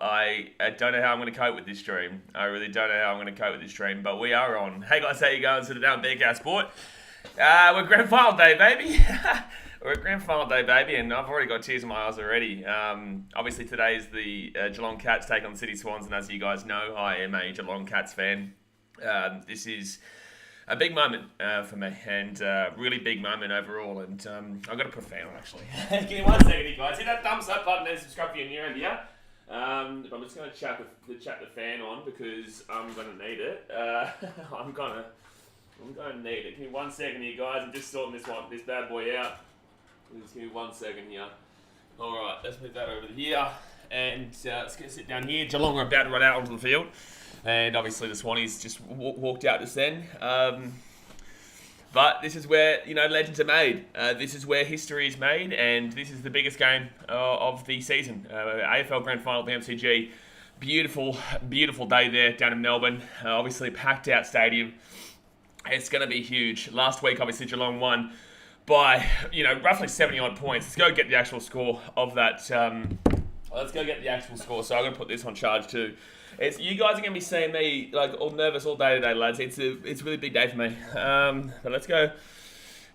I don't know how I'm going to cope with this dream. I really don't know how I'm going to cope with this dream, but we are on. Hey guys, how you going? Sit down, BKR Sport. We're grand final day, baby. We're at grand final day, baby, and I've already got tears in my eyes already. Obviously, today is the Geelong Cats take on the Sydney Swans, and as you guys know, I am a Geelong Cats fan. This is a big moment for me, and really big moment overall. And I've got to put a fan on, actually. Give me 1 second, you guys. Hit that thumbs up button and subscribe if you're new around here. I'm just going to chat the fan on because I'm going to need it. I'm going to need it. Give me 1 second, you guys. I'm just sorting this bad boy out. Just give me 1 second here. All right, let's move that over here, and let's get sit down here. Geelong are about to run out onto the field. And obviously the Swannies just walked out just then. But this is where, legends are made. This is where history is made, and this is the biggest game of the season. AFL Grand Final at the MCG. Beautiful, beautiful day there down in Melbourne. Obviously packed out stadium. It's going to be huge. Last week, obviously, Geelong won by, roughly 70-odd points. Let's go get the actual score of that. Let's go get the actual score. So I'm going to put this on charge too. You guys are going to be seeing me all nervous all day today, lads. It's a really big day for me. But let's go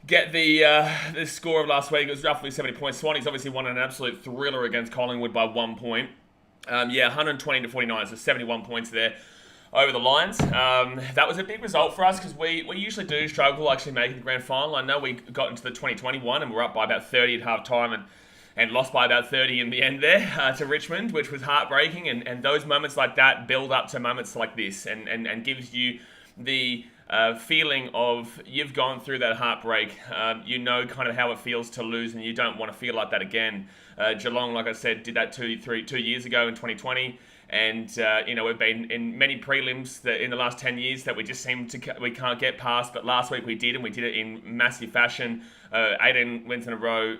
get the score of last week. It was roughly 70 points. Swannies obviously won an absolute thriller against Collingwood by 1 point. 120-49, so 71 points there over the Lions. That was a big result for us because we usually do struggle actually making the grand final. I know we got into the 2021 and we're up by about 30 at half time and lost by about 30 in the end there to Richmond, which was heartbreaking. And those moments like that build up to moments like this and gives you the feeling of you've gone through that heartbreak. You know kind of how it feels to lose, and you don't want to feel like that again. Geelong, like I said, did that 2 years ago in 2020. And, we've been in many prelims that in the last 10 years that we just we can't get past. But last week we did, and we did it in massive fashion. 18 wins in a row.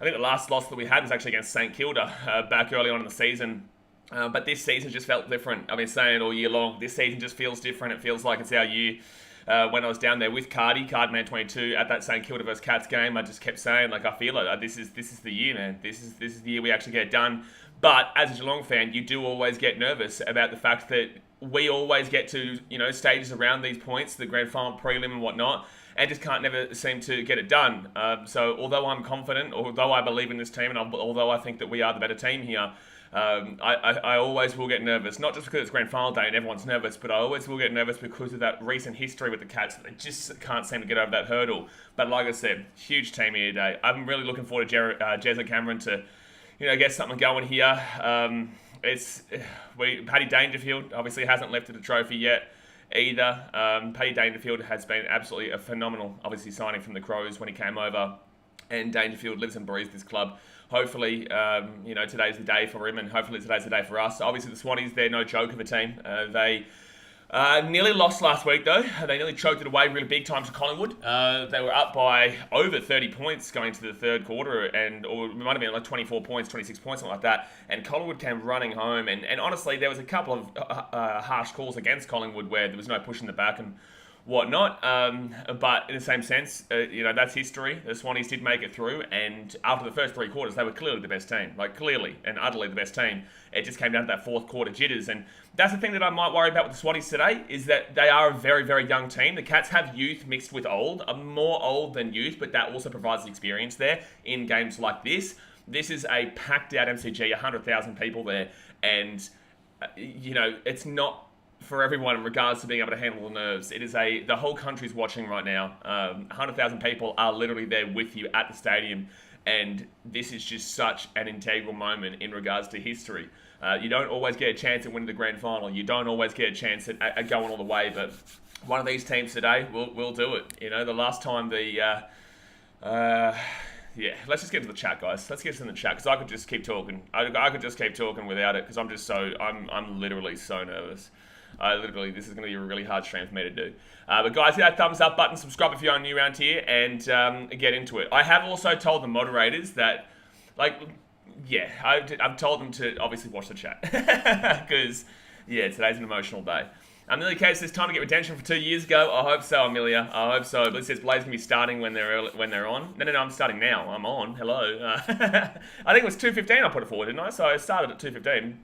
I think the last loss that we had was actually against St Kilda back early on in the season. But this season just felt different. I've been saying it all year long. This season just feels different. It feels like it's our year. When I was down there with Cardman 22 at that St Kilda vs Cats game, I just kept saying, I feel it. This is the year, man. This is the year we actually get it done. But as a Geelong fan, you do always get nervous about the fact that we always get to, stages around these points, the grand final, prelim and whatnot, and just can't never seem to get it done. So although I'm confident, although I believe in this team, and although I think that we are the better team here, I always will get nervous. Not just because it's grand final day and everyone's nervous, but I always will get nervous because of that recent history with the Cats. They just can't seem to get over that hurdle. But like I said, huge team here today. I'm really looking forward to Jezza Cameron to get something going here. Paddy Dangerfield obviously hasn't lifted a trophy yet either. Paddy Dangerfield has been absolutely a phenomenal, obviously, signing from the Crows when he came over. And Dangerfield lives and breathes this club. Hopefully, today's the day for him, and hopefully today's the day for us. Obviously, the Swannies, they're no joke of a team. They nearly lost last week, though. They nearly choked it away really big time to Collingwood. They were up by over 30 points going to the third quarter, or it might have been 24 points, 26 points, something like that. And Collingwood came running home. And honestly, there was a couple of harsh calls against Collingwood where there was no pushing the back and whatnot. But in the same sense, that's history. The Swannies did make it through, and after the first 3 quarters, they were clearly the best team. Clearly and utterly the best team. It just came down to that fourth quarter jitters, and that's the thing that I might worry about with the Swannies today, is that they are a very, very young team. The Cats have youth mixed with old, more old than youth, but that also provides the experience there in games like this. This is a packed out MCG, 100,000 people there, and it's not for everyone in regards to being able to handle the nerves. The whole country's watching right now. 100,000 people are literally there with you at the stadium, and this is just such an integral moment in regards to history. You don't always get a chance at winning the grand final. You don't always get a chance at going all the way, but one of these teams today will do it. The last time let's just get to the chat, guys. Let's get to the chat, because I could just keep talking. I could just keep talking without it, because I'm literally so nervous. This is going to be a really hard stream for me to do. But guys, hit that thumbs up button, subscribe if you're new around here, and get into it. I have also told the moderators that, I've told them to obviously watch the chat. Because, today's an emotional day. Amelia Case says, time to get redemption for 2 years ago. I hope so, Amelia. I hope so. But it says Blaze going to be starting when they're on. No, I'm starting now. I'm on. Hello. I think it was 2:15 I put it forward, didn't I? So I started at 2:15.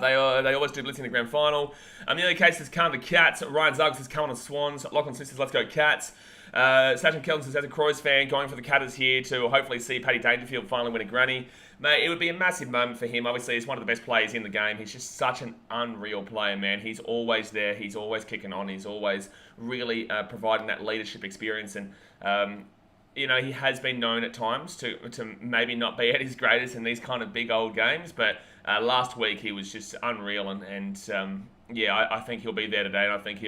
They always do blitz in the grand final. Amelia Case says, come on the Cats. Ryan Zugg says, come on the Swans. Lachlan Smith says, let's go Cats. Sachin Kelton says, as a Crows fan, going for the Catters here to hopefully see Paddy Dangerfield finally win a granny. Mate, it would be a massive moment for him. Obviously, he's one of the best players in the game. He's just such an unreal player, man. He's always there. He's always kicking on. He's always really providing that leadership experience. And, he has been known at times to maybe not be at his greatest in these kind of big old games. But last week, he was just unreal. I think he'll be there today. And I think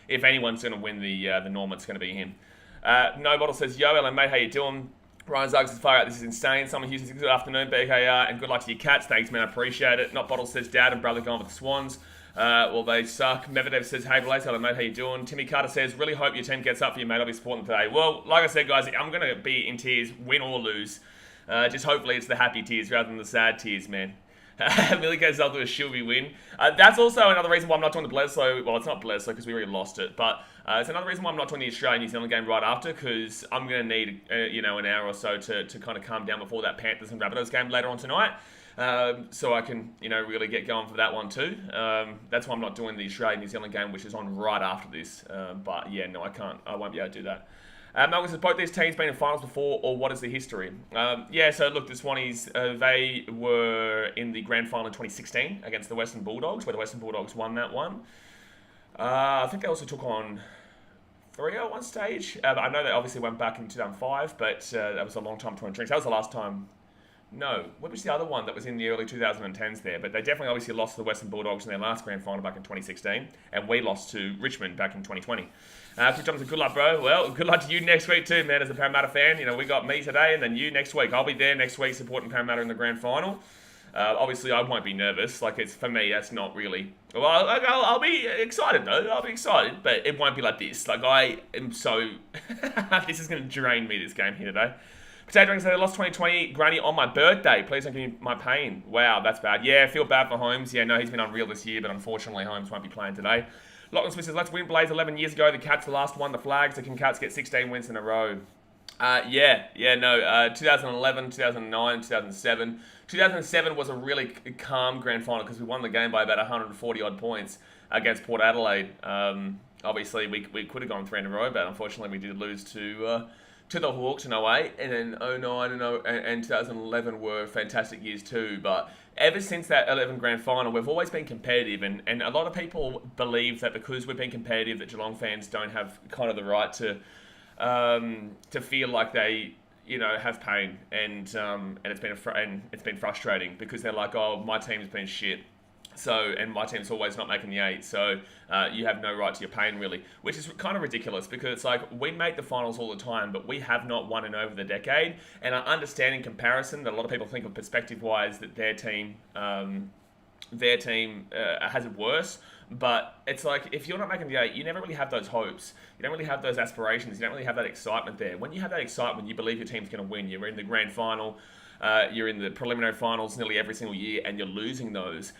if anyone's going to win the Norm, it's going to be him. No Bottle says, yo, Ellen, mate, how you doing? Ryan Zuggs says, far out, this is insane. Someone Houston says, good afternoon, BKR, and good luck to your Cats. Thanks, man, I appreciate it. Not Bottle says, dad and brother going with the Swans. Well, they suck. Medvedev says, hey, Blaze, hello, mate, how you doing? Timmy Carter says, really hope your team gets up for you, mate. I'll be supporting them today. Well, like I said, guys, I'm going to be in tears, win or lose. Just hopefully it's the happy tears rather than the sad tears, man. Millie goes up to a Shilby win. That's also another reason why I'm not doing the Bledsoe. Well, it's not Bledsoe because we already lost it, but it's another reason why I'm not doing the Australia-New Zealand game right after, because I'm going to need an hour or so to kind of calm down before that Panthers and Rabbitohs game later on tonight, so I can really get going for that one too. That's why I'm not doing the Australia-New Zealand game, which is on right after this. But yeah, no, I can't. I won't be able to do that. Malcolm says, both these teams been in finals before, or what is the history? So look, the Swannies, they were in the grand final in 2016 against the Western Bulldogs, where the Western Bulldogs won that one. I think they also took on Freo at one stage. But I know they obviously went back in 2005, but that was a long time between drinks. That was the last time. No, what was the other one that was in the early 2010s there? But they definitely obviously lost to the Western Bulldogs in their last grand final back in 2016, and we lost to Richmond back in 2020. Chris Johnson, good luck, bro. Well, good luck to you next week too, man, as a Parramatta fan. We got me today, and then you next week. I'll be there next week supporting Parramatta in the grand final. Obviously, I won't be nervous. For me, that's not really... Well, I'll be excited, though. I'll be excited, but it won't be like this. I am so... This is going to drain me, this game here today. Potato Drink said, I lost 2020 granny on my birthday. Please don't give me my pain. Wow, that's bad. Yeah, I feel bad for Holmes. Yeah, no, he's been unreal this year, but unfortunately, Holmes won't be playing today. Lachlan Smith says, let's win Blaze 11 years ago. The Cats the last won the flag, so can Cats get 16 wins in a row? 2011, 2009, 2007. 2007 was a really calm grand final because we won the game by about 140 odd points against Port Adelaide. Obviously, we could have gone 3 in a row, but unfortunately, we did lose to the Hawks in 08, and then 09 and 2011 were fantastic years too. But ever since that 11 grand final, we've always been competitive, and a lot of people believe that because we've been competitive, that Geelong fans don't have kind of the right to feel like they have pain, and it's been frustrating because they're like, oh, my team's been shit. And my team's always not making the 8, so you have no right to your pain, really, which is kind of ridiculous because it's like we make the finals all the time, but we have not won in over the decade. And I understand in comparison that a lot of people think of perspective-wise that their team has it worse, but it's like if you're not making the 8, you never really have those hopes. You don't really have those aspirations. You don't really have that excitement there. When you have that excitement, you believe your team's going to win. You're in the grand final. You're in the preliminary finals nearly every single year, and you're losing those.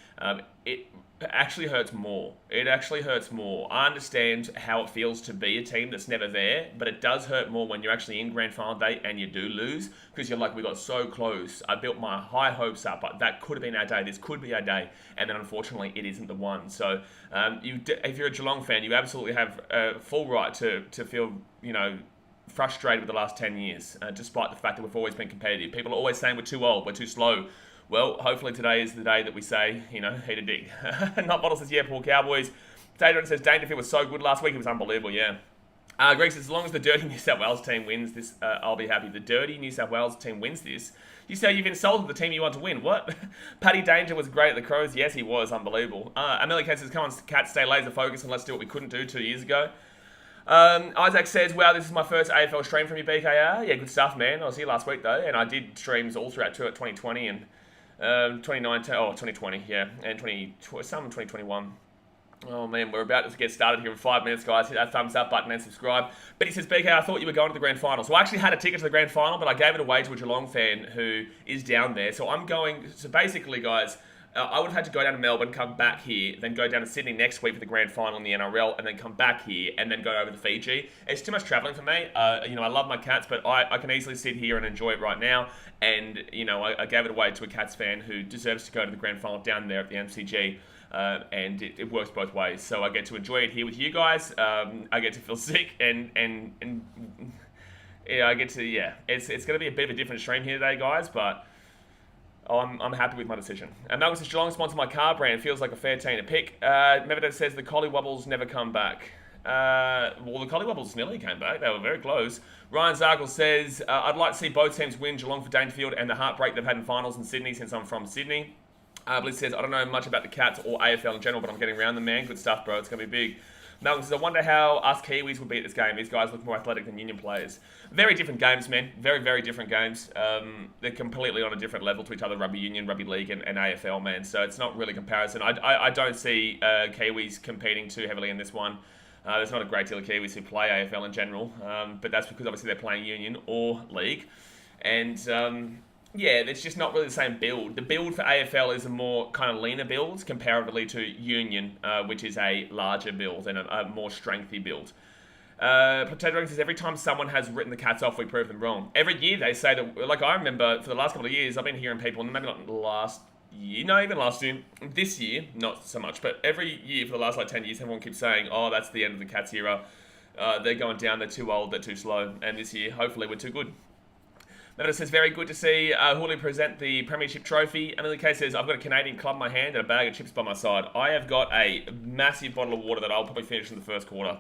It actually hurts more. It actually hurts more. I understand how it feels to be a team that's never there, but it does hurt more when you're actually in grand final day and you do lose, because you're like, we got so close. I built my high hopes up, but that could have been our day. This could be our day, and then unfortunately, it isn't the one. So, if you're a Geelong fan, you absolutely have a full right to feel, frustrated with the last 10 years, despite the fact that we've always been competitive. People are always saying we're too old, we're too slow. Well, hopefully today is the day that we say, heat a dig. Not Bottle says, yeah, poor Cowboys. Taylor says, Dangerfield was so good last week, it was unbelievable, yeah. Greg says, as long as the dirty New South Wales team wins this, I'll be happy. The dirty New South Wales team wins this? You say you've insulted the team you want to win. What? Paddy Danger was great at the Crows. Yes, he was. Unbelievable. Amelia Kate says, come on, Cats, stay laser focused and let's do what we couldn't do 2 years ago. Isaac says, wow, this is my first AFL stream from you, BKR. Yeah, good stuff, man. I was here last week, though, and I did streams all throughout 2020 and 2020, yeah, and some 2021. Oh, man, we're about to get started here in 5 minutes, guys. Hit that thumbs up button and subscribe. But he says, BK, I thought you were going to the grand final. So I actually had a ticket to the grand final, but I gave it away to a Geelong fan who is down there. So I'm going... So basically, guys, I would have had to go down to Melbourne, come back here, then go down to Sydney next week for the grand final in the NRL, and then come back here, and then go over to Fiji. It's too much travelling for me. I love my Cats, but I can easily sit here and enjoy it right now. And, I gave it away to a Cats fan who deserves to go to the grand final down there at the MCG. And it works both ways. So I get to enjoy it here with you guys. I get to feel sick and I get to, it's going to be a bit of a different stream here today, guys, but I'm happy with my decision. And Malcolm says, Geelong sponsor my car brand. Feels like a fair team to pick. Mevedev says, the Collie Wobbles never come back. Well, the Collie Wobbles nearly came back. They were very close. Ryan Zargle says, I'd like to see both teams win, Geelong for Dangerfield and the heartbreak they've had in finals in Sydney since I'm from Sydney. Bliss says, I don't know much about the Cats or AFL in general, but I'm getting around them, man. Good stuff, bro. It's going to be big. Malcolm says, I wonder how us Kiwis would beat this game. These guys look more athletic than Union players. Very different games, man. Very, very different games. They're completely on a different level to each other, rugby union, rugby league, and AFL, man. So it's not really comparison. I don't see Kiwis competing too heavily in this one. There's not a great deal of Kiwis who play AFL in general, but that's because obviously they're playing union or league. And it's just not really the same build. The build for AFL is a more kind of leaner build comparatively to union, which is a larger build and a more strengthy build. Potato Ring says, every time someone has written the Cats off, we prove them wrong. Every year they say that, like I remember for the last couple of years, I've been hearing people, maybe not last year, no, even last year, this year, not so much, but every year for the last 10 years, everyone keeps saying, oh, that's the end of the Cats era. They're going down, they're too old, they're too slow, and this year, hopefully, we're too good. Mevedev says, very good to see Hooley present the Premiership trophy. Emily K says, I've got a Canadian club in my hand and a bag of chips by my side. I have got a massive bottle of water that I'll probably finish in the first quarter.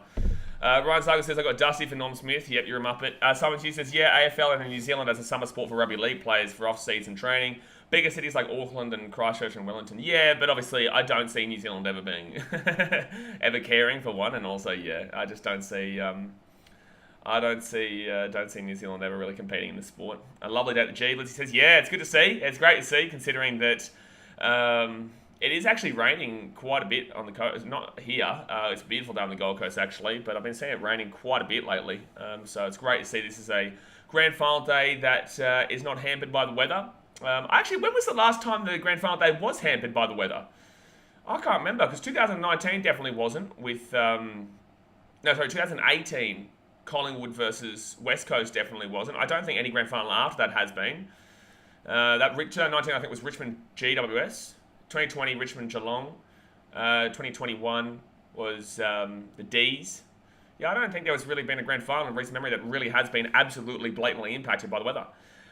Ryan Sager says, I've got Dusty for Norm Smith. Yep, you're a muppet. Simon Hughes says, AFL and New Zealand as a summer sport for rugby league players for off-season training. Bigger cities like Auckland and Christchurch and Wellington. Yeah, but obviously I don't see New Zealand ever being, ever caring for one. And also, I just don't see... I don't see New Zealand ever really competing in the sport. A lovely day at the G. Lizzie says, it's good to see. It's great to see, considering that it is actually raining quite a bit on the coast. Not here. It's beautiful down the Gold Coast, actually, but I've been seeing it raining quite a bit lately. So it's great to see this is a grand final day that is not hampered by the weather. Actually, when was the last time the grand final day was hampered by the weather? I can't remember, because 2019 definitely wasn't with... 2018... Collingwood versus West Coast definitely wasn't. I don't think any grand final after that has been. 2019, I think, was Richmond GWS. 2020, Richmond Geelong. 2021 was the D's. I don't think there has really been a grand final in recent memory that really has been absolutely blatantly impacted by the weather.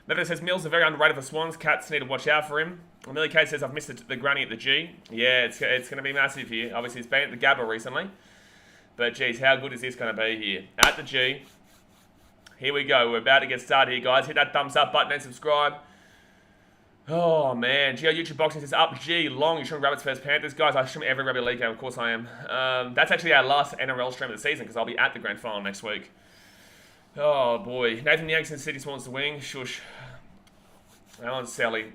Mevedev says, Mills are very underrated for Swans. Cats need to watch out for him. Amelia K says, I've missed the granny at the G. Yeah, it's going to be massive here. Obviously, it's been at the Gabba recently. But, geez, how good is this going to be here? At the G. Here we go. We're about to get started here, guys. Hit that thumbs up button and subscribe. Oh, man. Geo YouTube Boxing says, up G, long. You're streaming Rabbits vs Panthers. Guys, I stream every rugby league game. Of course I am. That's actually our last NRL stream of the season because I'll be at the grand final next week. Oh, boy. Nathan Yanks and Sydney Swans to wing. Shush. Alan Selly.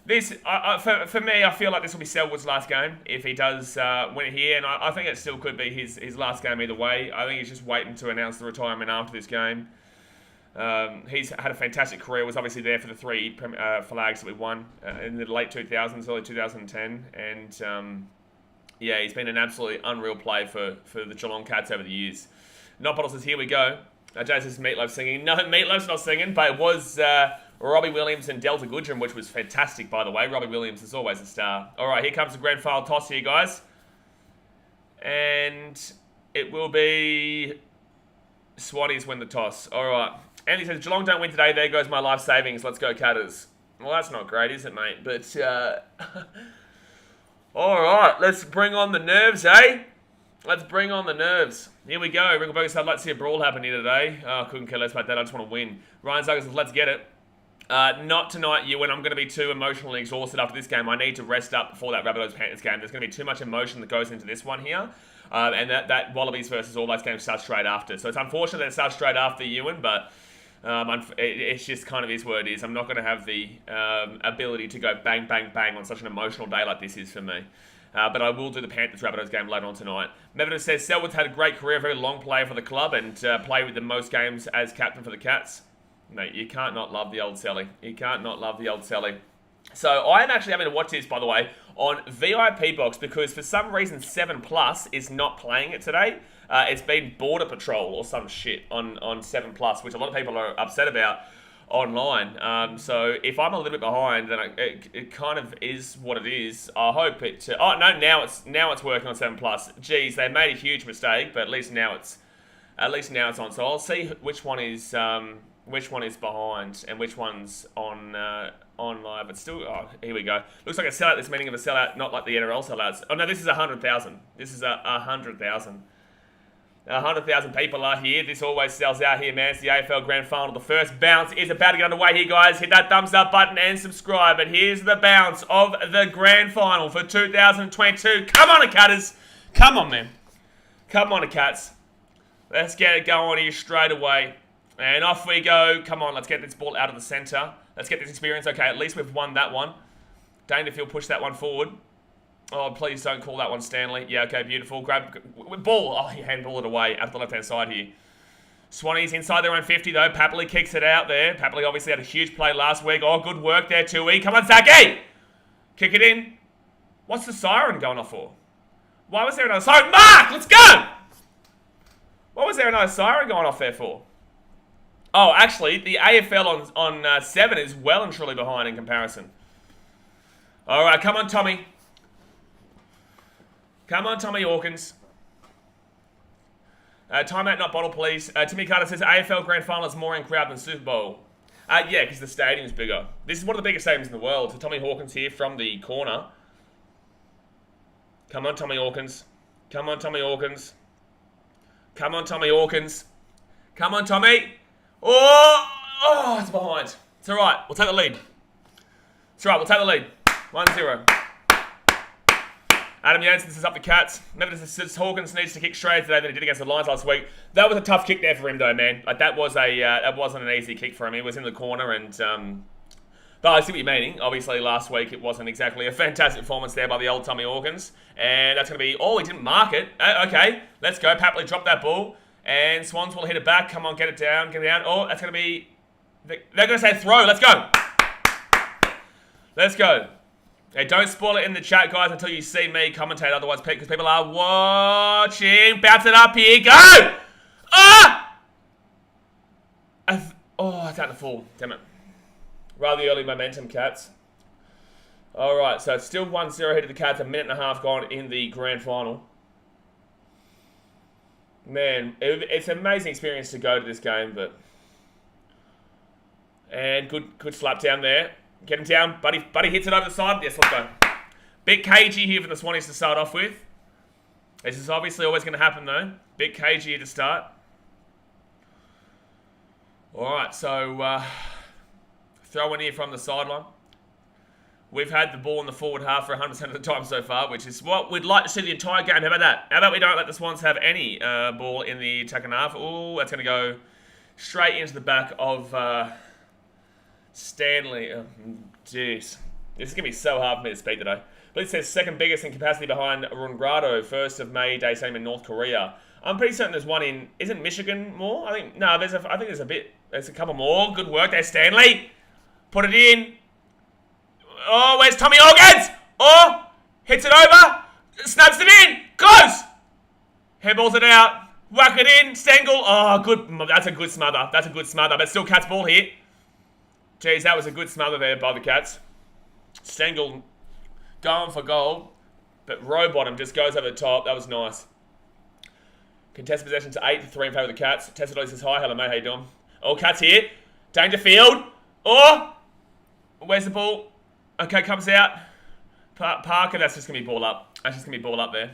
This, for me, I feel like this will be Selwood's last game if he does win it here, and I think it still could be his last game either way. I think he's just waiting to announce the retirement after this game. He's had a fantastic career, was obviously there for the three flags that we won in the late 2000s, early 2010, and he's been an absolutely unreal play for the Geelong Cats over the years. Not Bottle says, here we go. Jay says, Meatloaf singing. No, Meatloaf's not singing, but it was... Robbie Williams and Delta Goodrum, which was fantastic, by the way. Robbie Williams is always a star. All right, here comes the grand final toss here, guys. And it will be Swatties win the toss. All right. Andy says, Geelong don't win today. There goes my life savings. Let's go, Catters. Well, that's not great, is it, mate? But, all right, let's bring on the nerves, eh? Let's bring on the nerves. Here we go. Ringleberger said, I'd like to see a brawl happen here today. Oh, couldn't care less about that. I just want to win. Ryan Zucker says, let's get it. Not tonight, Ewan. I'm going to be too emotionally exhausted after this game. I need to rest up before that Rabbitohs-Panthers game. There's going to be too much emotion that goes into this one here. And that Wallabies versus All Blacks game starts straight after. So it's unfortunate that it starts straight after Ewan, but it's just kind of is what it is. I'm not going to have the ability to go bang, bang, bang on such an emotional day like this is for me. But I will do the Panthers-Rabbitohs game later on tonight. Mevedev says, Selwood's had a great career, very long player for the club, and played with the most games as captain for the Cats. Mate, you can't not love the old Selly. You can't not love the old Selly. So I am actually having to watch this, by the way, on VIP box because for some reason 7 Plus is not playing it today. It's been Border Patrol or some shit on 7 Plus, which a lot of people are upset about online. So if I'm a little bit behind, then it kind of is what it is. I hope it. Oh no, now it's working on 7 Plus. Geez, they made a huge mistake, but at least now it's on. So I'll see which one is behind and which one's on live. But still, here we go. Looks like a sellout. This meaning of a sellout, not like the NRL sellouts. Oh no, this is 100,000. This is 100,000. 100,000 people are here. This always sells out here, man. It's the AFL Grand Final. The first bounce is about to get underway here, guys. Hit that thumbs up button and subscribe. But here's the bounce of the Grand Final for 2022. Come on, Catters. Come on, man. Come on, Cats. Let's get it going here straight away. And off we go. Come on, let's get this ball out of the centre. Let's get this experience. Okay, at least we've won that one. Dangerfield push that one forward. Oh, please don't call that one Stanley. Yeah, okay, beautiful. Grab ball. Oh, he handball it away out of the left-hand side here. Swannies inside their own 50, though. Papley kicks it out there. Papley obviously had a huge play last week. Oh, good work there, Tui. Come on, Zaki! Kick it in. What's the siren going off for? Why was there another siren? Mark, let's go! What was there another siren going off there for? Oh, actually, the AFL on 7 is well and truly behind in comparison. All right, come on, Tommy. Come on, Tommy Hawkins. Timeout, not bottle, please. Timmy Carter says AFL Grand Final is more in crowd than Super Bowl. Yeah, because the stadium's bigger. This is one of the biggest stadiums in the world. So Tommy Hawkins here from the corner. Come on, Tommy Hawkins. Come on, Tommy Hawkins. Come on, Tommy Hawkins. Come on, Tommy. Oh, it's behind. It's all right. We'll take the lead. It's all right. We'll take the lead. 1-0. Adam Jansen is up the Cats. Remember, Hawkins needs to kick straight today than he did against the Lions last week. That was a tough kick there for him, though, man. Like that wasn't an easy kick for him. He was in the corner, and but I see what you're meaning. Obviously, last week it wasn't exactly a fantastic performance there by the old Tommy Hawkins, and that's going to be. Oh, he didn't mark it. Okay, let's go. Papley dropped that ball, and Swans will hit it back. Come on, get it down, get it down. Oh, that's going to be. They're going to say throw. Let's go. Let's go. Hey, don't spoil it in the chat, guys, until you see me commentate. Otherwise, because people are watching. Bounce it up here. Go! Ah! It's out the full. Damn it. Rather early momentum, Cats. All right, so it's still 1-0 ahead of the Cats. A minute and a half gone in the grand final. Man, it's an amazing experience to go to this game, but... And good slap down there. Get him down. Buddy hits it over the side. Yes, let's go. Bit cagey here for the Swannies to start off with. This is obviously always going to happen, though. Bit cagey here to start. All right, so throw in here from the sideline. We've had the ball in the forward half for 100% of the time so far, which is what we'd like to see the entire game. How about that? How about we don't let the Swans have any ball in the attacking half? Oh, that's going to go straight into the back of... Stanley, jeez. This is going to be so hard for me to speak today. But it says second biggest in capacity behind Rungrado, 1st of May Day Stadium in North Korea. I'm pretty certain there's one in, isn't Michigan more? I think there's a couple more. Good work there, Stanley. Put it in. Oh, where's Tommy Hawkins? Oh, hits it over. Snaps it in. Close. Handballs it out. Whack it in. Stengel. Oh, good. That's a good smother. That's a good smother. But still Cats ball here. Jeez, that was a good smother there by the Cats. Stengel going for goal, but Rowbottom just goes over the top. That was nice. Contested possession to 8-3 in favour of the Cats. Tessadoy says, hi, hello mate, how you doing? Oh, Cats here. Dangerfield. Oh! Where's the ball? Okay, comes out. Parker, that's just going to be ball up. That's just going to be ball up there.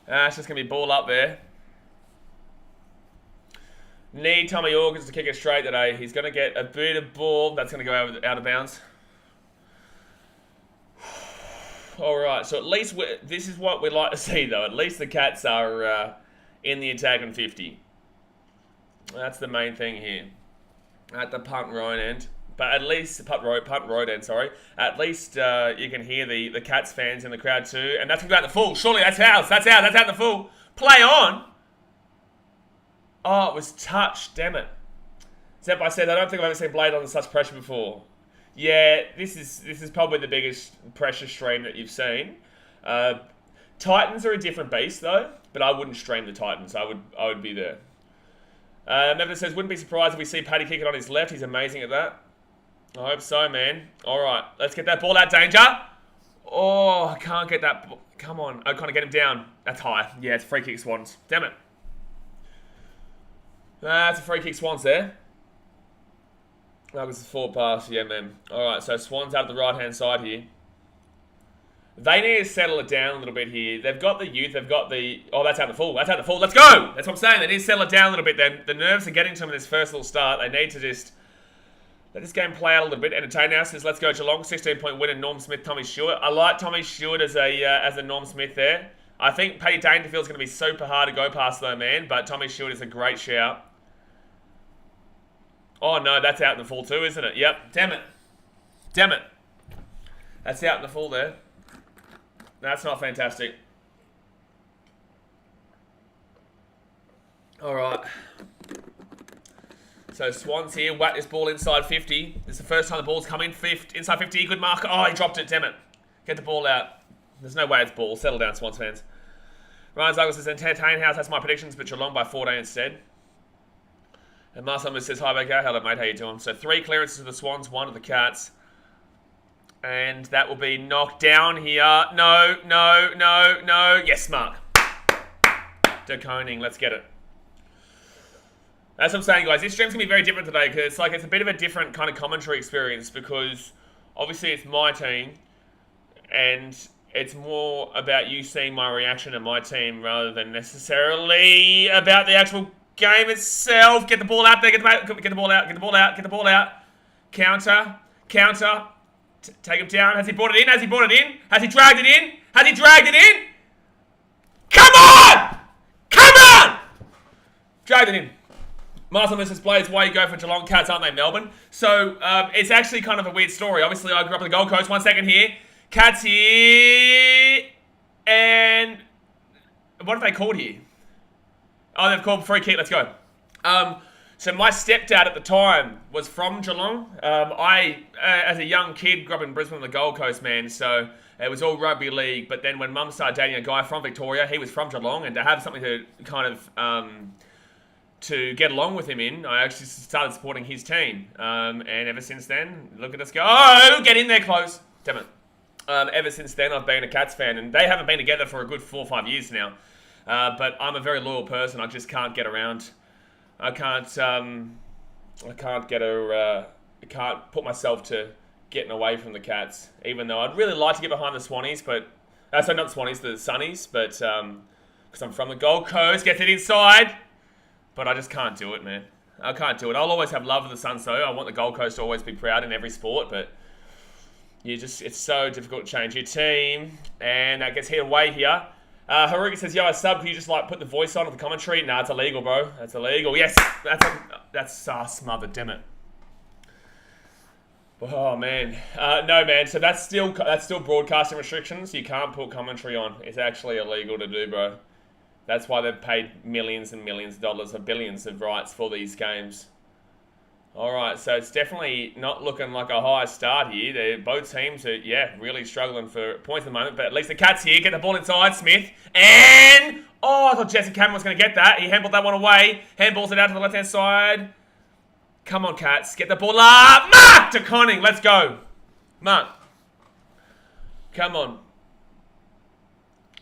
That's just going to be ball up there. Need Tommy Hawkins to kick it straight today. He's going to get a bit of ball. That's going to go out of bounds. All right, so at least this is what we'd like to see, though. At least the Cats are in the attacking 50. That's the main thing here. At the punt road end. But at least, punt road end, sorry. At least you can hear the Cats fans in the crowd too. And that's going to go out the full. Surely that's ours. That's out the full. Play on. Oh, it was touched. Damn it. Except I said, I don't think I've ever seen Blade under such pressure before. Yeah, this is probably the biggest pressure stream that you've seen. Titans are a different beast though, but I wouldn't stream the Titans. I would be there. Neville says, wouldn't be surprised if we see Paddy kick it on his left. He's amazing at that. I hope so, man. All right, let's get that ball out. Danger. Oh, I can't get that. Come on. I can't get him down. That's high. Yeah, it's free kick Swans. Damn it. That's a free kick Swans there. That was a forward pass. Yeah, man. All right, so Swans out of the right-hand side here. They need to settle it down a little bit here. They've got the youth. They've got the... Oh, that's out the full. That's out the full. Let's go! That's what I'm saying. They need to settle it down a little bit. The nerves are getting to them in this first little start. They need to just... Let this game play out a little bit. Entertain now says, let's go Geelong. 16-point win and Norm Smith, Tommy Stewart. I like Tommy Stewart as a Norm Smith there. I think Paddy Dangerfield's going to be super hard to go past though, man. But Tommy Stewart is a great shout. Oh, no, that's out in the full too, isn't it? Yep. Damn it. Damn it. That's out in the full there. That's not fantastic. All right. So Swans here, whack this ball inside 50. This is the first time the ball's come in. Inside 50, good mark. Oh, he dropped it, damn it. Get the ball out. There's no way it's ball. Settle down, Swans fans. Ryan Douglas says, entertain house, that's my predictions, but Geelong by 14 instead. And Marcel says, hi, BK. Hello, mate, how you doing? So 3 clearances to the Swans, 1 to the Cats. And that will be knocked down here. No. Yes, Mark. De Koning, let's get it. That's what I'm saying, guys. This stream's going to be very different today because it's a bit of a different kind of commentary experience because obviously it's my team and it's more about you seeing my reaction to my team rather than necessarily about the actual game itself. Get the ball out there. Get the ball out. Counter. Take him down. Has he brought it in? Has he dragged it in? Come on! Dragged it in. Marcel Mrs. Blaze, why you go for Geelong Cats, aren't they, Melbourne? So, it's actually kind of a weird story. Obviously, I grew up on the Gold Coast. 1 second here. Cats here. And what have they called here? Oh, they've called free kick. Let's go. So my stepdad at the time was from Geelong. I, as a young kid, grew up in Brisbane on the Gold Coast, man. So it was all rugby league. But then when Mum started dating a guy from Victoria, he was from Geelong. And to have something to kind of... to get along with him in, I actually started supporting his team. And ever since then, look at us go. Oh, get in there close. Damn it. Ever since then, I've been a Cats fan. And they haven't been together for a good 4 or 5 years now. But I'm a very loyal person. I just can't get around. I can't put myself to getting away from the Cats. Even though I'd really like to get behind the Swannies, but... sorry, not the Swannies, the Sunnies. But, because I'm from the Gold Coast, gets it inside. But I just can't do it, man. I can't do it. I'll always have love for the Suns, though. I want the Gold Coast to always be proud in every sport, but it's so difficult to change your team. And that gets hit away here. Haruka says, yo, I sub, can you just put the voice on of the commentary? Nah, it's illegal, bro. That's illegal. Yes, that's smothered, damn it. Oh, man. No, man. So that's still broadcasting restrictions. You can't put commentary on. It's actually illegal to do, bro. That's why they've paid millions and millions of dollars or billions of rights for these games. All right, so it's definitely not looking like a high start here. Both teams are, really struggling for points at the moment. But at least the Cats here get the ball inside. Smith. And... Oh, I thought Jesse Cameron was going to get that. He handballed that one away. Handballs it out to the left-hand side. Come on, Cats. Get the ball up. Mark to Conning. Let's go. Mark. Come on.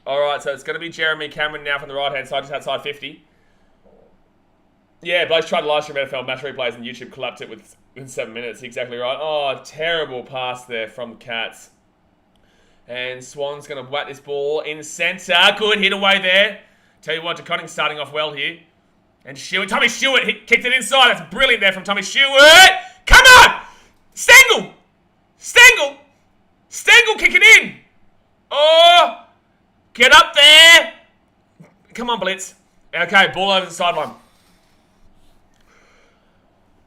All right, so it's going to be Jeremy Cameron now from the right-hand side, just outside 50. Yeah, Blaze tried to live stream NFL match replays and YouTube collapsed it within 7 minutes. Exactly right. Oh, terrible pass there from the Cats. And Swan's going to whack this ball in centre. Good hit away there. Tell you what, DeConning's starting off well here. And Tommy Stewart kicked it inside. That's brilliant there from Tommy Stewart. Come on! Stengel! Kick it in! Oh! Get up there! Come on, Blitz. Okay, ball over the sideline.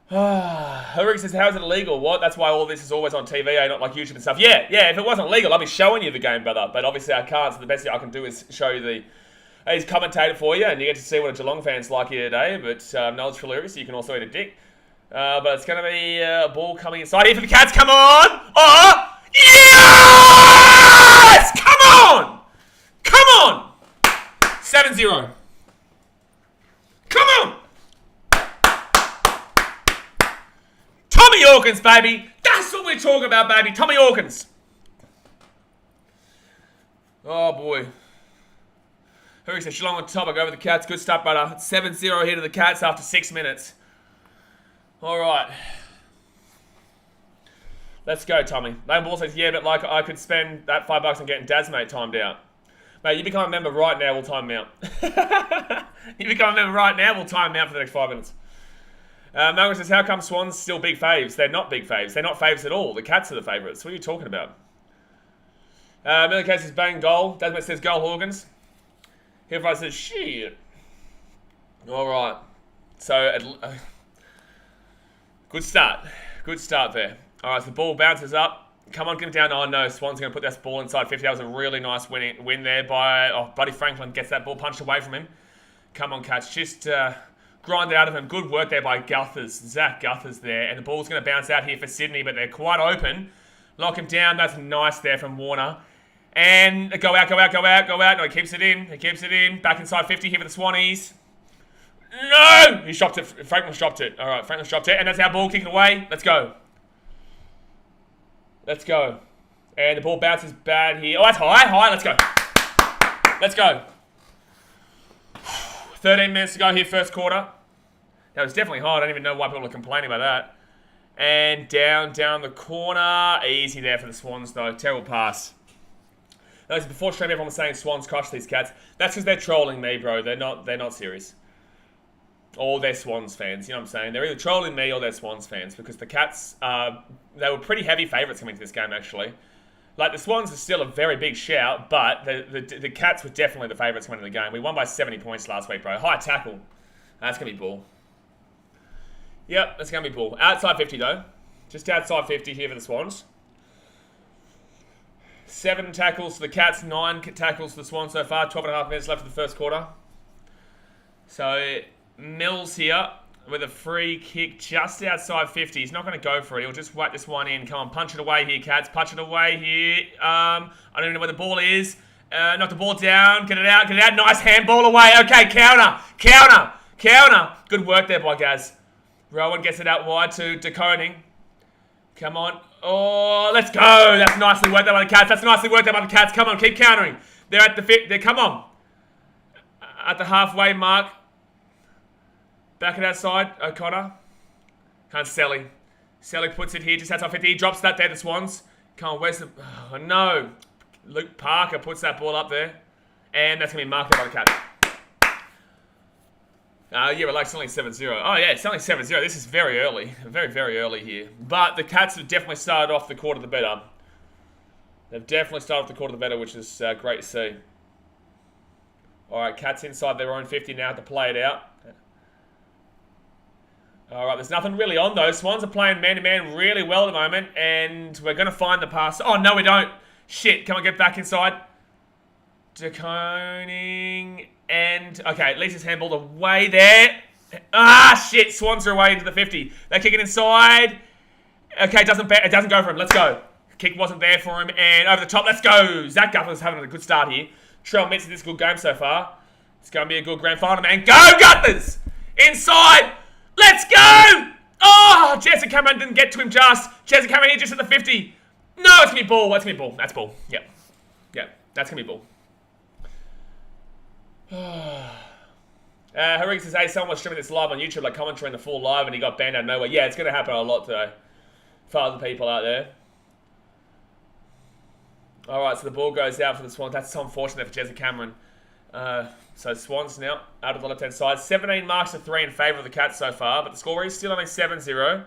Hurrick says, how is it illegal? What? That's why all this is always on TV, not like YouTube and stuff. Yeah, if it wasn't legal, I'd be showing you the game, brother. But obviously I can't, so the best thing I can do is show you he's commentated for you, and you get to see what a Geelong fan's like here today. But knowledge for lyrics, you can also eat a dick. But it's going to be a ball coming inside here for the Cats. Come on! Oh! Yes! Come on! Come on! 7-0. Come on! Tommy Hawkins, baby. That's what we're talking about, baby. Tommy Hawkins. Oh, boy. Hurry says, Geelong on top. I go with the Cats. Good start, brother. 7-0 here to the Cats after 6 minutes. All right. Let's go, Tommy. Lane Ball says, yeah, but like I could spend that $5 on getting Dad's mate timed out. Mate, you become a member right now, we'll time him out. You become a member right now, we'll time him out for the next 5 minutes. Malcolm says, how come Swans still big faves? They're not big faves. They're not faves at all. The Cats are the favourites. What are you talking about? Millie Case says, bang, goal. Dad's mate says, goal, Hawkins. Hillfire says, shit. All right. So, good start. Good start there. All right, so the ball bounces up. Come on, get it down. Oh, no, Swans going to put that ball inside 50. That was a really nice win there by... Oh, Buddy Franklin gets that ball punched away from him. Come on, Cats. Just grind it out of him. Good work there by Guthers. Zach Guthers there. And the ball's going to bounce out here for Sydney, but they're quite open. Lock him down. That's nice there from Warner. And go out, go out, go out, go out. No, he keeps it in. He keeps it in. Back inside 50 here for the Swannies. No! He stopped it. Franklin stopped it. All right, Franklin stopped it. And that's our ball kicking away. Let's go. Let's go. And the ball bounces bad here. Oh, that's high. High. Let's go. Let's go. 13 minutes to go here, first quarter. That was definitely high. I don't even know why people are complaining about that. And down the corner. Easy there for the Swans, though. Terrible pass. Notice before stream, everyone was saying Swans crush these Cats. That's because they're trolling me, bro. They're not serious. Or they're Swans fans, you know what I'm saying? They're either trolling me or they're Swans fans, because the Cats, they were pretty heavy favourites coming to this game, actually. Like, the Swans are still a very big shout, but the Cats were definitely the favourites coming to the game. We won by 70 points last week, bro. High tackle. That's going to be ball. Yep, that's going to be ball. Outside 50, though. Just outside 50 here for the Swans. 7 tackles for the Cats, 9 tackles for the Swans so far. 12.5 minutes left of the first quarter. So... Mills here with a free kick just outside 50. He's not going to go for it. He'll just whack this one in. Come on, punch it away here, Cats. Punch it away here. I don't even know where the ball is. Knock the ball down. Get it out. Get it out. Nice handball away. Okay, counter. Counter. Counter. Good work there by Gaz. Rowan gets it out wide to DeConing. Come on. Oh, let's go. That's nicely worked there by the Cats. That's nicely worked there by the Cats. Come on, keep countering. They're at the fit. Come on. At the halfway mark. Back it outside, O'Connor. Can't Selly. Selly puts it here, just outside 50. He drops that there, the Swans. Come on, where's the... Oh, no. Luke Parker puts that ball up there. And that's going to be marked by the Cats. Yeah, relax, it's only 7-0. Oh, yeah, it's only 7-0. This is very early. Very, very early here. But the Cats have definitely started off the quarter the better. They've definitely started off the quarter the better, which is great to see. All right, Cats inside their own 50 now to play it out. All right, there's nothing really on, though. Swans are playing man-to-man really well at the moment, and we're going to find the pass. Oh, no, we don't. Shit, can we get back inside? DeConing, and... Okay, at least it's handballed away there. Ah, shit, Swans are away into the 50. They kick it inside. Okay, it doesn't go for him. Let's go. Kick wasn't there for him, and over the top, let's go. Zach Guthers having a good start here. Trell Mitz in this good game so far. It's going to be a good grand final, man. Go, Guthers! Inside! Let's go! Oh, Jesse Cameron didn't get to him just. Jesse Cameron here just at the 50. No, it's going to be ball. That's going to be ball. That's ball. Yep. Yep. That's going to be ball. Harik says, hey, someone was streaming this live on YouTube, like commentary in the full live, and he got banned out of nowhere. Yeah, it's going to happen a lot today for other people out there. All right, so the ball goes out for the Swans. That's so unfortunate for Jesse Cameron. So Swans now out of the left-hand side. 17 marks to 3 in favour of the Cats so far, but the score is still only 7-0.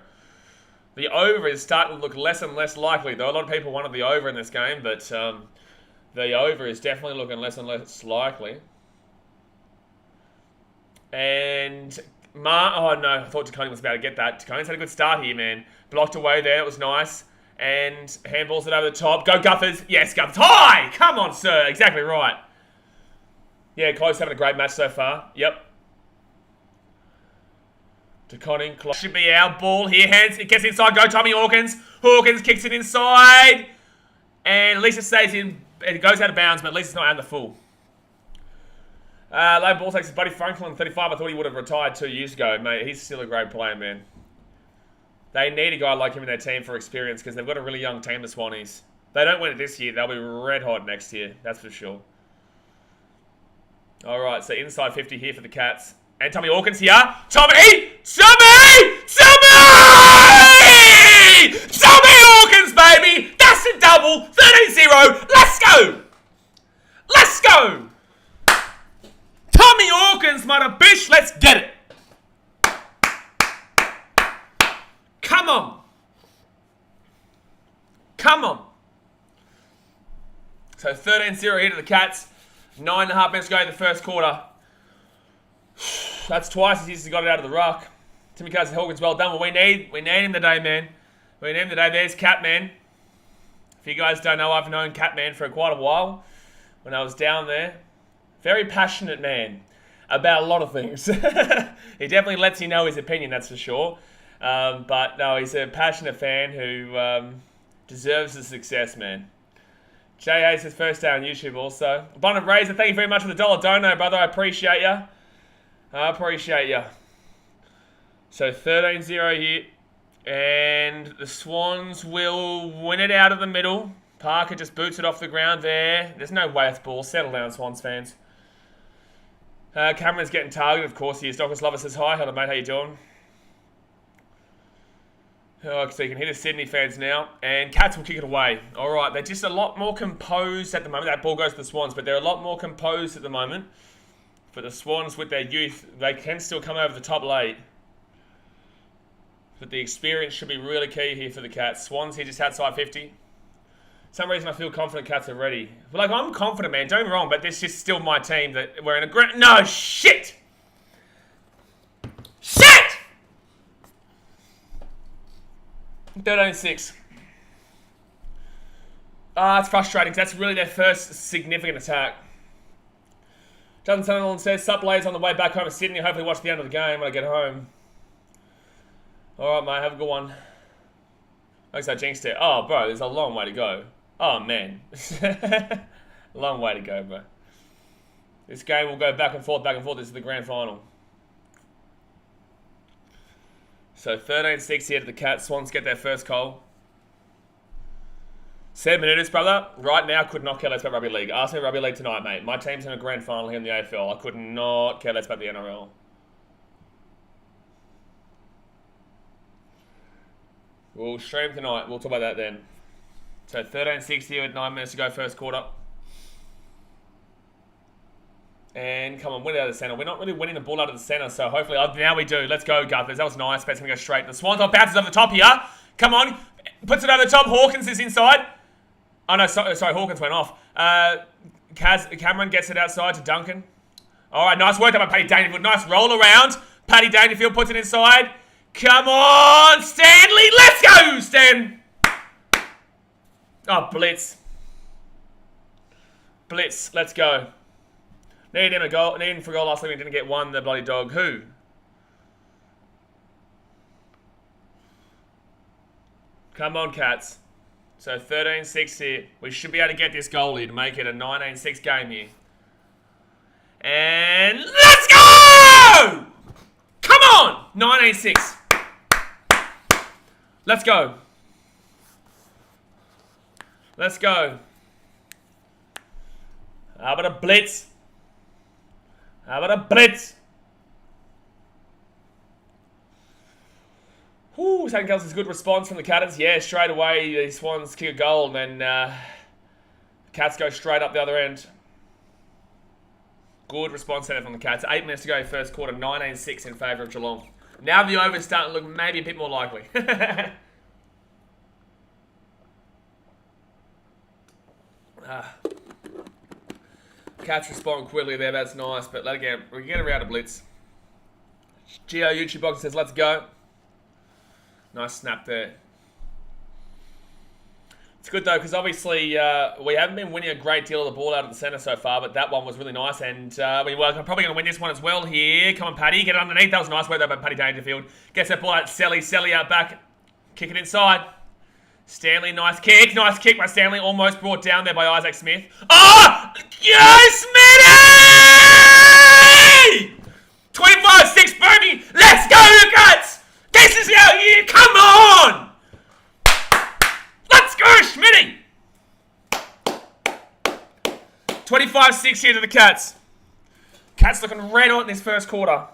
The over is starting to look less and less likely, though. A lot of people wanted the over in this game, but the over is definitely looking less and less likely. And oh no, I thought DeConing was about to get that. DeConing's had a good start here, man. Blocked away there, it was nice. And handballs it over the top. Go Guthers! Yes, Guthers! High! Come on, sir! Exactly right. Yeah, Chloe's having a great match so far. Yep. Conning. Should be our ball here. Hands. It gets inside. Go Tommy Hawkins. Hawkins kicks it inside. And at least it stays in. It goes out of bounds, but at least it's not out in the full. Low ball takes Buddy Franklin, 35. I thought he would have retired 2 years ago, mate. He's still a great player, man. They need a guy like him in their team for experience because they've got a really young team, the Swannies. They don't win it this year. They'll be red hot next year. That's for sure. All right, so inside 50 here for the Cats. And Tommy Hawkins here. Tommy! Tommy! Tommy! Tommy Hawkins, baby! That's a double. 13-0. Let's go! Let's go! Tommy Hawkins, mother bitch. Let's get it. Come on. Come on. So 13-0 here to the Cats. 9.5 minutes to go in the first quarter. That's twice as he's got it out of the ruck. Timmy Hawkins, well done. Well, we need him today, man. We need him today. There's Catman. If you guys don't know, I've known Catman for quite a while. When I was down there. Very passionate man about a lot of things. He definitely lets you know his opinion, that's for sure. But no, he's a passionate fan who deserves the success, man. J.A. says first day on YouTube also. Abundant Razor, thank you very much for the $1 dono, brother. I appreciate you. I appreciate you. So 13-0 here. And the Swans will win it out of the middle. Parker just boots it off the ground there. There's no way it's ball. Settle down, Swans fans. Cameron's getting targeted, of course he is. Dockers Lover says hi. Hello, mate. How you doing? Oh, so you can hear the Sydney fans now. And Cats will kick it away. All right, they're just a lot more composed at the moment. That ball goes to the Swans, but they're a lot more composed at the moment. For the Swans with their youth, they can still come over the top late. But the experience should be really key here for the Cats. Swans here just outside 50. For some reason I feel confident Cats are ready. But like, I'm confident, man. Don't get me wrong, but this is still my team that we're in a great... No, shit! Shit! 13-6. It's frustrating because that's really their first significant attack. Jonathan Sunderland says, sup lads on the way back home to Sydney. Hopefully watch the end of the game when I get home. Alright, mate. Have a good one. Thanks, I jinxed it. Oh, bro, there's a long way to go. Oh, man. Long way to go, bro. This game will go back and forth, back and forth. This is the grand final. So 13-6 here to the Cats. Swans get their first goal. 7 minutes, brother. Right now, could not care less about rugby league. Ask me rugby league tonight, mate. My team's in a grand final here in the AFL. I could not care less about the NRL. We'll stream tonight. We'll talk about that then. So 13-6 here with 9 minutes to go first quarter. And come on, win it out of the centre. We're not really winning the ball out of the centre, so hopefully... now we do. Let's go, Guthers. That was nice. Bet's going to go straight. The Swans bounces over the top here. Come on. Puts it over the top. Hawkins is inside. Oh, no. Sorry, Hawkins went off. Cameron gets it outside to Duncan. All right, nice work by Paddy Dangerfield. Nice roll around. Paddy Dangerfield puts it inside. Come on, Stanley. Let's go, Stan. Oh, blitz. Blitz. Let's go. Needed him for a goal last week. He didn't get one. The bloody dog. Who? Come on, Cats. So 13-6 here. We should be able to get this goal here to make it a 19-6 game here. And let's go! Come on! 19-6. Let's go. Let's go. How about a blitz? How about a blitz? Whoo, St. Kelsey's a good response from the Cats. Yeah, straight away, the Swans kick a goal, and then Cats go straight up the other end. Good response there from the Cats. 8 minutes to go, first quarter, 19-6 in favour of Geelong. Now the over's starting to look maybe a bit more likely. Cats respond quickly there, that's nice, but again, we can get around a blitz. Geo YouTube box says, let's go. Nice snap there. It's good though, because obviously we haven't been winning a great deal of the ball out of the centre so far, but that one was really nice, and we're probably going to win this one as well here. Come on, Paddy, get it underneath. That was nice work though by Paddy Dangerfield. Gets that ball out, Selly out back, kick it inside. Stanley, nice kick by Stanley, almost brought down there by Isaac Smith. Oh! Yes, Smitty! 25-6, Bernie! Let's go, you Cats! This is our year, come on! Let's go, Schmitty! 25-6 here to the Cats. Cats looking red hot in this first quarter.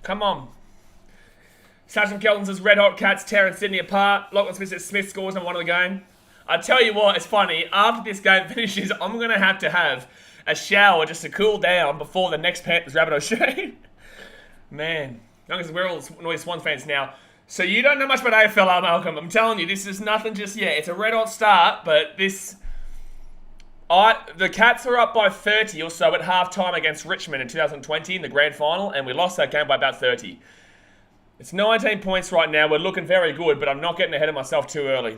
Come on. Sachin Kelton says red hot Cats tearing Sydney apart. Lachlan Smith says Smith scores and won of the game. I tell you what, it's funny. After this game finishes, I'm going to have a shower just to cool down before the next Panthers Rabbitohs show. Man. Because we're all Noise Swans fans now. So you don't know much about AFL, Malcolm. I'm telling you, this is nothing just yet. It's a red hot start, but this... the Cats were up by 30 or so at halftime against Richmond in 2020 in the grand final, and we lost that game by about 30. It's 19 points right now. We're looking very good, but I'm not getting ahead of myself too early.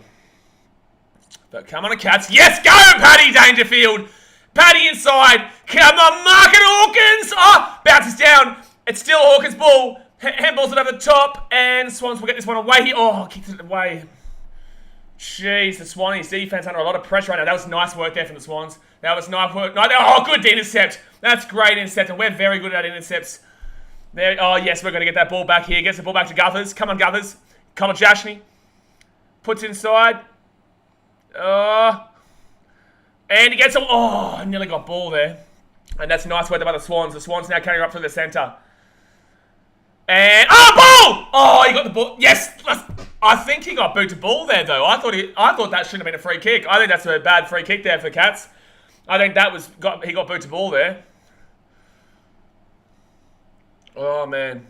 But come on, Cats. Yes, go, Paddy Dangerfield. Paddy inside. Come on, Market Hawkins. Oh, bounces down. It's still Hawkins' ball. Handballs it over the top, and Swans will get this one away here. Oh, kicks it away. Jeez, the Swannies defense under a lot of pressure right now. That was nice work there from the Swans. That was nice work. Oh, good intercept. That's great intercept, and we're very good at intercepts. There. Oh, yes, we're going to get that ball back here. Gets the ball back to Guthers. Come on, Guthers. Come on, Jashney. Puts inside. And he gets a... Oh, nearly got ball there. And that's nice work by the Swans. The Swans now carrying up to the centre. And... Oh, ball! Oh, he got the ball. Yes! I think he got booted ball there, though. I thought that shouldn't have been a free kick. I think that's a bad free kick there for the Cats. I think that was... He got booted ball there. Oh, man.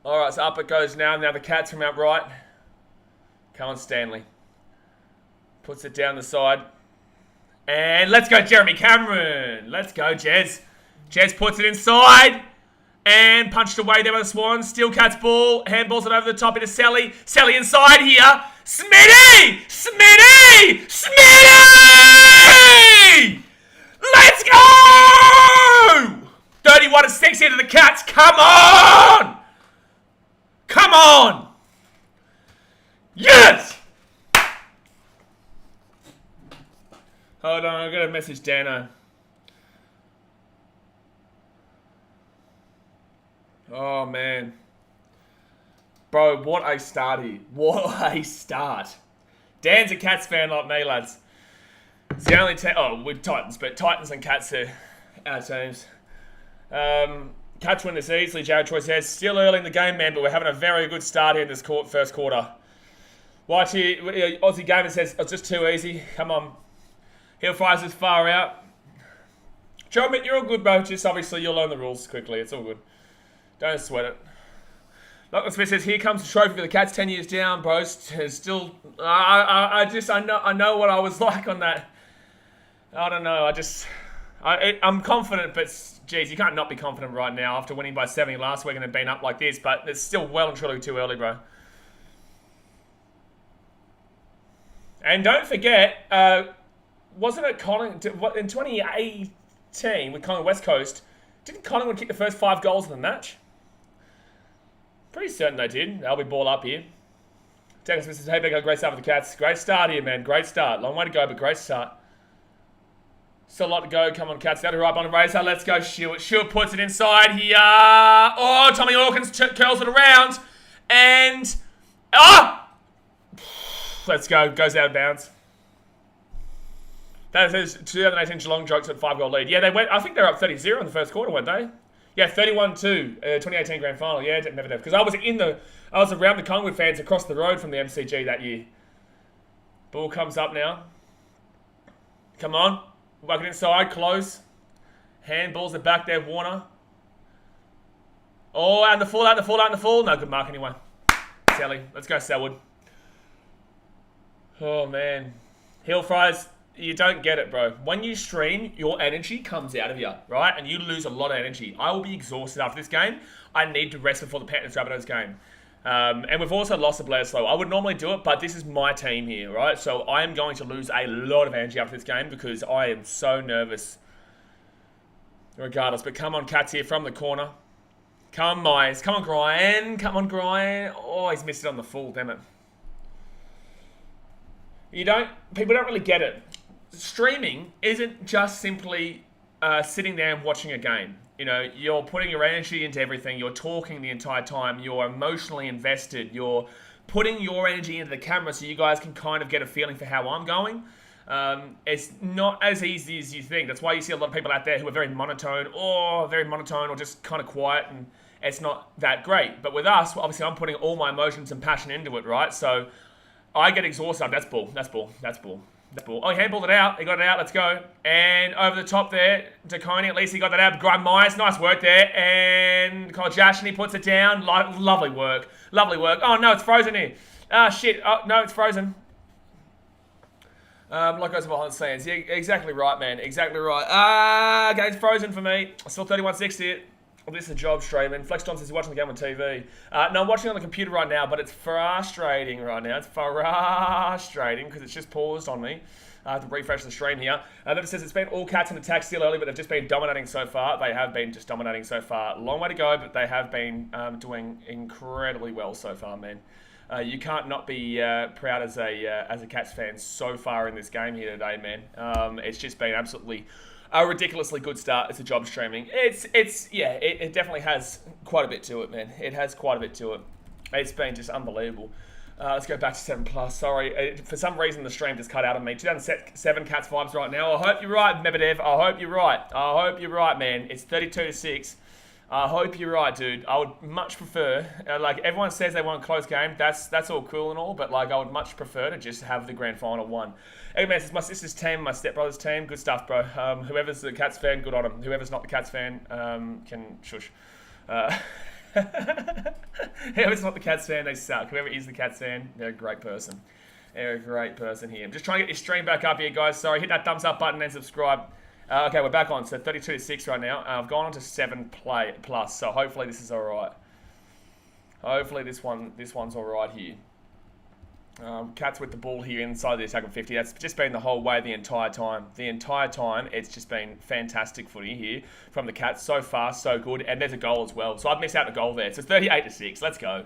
All right, so up it goes now. Now the Cats from out right. Come on, Stanley. Puts it down the side. And let's go, Jeremy Cameron. Let's go, Jez. Jez puts it inside. And punched away there by the Swans. Still Cats ball. Handballs it over the top into Selly. Selly inside here. Smitty! Smitty! Smitty! Let's go! 31-6 here to the Cats. Come on! Come on! Yes! Hold on, I've got to message Dano. Oh, man. Bro, what a start here. What a start. Dan's a Cats fan like me, lads. It's the only team... Oh, we're Titans, but Titans and Cats are our teams. Cats win this easily, Jared Troy says. Still early in the game, man, but we're having a very good start here in this first quarter. Watch here, Aussie Gamer says, it's just too easy. Come on. Hill fires this far out. Joe, you're all good, bro. Just obviously you'll learn the rules quickly. It's all good. Don't sweat it. Lachlan Smith says, here comes the trophy for the Cats 10 years down, bro. Still, I know what I was like on that. I don't know. I'm confident, but geez, you can't not be confident right now after winning by 70 last week and then being up like this. But it's still well and truly too early, bro. And don't forget, wasn't it in 2018 with Collingwood West Coast? Didn't Collingwood kick the first 5 goals of the match? Pretty certain they did. They'll be ball up here. Texas Smith says, hey, Becco, great start for the Cats. Great start here, man. Great start. Long way to go, but great start. Still a lot to go. Come on, Cats. Got to right on the racer. Let's go, Stewart. Stewart puts it inside here. Oh, Tommy Hawkins curls it around. And... Oh! Let's go. Goes out of bounds. That is 2018 Geelong Jokes at 5-goal lead. Yeah, they went... I think they were up 30-0 in the first quarter, weren't they? Yeah, 31-2, 2018 grand final. Yeah, never know. Because I was around the Collingwood fans across the road from the MCG that year. Ball comes up now. Come on. Work it inside, close. Handballs it back there, Warner. Oh, out in the full, out in the full, out in the full. No, good mark anyway. Sally. Let's go, Selwood. Oh, man. Hill fries You don't get it, bro. When you stream, your energy comes out of you, right? And you lose a lot of energy. I will be exhausted after this game. I need to rest before the Panthers-Rabbitohs game. And we've also lost to Bledisloe. I would normally do it, but this is my team here, right? So I am going to lose a lot of energy after this game because I am so nervous. Regardless, but come on, Cats here from the corner. Come on, Myers. Come on, Brian. Come on, Brian. Oh, he's missed it on the full, damn it. People don't really get it. Streaming isn't just simply sitting there and watching a game. You know, you're putting your energy into everything. You're talking the entire time. You're emotionally invested. You're putting your energy into the camera so you guys can kind of get a feeling for how I'm going. It's not as easy as you think. That's why you see a lot of people out there who are very monotone or just kind of quiet, and it's not that great. But with us, obviously I'm putting all my emotions and passion into it, right? So I get exhausted. That's bull. Oh, he handballed it out. He got it out. Let's go. And over the top there, DeConey, at least he got that out. Grime Myers, nice work there. And Kyle Jash, and he puts it down. Lovely work. Oh, no, it's frozen here. Ah, shit. Oh, no, it's frozen. Like goes behind the scenes. Yeah, exactly right, man. Exactly right. Okay, it's frozen for me. Still 31-60. Well, this is a job streaming. Flex John says he's watching the game on TV. No, I'm watching it on the computer right now, but it's frustrating right now. It's frustrating because it's just paused on me. I have to refresh the stream here. Then it says it's been all Cats in attack still early, but they've just been dominating so far. They have been just dominating so far. Long way to go, but they have been doing incredibly well so far, man. You can't not be proud as a Cats fan so far in this game here today, man. It's just been absolutely a ridiculously good start as a job streaming. It definitely has quite a bit to it, man. It has quite a bit to it. It's been just unbelievable. Let's go back to 7+. Sorry, for some reason the stream just cut out of me. 2007 Cats vibes right now. I hope you're right, Mebedev. I hope you're right, man. It's 32-6. I hope you're right, dude. I would much prefer, like everyone says they want a close game. That's all cool and all, but like I would much prefer to just have the grand final won. Hey man, this is my sister's team, my stepbrother's team. Good stuff, bro. Whoever's the Cats fan, good on them. Whoever's not the Cats fan, can shush. Whoever's not the Cats fan, they suck. Whoever is the Cats fan, they're a great person. They're a great person here. I'm just trying to get your stream back up here, guys. Sorry, hit that thumbs up button and subscribe. Okay, we're back on. So 32-6 right now. I've gone on to 7+. So hopefully this is all right. Hopefully this one's all right here. Cats with the ball here inside the attack of 50. That's just been the whole way the entire time. It's just been fantastic footy here from the Cats. So far, so good. And there's a goal as well. So I've missed out on a goal there. So 38-6. Let's go.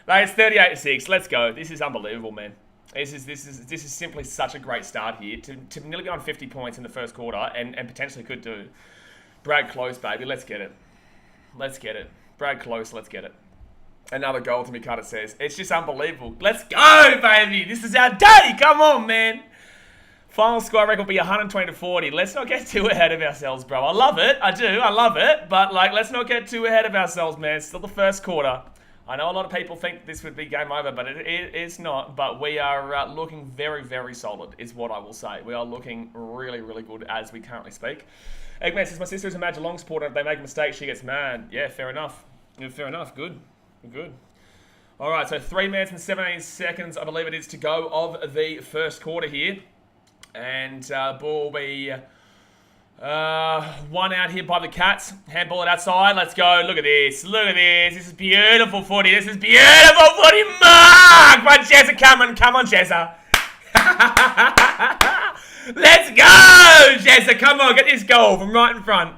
Like, it's 38-6. Let's go. This is unbelievable, man. This is simply such a great start here to nearly be on 50 points in the first quarter and potentially could do. Brad Close, baby. Let's get it. Brad Close, let's get it. Another goal to me, Carter says. It's just unbelievable. Let's go, baby. This is our day. Come on, man. Final score record will be 120-40. Let's not get too ahead of ourselves, bro. I love it. I do. I love it. But, like, let's not get too ahead of ourselves, man. It's still the first quarter. I know a lot of people think this would be game over, but it's not. But we are looking very, very solid, is what I will say. We are looking really, really good as we currently speak. Eggman says, my sister is a Mad Geelong supporter. If they make a mistake, she gets mad. Yeah, fair enough. Yeah, fair enough. Good. All right, so 3 minutes and 17 seconds, I believe it is, to go of the first quarter here. And ball will be... one out here by the Cats. Handball it outside. Let's go. Look at this. This is beautiful footy. Mark! Right, Jezza, come on, Jezza. Let's go, Jezza. Come on, get this goal from right in front.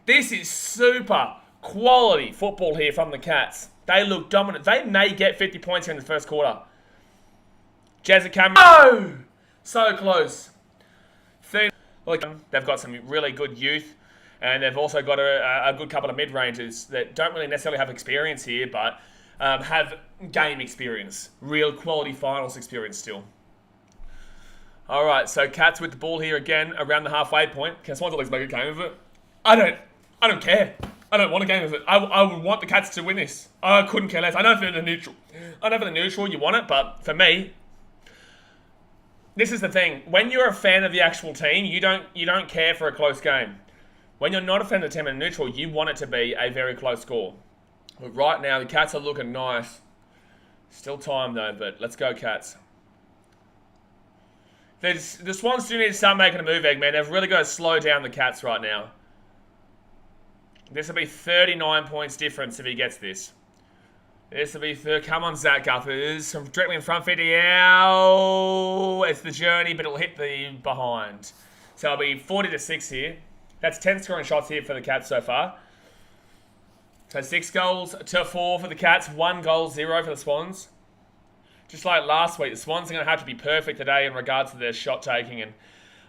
This is super quality football here from the Cats. They look dominant. They may get 50 points here in the first quarter. Jezza Cameron. Oh! So close. Look, they've got some really good youth, and they've also got a good couple of mid-rangers that don't really necessarily have experience here, but have game experience. Real quality finals experience still. All right, so Cats with the ball here again around the halfway point. Can Swans at least make a game of it? I don't care. I don't want a game of it. I would want the Cats to win this. I couldn't care less. I know for the neutral you want it, but for me, this is the thing. When you're a fan of the actual team, you don't care for a close game. When you're not a fan of the team and neutral, you want it to be a very close score. But right now, the Cats are looking nice. Still time though, but let's go Cats. The Swans do need to start making a move, Eggman. They've really got to slow down the Cats right now. This will be 39 points difference if he gets this. This will be come on, Zach Guppers. From directly in front, 50. Ow! It's the journey, but it'll hit the behind. So it'll be 40-6 here. That's 10 scoring shots here for the Cats so far. So 6 goals to 4 for the Cats. 1 goal, 0 for the Swans. Just like last week, the Swans are going to have to be perfect today in regards to their shot taking. And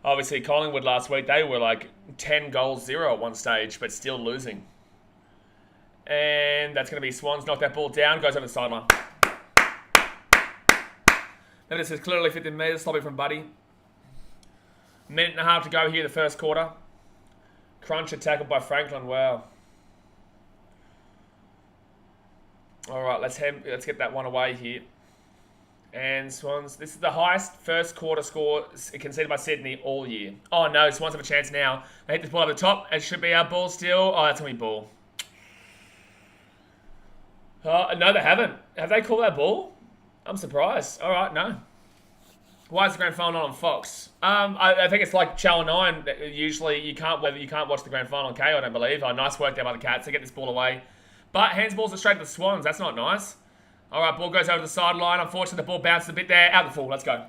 obviously Collingwood last week, they were like 10 goals, 0 at one stage, but still losing. And that's going to be Swans. Knock that ball down. Goes over the sideline. This is clearly 15 metres. Sloppy from Buddy. Minute and a half to go here, the first quarter. Cruncher tackled by Franklin. Wow. All right, let's get that one away here. And Swans, this is the highest first quarter score conceded by Sydney all year. Oh no, Swans have a chance now. They hit this ball over the top. It should be our ball still. Oh, that's going to be ball. No, they haven't. Have they called that ball? I'm surprised. All right, no. Why is the grand final not on Fox? I think it's like Channel 9. Usually you can't watch the grand final on K, I don't believe. Oh, nice work there by the Cats to get this ball away. But handsballs are straight to the Swans. That's not nice. All right, ball goes over the sideline. Unfortunately, the ball bounces a bit there. Out the full. Let's go. I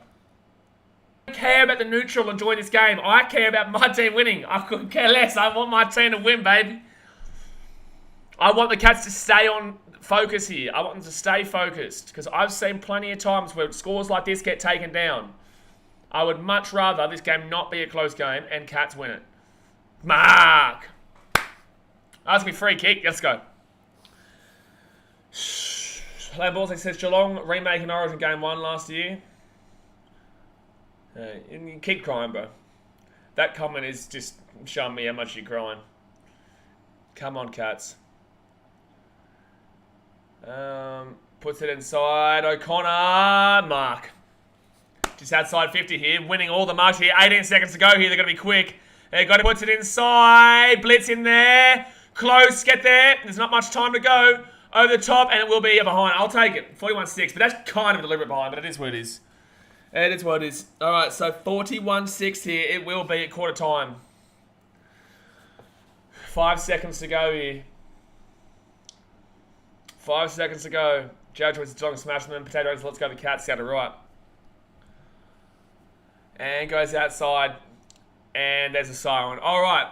don't care about the neutral enjoying this game. I care about my team winning. I couldn't care less. I want my team to win, baby. I want the Cats to stay on focus here. I want them to stay focused because I've seen plenty of times where scores like this get taken down. I would much rather this game not be a close game and Cats win it. Mark! That's me free kick. Let's go. Lamborghini says Geelong remaking Origin Game 1 last year. You keep crying, bro. That comment is just showing me how much you're crying. Come on, Cats. Puts it inside. O'Connor. Mark. Just outside 50 here. Winning all the marks here. 18 seconds to go here. They're going to be quick. They've got to put it inside. Blitz in there. Close. Get there. There's not much time to go. Over the top, and it will be a behind. I'll take it. 41-6, but that's kind of a deliberate behind, but it is what it is. It is what it is. All right, so 41-6 here. It will be at quarter time. 5 seconds to go here. 5 seconds to go. Judge was Geelong Smashman. Potatoes, let's go the Cats out to right. And goes outside. And there's a siren. All right.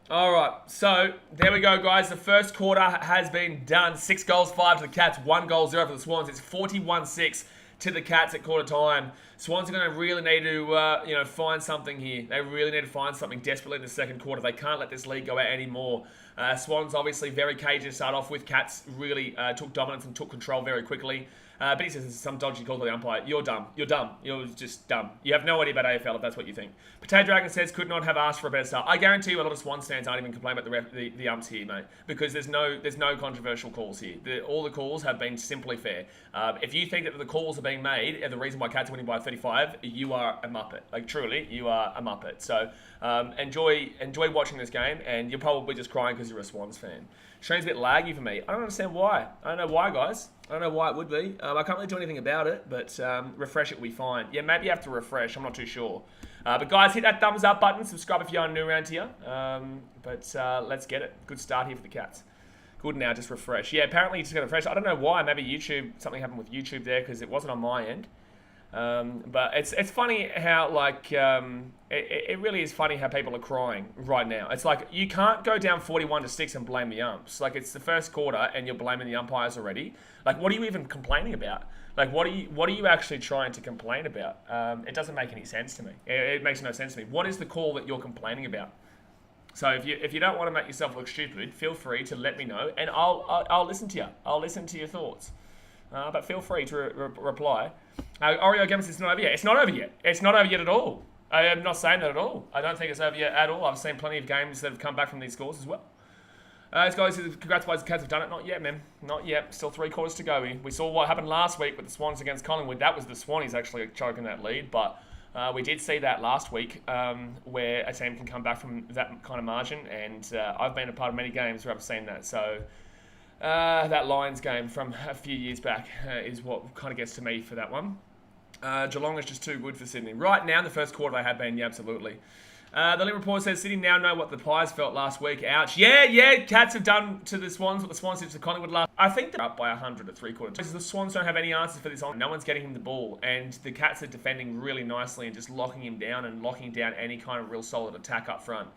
All right, so there we go, guys. The first quarter has been done. 6 goals, 5 to the Cats, 1 goal, 0 for the Swans. It's 41-6 to the Cats at quarter time. Swans are going to really need to, find something here. They really need to find something desperately in the second quarter. They can't let this lead go out anymore. Swans obviously very cagey to start off with. Cats really took dominance and took control very quickly. But he says there's some dodgy call to the umpire. You're dumb. You're dumb. You're just dumb. You have no idea about AFL if that's what you think. Potato Dragon says could not have asked for a better start. I guarantee you a lot of Swans fans aren't even complaining about the umps here, mate, because there's no controversial calls here. All the calls have been simply fair. If you think that the calls are being made and the reason why Cats are winning by 35, you are a muppet. Like truly, you are a muppet. So enjoy watching this game, and you're probably just crying because you're a Swans fan. Stream's a bit laggy for me. I don't understand why. I don't know why, guys. I don't know why it would be. I can't really do anything about it, but refresh it will be fine. Yeah, maybe you have to refresh. I'm not too sure. But guys, hit that thumbs up button. Subscribe if you're new around here. Let's get it. Good start here for the Cats. Good now, just refresh. Yeah, apparently you just got to refresh. I don't know why. Maybe YouTube, something happened with YouTube there because it wasn't on my end. But it's funny how it really is funny how people are crying right now. It's like you can't go down 41-6 and blame the umps. Like it's the first quarter and you're blaming the umpires already. Like what are you even complaining about? Like what are you actually trying to complain about? It doesn't make any sense to me. It makes no sense to me. What is the call that you're complaining about? So if you don't want to make yourself look stupid, feel free to let me know and I'll listen to you. I'll listen to your thoughts. But feel free to reply. Oreo Games is not over yet. It's not over yet. It's not over yet at all. I am not saying that at all. I don't think it's over yet at all. I've seen plenty of games that have come back from these scores as well. This guy says, congrats, boys. The Cats have done it. Not yet, man. Not yet. Still 3 quarters to go. We saw what happened last week with the Swans against Collingwood. That was the Swannies actually choking that lead. But we did see that last week where a team can come back from that kind of margin. And I've been a part of many games where I've seen that. So that Lions game from a few years back is what kind of gets to me for that one. Geelong is just too good for Sydney. Right now, in the first quarter, they have been, yeah, absolutely. The Link report says Sydney now know what the Pies felt last week. Ouch. Yeah, Cats have done to the Swans what the Swans did to Collingwood last. I think they're up by 100 at three-quarters. The Swans don't have any answers for this on. No one's getting him the ball, and the Cats are defending really nicely and just locking him down and locking down any kind of real solid attack up front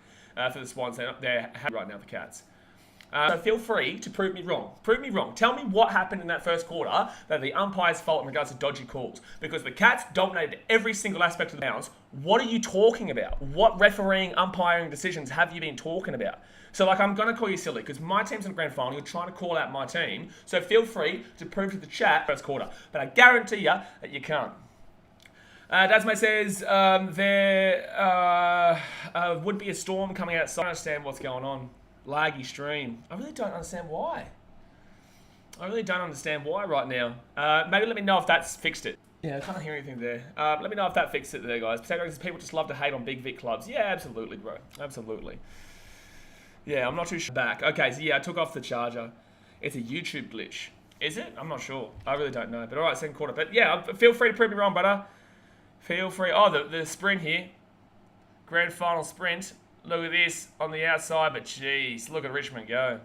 for the Swans. They're happy right now, the Cats. So feel free to prove me wrong. Prove me wrong. Tell me what happened in that first quarter that the umpire's fault in regards to dodgy calls. Because the Cats dominated every single aspect of the bounce. What are you talking about? What refereeing, umpiring decisions have you been talking about? So, I'm going to call you silly because my team's in the grand final. You're trying to call out my team. So feel free to prove to the chat first quarter. But I guarantee you that you can't. Dasmate says there would be a storm coming outside. I don't understand what's going on. Laggy stream. I really don't understand why. Right now. Maybe let me know if that's fixed it. Yeah, I can't hear anything there. Let me know if that fixed it there, guys. People just love to hate on Big Vic clubs. Yeah, absolutely, bro. Absolutely. Yeah, I'm not too sure. Back. Okay, so yeah, I took off the charger. It's a YouTube glitch. Is it? I'm not sure. I really don't know. But alright, second quarter. But yeah, feel free to prove me wrong, brother. Feel free. Oh, the sprint here. Grand final sprint. Look at this on the outside, but jeez, look at Richmond go.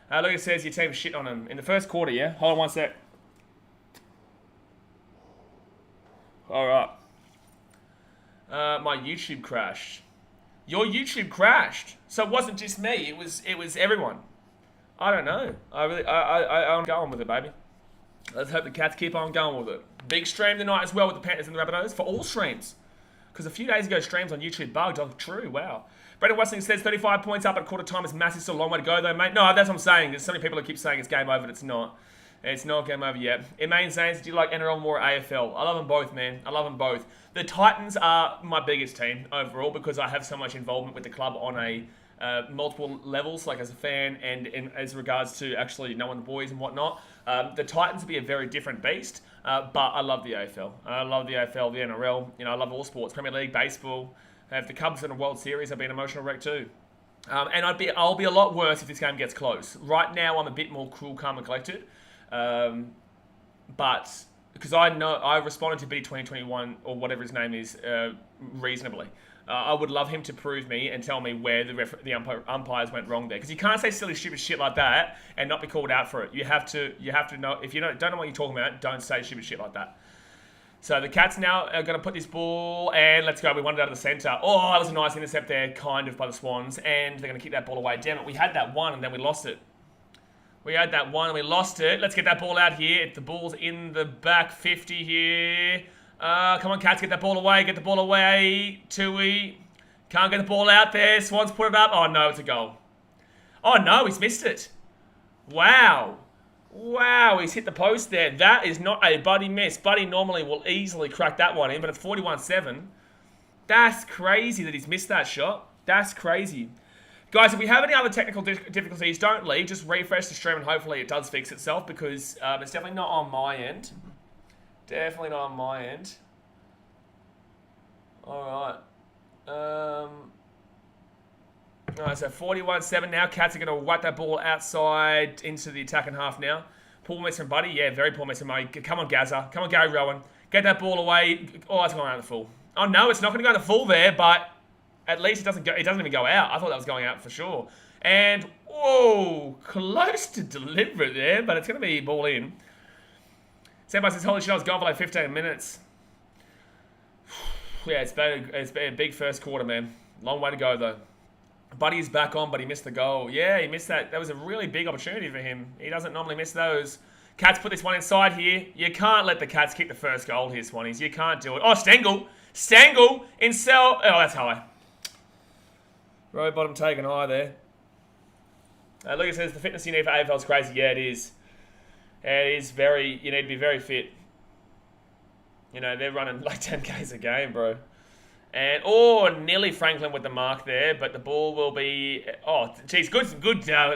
Look, it says your team shit on him in the first quarter, yeah? Hold on one sec. Alright. My YouTube crashed. Your YouTube crashed. So it wasn't just me, it was everyone. I don't know. I'm going with it, baby. Let's hope the Cats keep on going with it. Big stream tonight as well with the Panthers and the Rabbitohs for all streams. Because a few days ago, streams on YouTube bugged. Oh, true, wow. Brendan Westling says 35 points up at quarter time is massive. Still a long way to go, though, mate. No, that's what I'm saying. There's so many people that keep saying it's game over, but it's not. It's not game over yet. Emaine says, do you like NRL more AFL? I love them both, man. I love them both. The Titans are my biggest team overall because I have so much involvement with the club on a multiple levels, like as a fan and as regards to actually knowing the boys and whatnot. The Titans will be a very different beast, but I love the AFL. I love the AFL, the NRL. I love all sports, Premier League, baseball. If the Cubs in a World Series, I'd be an emotional wreck too. And I'll be a lot worse if this game gets close. Right now, I'm a bit more cool, calm, and collected. But because I know I responded to B2021 or whatever his name is reasonably. I would love him to prove me and tell me where the umpires went wrong there. Because you can't say silly, stupid shit like that and not be called out for it. You have to know. If you don't know what you're talking about, don't say stupid shit like that. So the Cats now are going to put this ball, and let's go. We wanted out of the centre. Oh, that was a nice intercept there, kind of, by the Swans. And they're going to kick that ball away. Damn it, we had that one, and then we lost it. Let's get that ball out here. The ball's in the back 50 here. Come on, Cats, get that ball away. Get the ball away. Tui. Can't get the ball out there. Swans put it up. Oh, no, it's a goal. Oh, no, he's missed it. Wow, he's hit the post there. That is not a Buddy miss. Buddy normally will easily crack that one in, but at 41-7, that's crazy that he's missed that shot. That's crazy. Guys, if we have any other technical difficulties, don't leave. Just refresh the stream and hopefully it does fix itself because it's definitely not on my end. Definitely not on my end. Alright. Alright, so 41-7 now. Cats are going to whack that ball outside into the attacking half now. Poor miss from Buddy. Yeah, very poor miss from Buddy. Come on, Gazza. Come on, Gary Rowan. Get that ball away. Oh, it's going out of the full. Oh, no, it's not going to go in the full there, but at least it doesn't even go out. I thought that was going out for sure. And, whoa, close to deliberate there, but it's going to be ball in. Senpai says, holy shit, I was gone for like 15 minutes. Yeah, it's been a big first quarter, man. Long way to go, though. Buddy's back on, but he missed the goal. Yeah, he missed that. That was a really big opportunity for him. He doesn't normally miss those. Cats put this one inside here. You can't let the Cats kick the first goal here, Swannies. You can't do it. Oh, Stengel in cell. Oh, that's high. Row bottom taken high there. Lucas says the fitness you need for AFL is crazy. Yeah, it is. It is very. You need to be very fit. They're running like 10Ks a game, bro. And, nearly Franklin with the mark there, but the ball will be... Oh, geez, good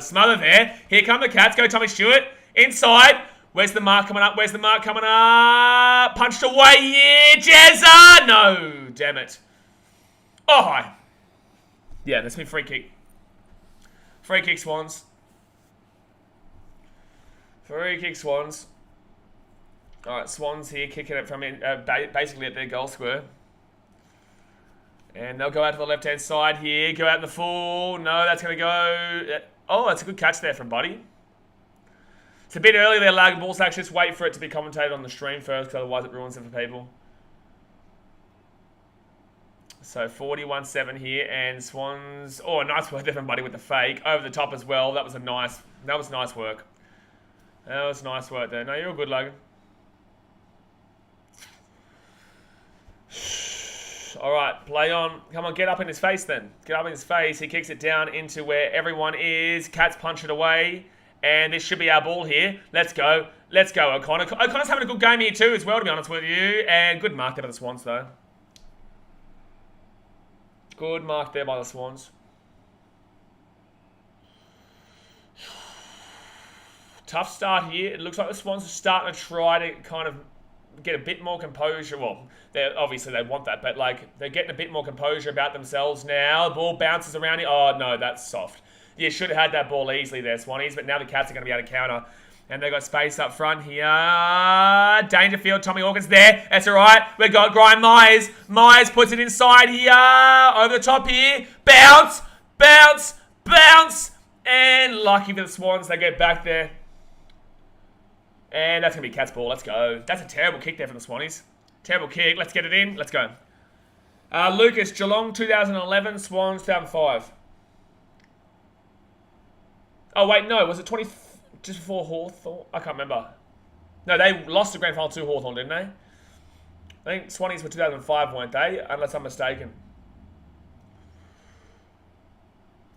smother there. Here come the Cats. Go Tommy Stewart. Inside. Where's the mark coming up? Punched away here. Jezza! No, damn it. Oh, hi. Yeah, that's been free kick. Free kick, Swans. All right, Swans here kicking it from basically at their goal square. And they'll go out to the left-hand side here. Go out in the full. No, that's going to go... Oh, that's a good catch there from Buddy. It's a bit early there, lag balls. Actually, just wait for it to be commentated on the stream first, because otherwise it ruins it for people. So 41-7 here, and Swans... Oh, nice work there from Buddy with the fake. Over the top as well. That was nice work. That was nice work there. No, you're all good, Logan. All right, play on. Come on, get up in his face then. Get up in his face. He kicks it down into where everyone is. Cats punch it away. And this should be our ball here. Let's go. Let's go, O'Connor. O'Connor's having a good game here too as well, to be honest with you. And good mark there by the Swans, though. Good mark there by the Swans. Tough start here. It looks like the Swans are starting to try to kind of get a bit more composure. Well, obviously they want that, but like they're getting a bit more composure about themselves now. The ball bounces around here. Oh no, that's soft. You should have had that ball easily there, Swannies, but now the Cats are going to be able to counter. And they've got space up front here. Dangerfield, Tommy Hawkins there. That's all right. We've got Brian Myers. Myers puts it inside here. Over the top here. Bounce, bounce, bounce. And lucky for the Swans, they get back there. And that's going to be Cat's ball. Let's go. That's a terrible kick there from the Swannies. Terrible kick. Let's get it in. Let's go. Lucas, Geelong 2011, Swans 2005. Oh, wait, no. Was it 20... just before Hawthorn? I can't remember. No, they lost the grand final to Hawthorn, didn't they? I think Swannies were 2005, weren't they? Unless I'm mistaken.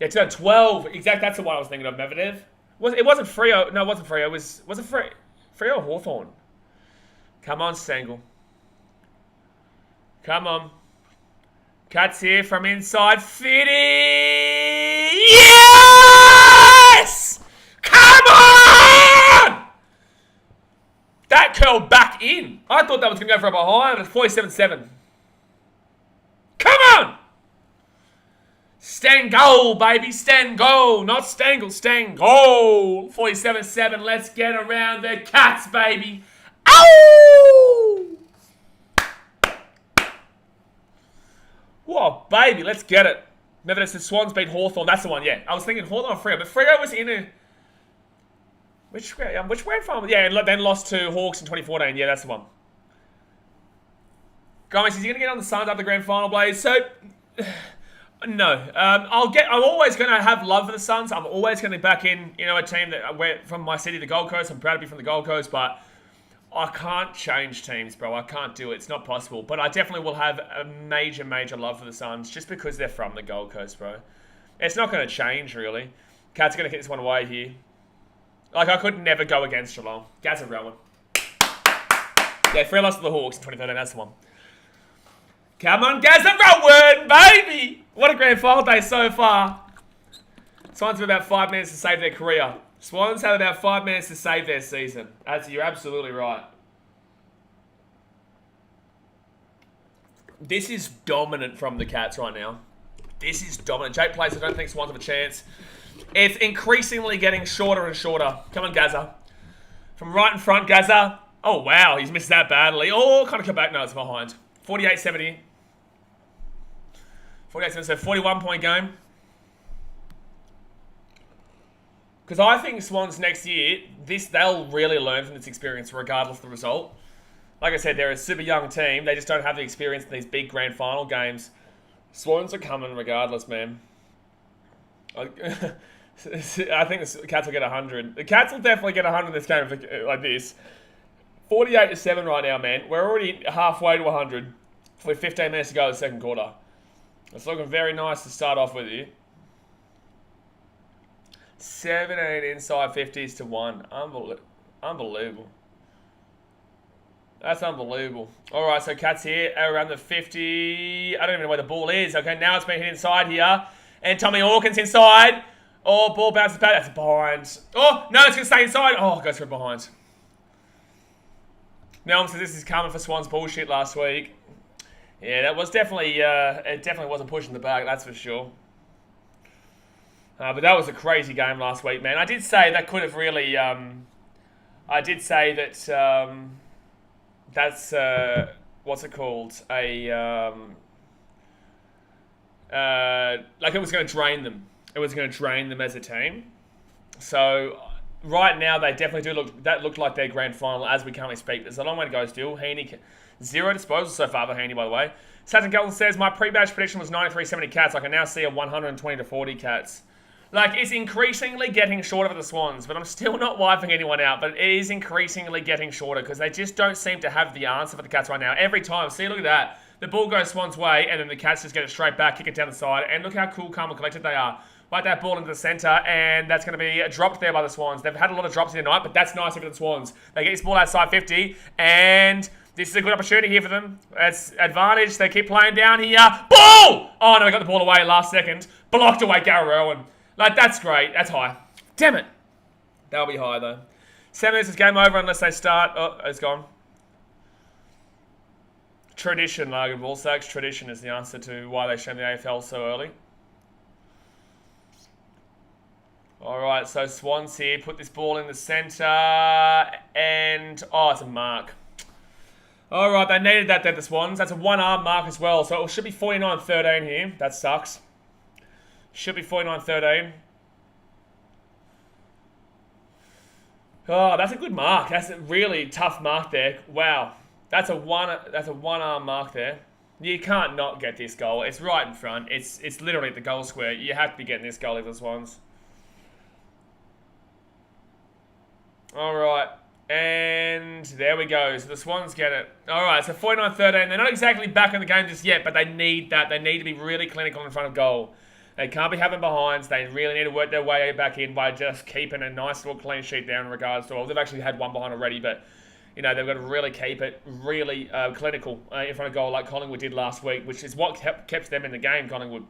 Yeah, 2012. Exactly, that's the one I was thinking of, Medvedev. It wasn't Freo. No, it wasn't Freo. Was it Freo? Freo or Hawthorn? Come on, Stengel. Come on. Cats here from inside. Fitty! Yes! Come on! That curled back in. I thought that was going to go for a behind. It's 47-7. Come on! Stengel, baby. Stengel. Not Stengel. Stengel. 47-7. Let's get around the Cats, baby. Ow! Whoa, baby. Let's get it. Remember, it's the Swans beat Hawthorn. That's the one, yeah. I was thinking Hawthorn or Freo, but Freo was in a... Which grand final? Yeah, and then lost to Hawks in 2014. Yeah, that's the one. Guys, is he going to get on the Suns after the grand final, Blaze? So... No, I'm always going to have love for the Suns. I'm always going to back in, a team that from my city, the Gold Coast. I'm proud to be from the Gold Coast, but I can't change teams, bro. I can't do it. It's not possible. But I definitely will have a major, major love for the Suns just because they're from the Gold Coast, bro. It's not going to change, really. Cats are going to kick this one away here. Like, I could never go against Geelong. Gaz and Rowan. Yeah, Freo lost to the Hawks in 2013. That's the one. Come on, Gaz and Rowan, baby! What a grand final day so far. Swans have about 5 minutes to save their career. Swans have about 5 minutes to save their season. You're absolutely right. This is dominant from the Cats right now. This is dominant. Jake plays, I don't think Swans have a chance. It's increasingly getting shorter and shorter. Come on, Gaza. From right in front, Gaza. Oh, wow. He's missed that badly. Oh, kind of come back. No, it's behind. 48-70. 48-70, so 41-point game. Because I think Swans next year, they'll really learn from this experience regardless of the result. Like I said, they're a super young team. They just don't have the experience in these big grand final games. Swans are coming regardless, man. I think the Cats will get 100. The Cats will definitely get 100 in this game like this. 48-7 right now, man. We're already halfway to 100 with 15 minutes to go in the second quarter. It's looking very nice to start off with you. 7-8 inside 50s to 1. Unbelievable. That's unbelievable. All right, so Cats here around the 50. I don't even know where the ball is. Okay, now it's been hit inside here. And Tommy Hawkins inside. Oh, ball bounces back. That's behind. Oh, no, it's going to stay inside. Oh, it goes for behind. Nelm says this is coming for Swans bullshit last week. Yeah, that was definitely, it definitely wasn't pushing the back, that's for sure. But that was a crazy game last week, man. I did say that could have really, I did say that That's what's it called? Like it was going to drain them. It was going to drain them as a team. So right now they definitely do look. That looked like their grand final as we currently speak. There's a long way to go still. Heaney, 0 disposals so far for Heaney, by the way. Saturn Galton says my pre-badge prediction was 93-70 Cats. I can now see a 120-40 Cats. Like, it's increasingly getting shorter for the Swans, but I'm still not wiping anyone out. But it is increasingly getting shorter because they just don't seem to have the answer for the Cats right now. Every time, see, look at that. The ball goes Swans' way, and then the Cats just get it straight back, kick it down the side, and look how cool, calm, and collected they are. Wipe that ball into the centre, and that's going to be dropped there by the Swans. They've had a lot of drops in the night, but that's nice for the Swans. They get this ball outside 50, and this is a good opportunity here for them. It's advantage. They keep playing down here. Ball! Oh, no, they got the ball away last second. Blocked away, Gareth Rowan. Like, that's great. That's high. Damn it. That'll be high, though. 7 minutes is game over unless they start. Oh, it's gone. Tradition, Logan Woolsacks. Tradition is the answer to why they show the AFL so early. All right, so Swans here. Put this ball in the centre. And, oh, it's a mark. All right, they needed that there, the Swans. That's a one-arm mark as well. So it should be 49-13 here. That sucks. Should be 49-13. Oh, that's a good mark. That's a really tough mark there. Wow. That's a one-arm mark there. You can't not get this goal. It's right in front. It's literally at the goal square. You have to be getting this goal if the Swans. All right. And there we go. So the Swans get it. All right, so 49-13. They're not exactly back in the game just yet, but they need that. They need to be really clinical in front of goal. They can't be having behinds. They really need to work their way back in by just keeping a nice little clean sheet there in regards to... Well, they've actually had one behind already, but, you know, they've got to really keep it really clinical in front of goal like Collingwood did last week, which is what kept them in the game, Collingwood.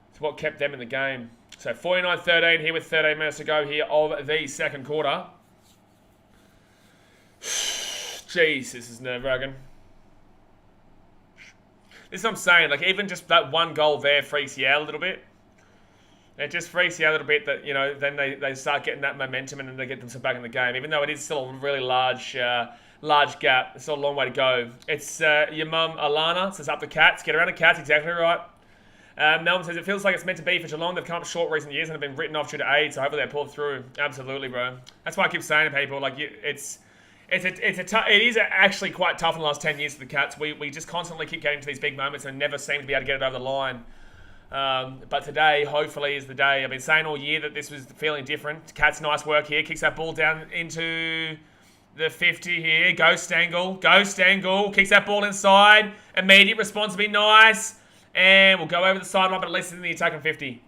It's what kept them in the game. So 49-13 here with 13 minutes to go here of the second quarter. Jeez, this is nerve-wracking. This is what I'm saying. Like, even just that one goal there freaks you out a little bit. It just freaks you out a little bit that, you know, then they start getting that momentum and then they get themselves back in the game. Even though it is still a really large gap. It's still a long way to go. It's your mum, Alana, says up the Cats. Get around the Cats, exactly right. Melvin says, it feels like it's meant to be for Geelong. They've come up short recent years and have been written off due to age, so hopefully they pull through. Absolutely, bro. That's why I keep saying to people, like, it is actually quite tough in the last 10 years for the Cats. We just constantly keep getting to these big moments and never seem to be able to get it over the line. But today, hopefully, is the day. I've been saying all year that this was feeling different. Cats, nice work here. Kicks that ball down into the 50 here. Ghost angle. Kicks that ball inside. Immediate response will be nice. And we'll go over the sideline, but at least it's in the attacking 50.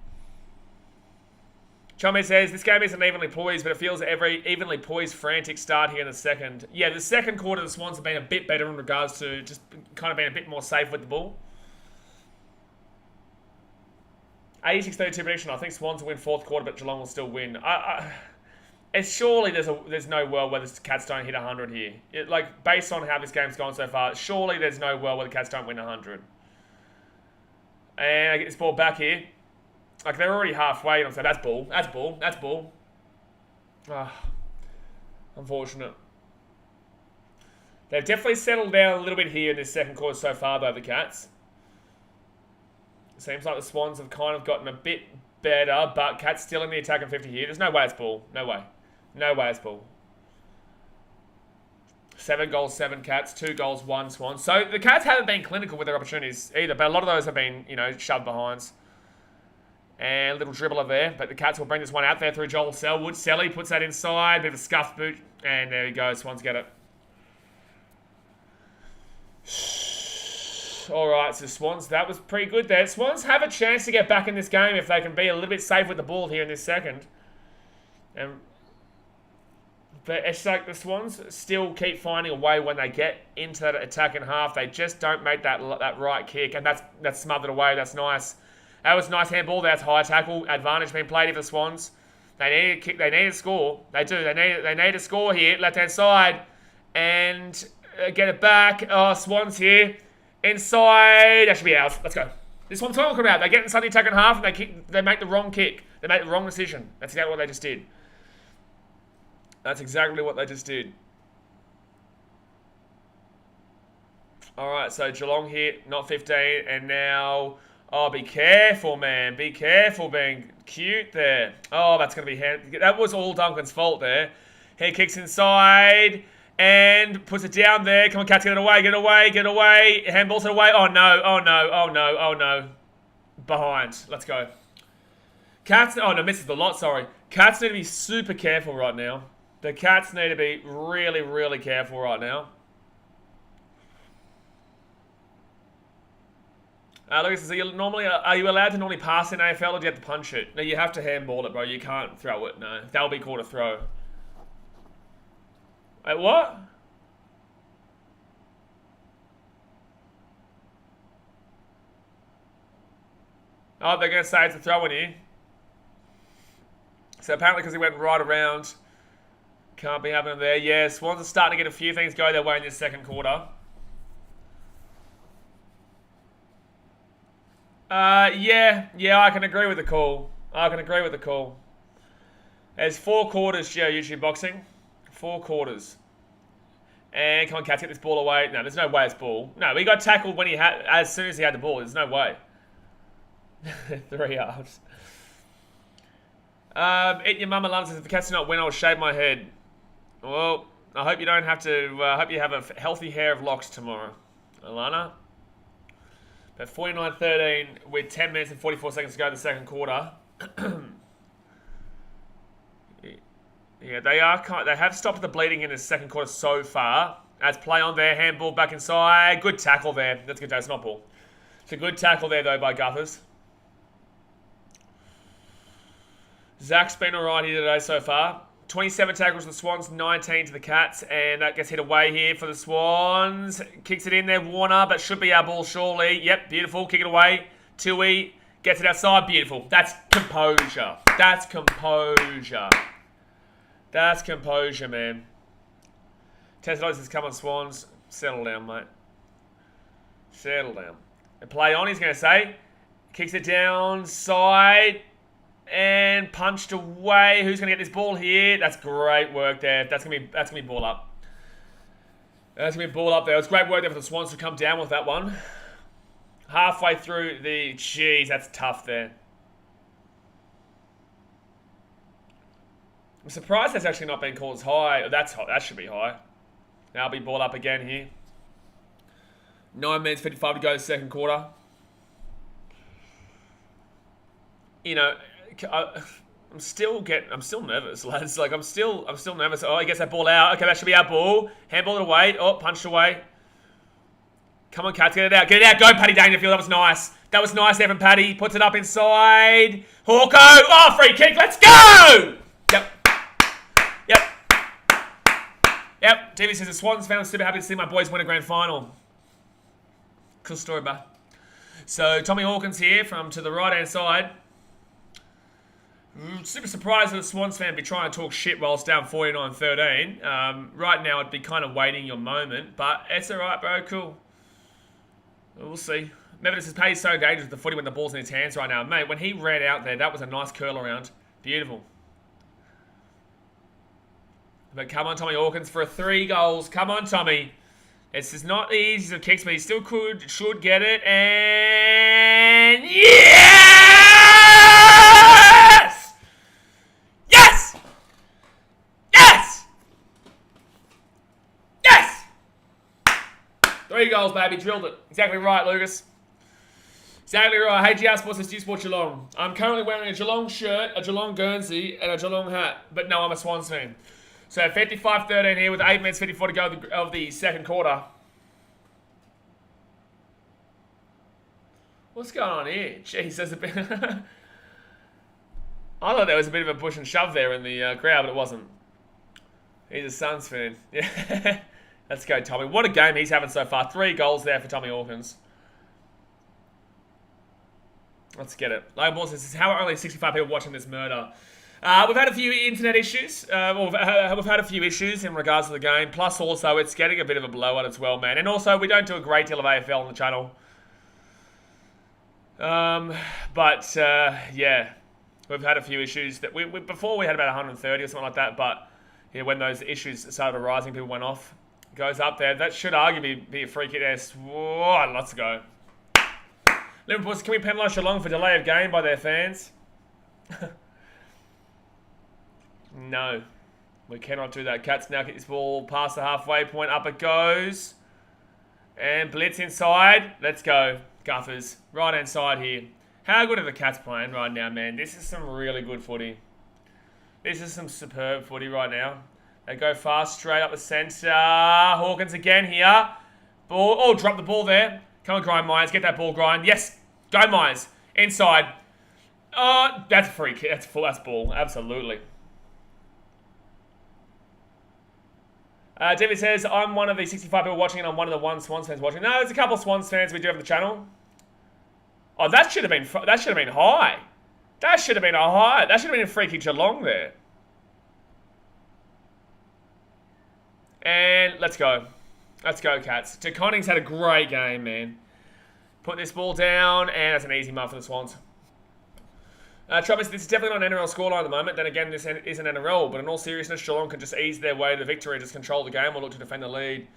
Chommy says, this game isn't evenly poised, but it feels every evenly poised, frantic start here in the second. Yeah, the second quarter, the Swans have been a bit better in regards to just kind of being a bit more safe with the ball. 86-32 prediction. I think Swans will win fourth quarter, but Geelong will still win. Surely there's no world where the Cats don't hit 100 here. Like, based on how this game's gone so far, surely there's no world where the Cats don't win 100. And I get this ball back here. Like, they're already halfway, and I'm saying, that's ball. Unfortunate. They've definitely settled down a little bit here in this second quarter so far, though, the Cats. It seems like the Swans have kind of gotten a bit better, but Cats still in the attacking 50 here. There's no way it's ball. No way it's ball. 7 goals, 7 Cats. 2 goals, 1 Swans. So the Cats haven't been clinical with their opportunities either, but a lot of those have been, you know, shoved behinds. And a little dribbler there, but the Cats will bring this one out there through Joel Selwood. Selly puts that inside, bit of a scuff boot, and there you go, Swans get it. All right, so Swans, that was pretty good there. Swans have a chance to get back in this game if they can be a little bit safe with the ball here in this second. But it's like the Swans still keep finding a way when they get into that attacking half. They just don't make that right kick, and that's smothered away. That's nice. That was a nice handball. That's high tackle. Advantage being played here for the Swans. They need a kick. They need a score. They do. They need a score here. Left-hand side. And get it back. Oh, Swans here. Inside. That should be ours. Let's go. This one's talking about. They get inside the attacking half and they make the wrong kick. They make the wrong decision. That's exactly what they just did. All right, so Geelong hit, not 15, and now... Oh, be careful, man. Be careful being cute there. Oh, that's going to be... That was all Duncan's fault there. He kicks inside and puts it down there. Come on, Cats, get it away, get it away, get it away. Handballs it away. Oh, no, oh, no, oh, no, oh, no. Behind. Let's go. Cats... Oh, no, misses the lot, sorry. Cats need to be super careful right now. The Cats need to be really, really careful right now. Lucas, are you allowed to normally pass in AFL or do you have to punch it? No, you have to handball it, bro. You can't throw it. No, that'll be called a throw. Wait, what? Oh, they're going to say it's a throw in here. So apparently because he went right around, can't be happening there. Yeah, Swans are starting to get a few things go their way in this second quarter. Yeah, I can agree with the call. There's 4 quarters, YouTube boxing. 4 quarters. And come on, Cats, get this ball away. No, there's no way it's ball. No, he got tackled when as soon as he had the ball. There's no way. 3 yards. Eat your mama lunch. If the Cats do not win, I'll shave my head. Well, I hope you don't have to. I hope you have a healthy hair of locks tomorrow, Alana. But 49-13 with 10 minutes and 44 seconds to go in the second quarter. Yeah, they have stopped the bleeding in the second quarter so far. As play on there, handball back inside. Good tackle there. That's good. It's not ball. It's a good tackle there though by Guthers. Zach's been alright here today so far. 27 tackles to the Swans, 19 to the Cats, and that gets hit away here for the Swans. Kicks it in there, Warner, but should be our ball surely. Yep, beautiful. Kick it away. Tui gets it outside. Beautiful. That's composure. That's composure. That's composure, man. $10 has come on, Swans. Settle down, mate. Settle down. And play on, he's going to say. Kicks it down, side. And punched away. Who's going to get this ball here? That's great work there. That's going to be ball up. That's going to be ball up there. It's great work there for the Swans to come down with that one. Halfway through the... Jeez, that's tough there. I'm surprised that's actually not been called as high. That's hot. That should be high. Now be ball up again here. 9 minutes 55 to go the second quarter. You know... I'm still nervous, lads. Like I'm still nervous. Oh, he gets that ball out. Okay, that should be our ball. Handball it away. Oh, punched away. Come on, Cats, get it out. Get it out. Go, Paddy Dangerfield. That was nice. That was nice, Evan Paddy. Puts it up inside. Hawko. Oh, free kick. Let's go. Yep. TV says the Swans fan. I'm super happy to see my boys win a grand final. Cool story, bro. So Tommy Hawkins here from to the right hand side. Super surprised that the Swans fan be trying to talk shit while it's down 49-13. Right now, I'd be kind of waiting your moment, but it's alright, bro. Cool. We'll see. Remember, this is Paddy's so dangerous with the footy when the ball's in his hands right now. Mate, when he ran out there, that was a nice curl around. Beautiful. But come on, Tommy Hawkins, for 3 goals. Come on, Tommy. It's just not easy to kicks, but he still should get it. And... Yes! Yes! Yes! Yes! 3 goals, baby. Drilled it. Exactly right, Lucas. Exactly right. Hey, GR Sports says, do you support Geelong? I'm currently wearing a Geelong shirt, a Geelong Guernsey, and a Geelong hat. But no, I'm a Swans fan. So 55-13 here with 8 minutes 54 to go of the second quarter. What's going on here? Jeez, there's a bit... I thought there was a bit of a push and shove there in the crowd, but it wasn't. He's a Suns fan. Yeah. Let's go, Tommy. What a game he's having so far. 3 goals there for Tommy Hawkins. Let's get it. Logan Ball says, how are only 65 people watching this murder? We've had a few internet issues. We've had a few issues in regards to the game. Plus, also, it's getting a bit of a blowout as well, man. And also, we don't do a great deal of AFL on the channel. Yeah. We've had a few issues that before we had about 130 or something like that, but yeah, when those issues started arising, people went off. Goes up there. That should arguably be a free kick there. Whoa, let's go. Liverpool, can we penalise Geelong for delay of game by their fans? No. We cannot do that. Cats now get this ball past the halfway point. Up it goes. And blitz inside. Let's go. Guffers. Right hand side here. How good are the Cats playing right now, man? This is some really good footy. This is some superb footy right now. They go fast, straight up the centre. Hawkins again here. Ball. Oh, drop the ball there. Come on, Grind Myers. Get that ball, Grind. Yes. Go, Myers. Inside. Oh, that's a free kick. That's full. That's ball. Absolutely. David says, I'm one of the 65 people watching and I'm one of the Swans fans watching. No, there's a couple of Swans fans we do have on the channel. Oh, that should have been high. That should have been a free kick Geelong there. And let's go. Let's go, Cats. Conning's had a great game, man. Put this ball down, and that's an easy mark for the Swans. Travis, this is definitely not an NRL scoreline at the moment. Then again, this is an NRL, but in all seriousness, Geelong can just ease their way to victory, just control the game or look to defend the lead.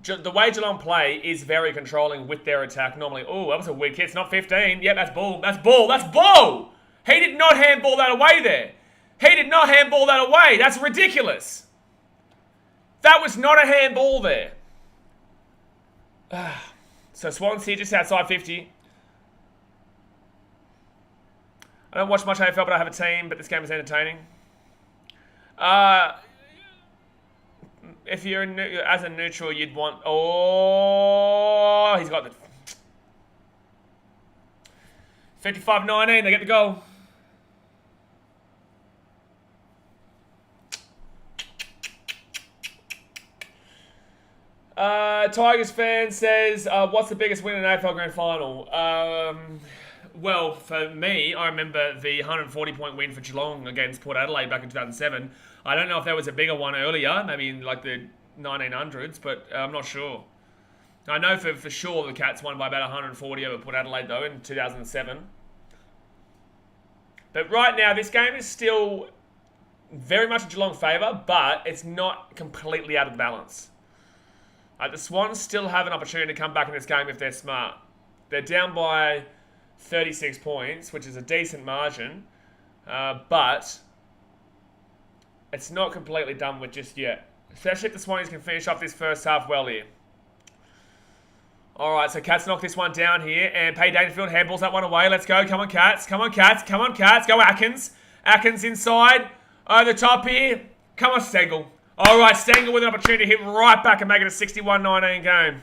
The way Geelong play is very controlling with their attack normally. Oh, that was a weird kick. It's not 15. Yeah, that's ball. That's ball. That's ball! He did not handball that away there. He did not handball that away. That's ridiculous. That was not a handball there. So Swans here just outside 50. I don't watch much AFL, but I have a team, but this game is entertaining. If you're as a neutral, you'd want... Oh, he's got the... 55-19, they get the goal. Tigers fan says, what's the biggest win in an AFL Grand Final? Well, for me, I remember the 140-point win for Geelong against Port Adelaide back in 2007. I don't know if there was a bigger one earlier, maybe in like the 1900s, but I'm not sure. I know for sure the Cats won by about 140 over Port Adelaide, though, in 2007. But right now, this game is still very much in Geelong favour, but it's not completely out of balance. The Swans still have an opportunity to come back in this game if they're smart. They're down by 36 points, which is a decent margin, but it's not completely done with just yet. Especially if the Swans can finish off this first half well here. Alright, so Cats knock this one down here, and Pay Dangerfield handballs that one away. Let's go. Come on, Cats. Come on, Cats. Come on, Cats. Go, Atkins. Atkins inside. Over the top here. Come on, Stengel. Alright, Stengel with an opportunity to hit right back and make it a 61-19 game.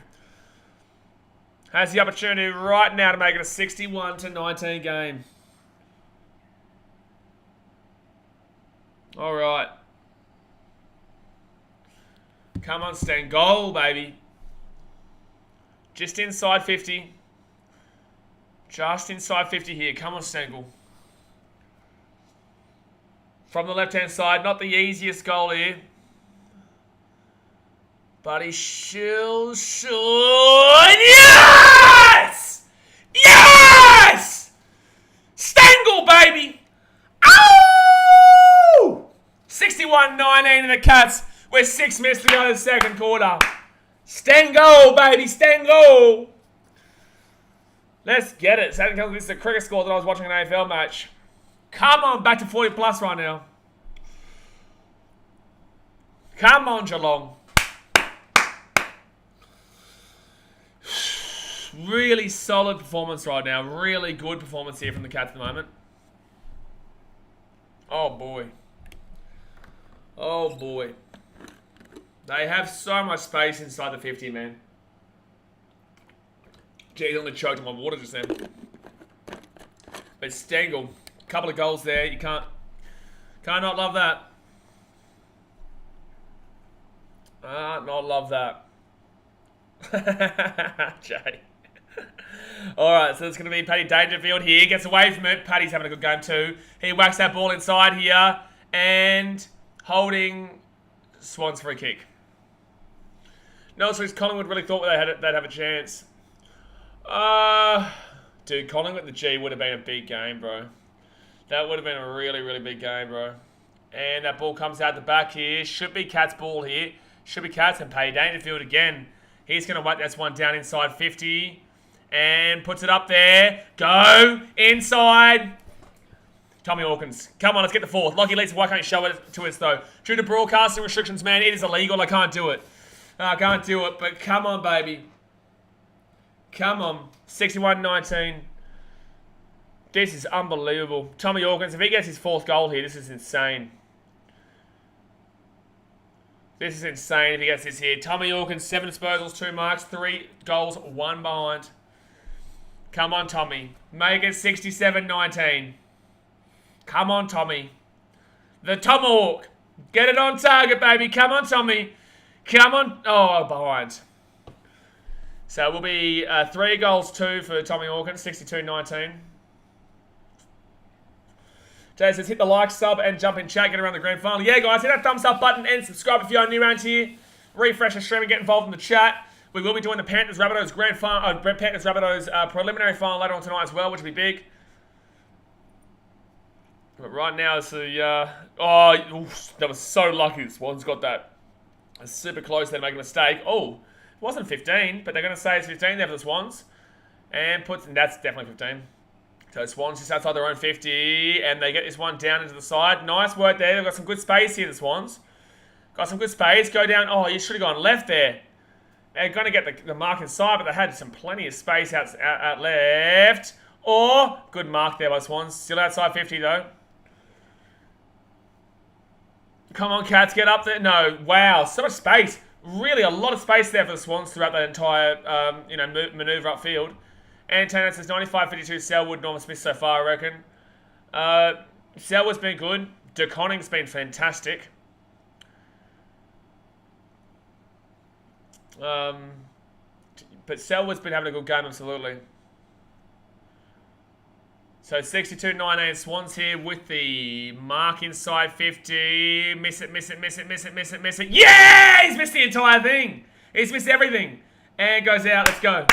Has the opportunity right now to make it a 61-19 game. Alright. Come on, Steng. Goal, baby. Just inside 50. Just inside 50 here. Come on, Stengel. From the left-hand side. Not the easiest goal here. But he should. Yes! Yes! Stengel, baby! Oh! 61-19 in the Cats with 6 minutes to go in the second quarter. Stengel, baby, Stengel! Let's get it. This is a cricket score that I was watching an AFL match. Come on, back to 40 plus right now. Come on, Geelong. Really solid performance right now. Really good performance here from the Cats at the moment. Oh, boy. Oh, boy. They have so much space inside the 50, man. Geez, I only choked on my water just then. But Stengel, a couple of goals there. You can't not love that. Not love that. Jay. Alright, so it's going to be Paddy Dangerfield here. Gets away from it. Paddy's having a good game too. He whacks that ball inside here. And holding Swans free kick. No, so Collingwood really thought they'd have a chance. Dude, Collingwood at the G would have been a big game, bro. That would have been a really, really big game, bro. And that ball comes out the back here. Should be Cat's ball here. Should be Cats and Paddy Dangerfield again. He's going to whack this one down inside 50. And puts it up there. Go. Inside. Tommy Hawkins. Come on, let's get the fourth. Lockie Leeds, why can't you show it to us, though? Due to broadcasting restrictions, man, it is illegal. I can't do it. I can't do it, but come on, baby. Come on. 61-19. This is unbelievable. Tommy Hawkins, if he gets his fourth goal here, this is insane. This is insane if he gets this here. Tommy Hawkins, 7 disposals, 2 marks, 3 goals, 1 behind. Come on, Tommy. Make it 67-19. Come on, Tommy. The Tomahawk. Get it on target, baby. Come on, Tommy. Come on. Oh, behind. So it will be 3 goals, 2 for Tommy Hawkins, 62-19. Jay says, hit the like, sub, and jump in chat. Get around the grand final. Yeah, guys, hit that thumbs up button and subscribe if you're new around here. Refresh the stream and get involved in the chat. We will be doing the Panthers-Rabbitohs grand final, Panthers-Rabbitohs preliminary final later on tonight as well, which will be big. But right now, it's the... that was so lucky. The Swans got that. It's super close there to make a mistake. Oh, it wasn't 15, but they're going to say it's 15 there for the Swans. And that's definitely 15. So Swans just outside their own 50, and they get this one down into the side. Nice work there. They've got some good space here, the Swans. Got some good space. Go down. Oh, you should have gone left there. They're going to get the mark inside, but they had plenty of space out left. Or, good mark there by Swans. Still outside 50, though. Come on, Cats, get up there. No, wow, so much space. Really a lot of space there for the Swans throughout that entire, manoeuvre upfield. And Taylor says 95-52 Selwood, Norman Smith so far, I reckon. Selwood's been good. DeConning's been fantastic. But Selwood's been having a good game, absolutely. So 62-19 Swans here with the mark inside 50. Miss it, miss it, miss it, miss it, miss it, miss it. Yeah! He's missed the entire thing. He's missed everything. And goes out. Let's go.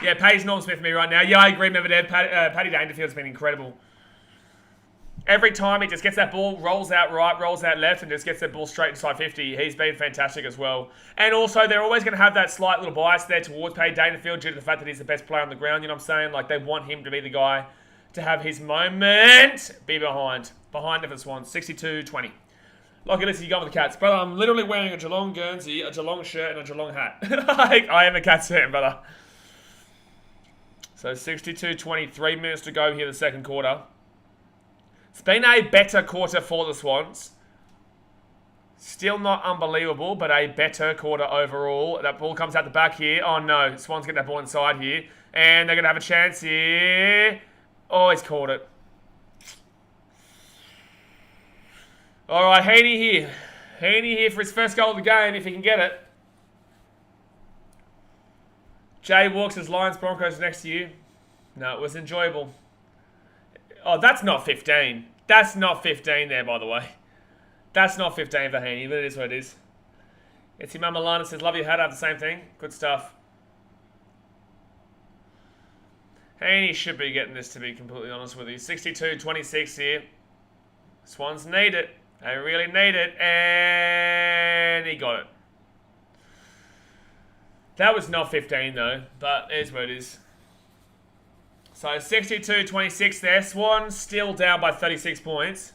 Yeah, Paddy's Norm Smith for me right now. Yeah, I agree. Remember there, Paddy Dangerfield's been incredible. Every time he just gets that ball, rolls out right, rolls out left, and just gets that ball straight inside 50. He's been fantastic as well. And also, they're always going to have that slight little bias there towards Paddy Dangerfield due to the fact that he's the best player on the ground. You know what I'm saying? Like, they want him to be the guy to have his moment. Be behind. Behind of the Swans. 62-20. Lockie, listen, you go with the Cats. Brother, I'm literally wearing a Geelong Guernsey, a Geelong shirt, and a Geelong hat. I am a Cats fan, brother. So 62-20, 3 minutes to go here the second quarter. It's been a better quarter for the Swans. Still not unbelievable, but a better quarter overall. That ball comes out the back here. Oh no, Swans get that ball inside here. And they're going to have a chance here. Oh, he's caught it. Alright, Haney here. Haney here for his first goal of the game, if he can get it. Jay walks as Lions Broncos next to you. No, it was enjoyable. Oh, that's not 15. That's not 15 there, by the way. That's not 15 for Haney, but it is what it is. It's your Mama Lana says, love your hat, I have the same thing. Good stuff. Haney should be getting this, to be completely honest with you. 62-26 here. Swans need it. They really need it. And he got it. That was not 15 though, but it is what it is. So 62-26 there. Swans still down by 36 points.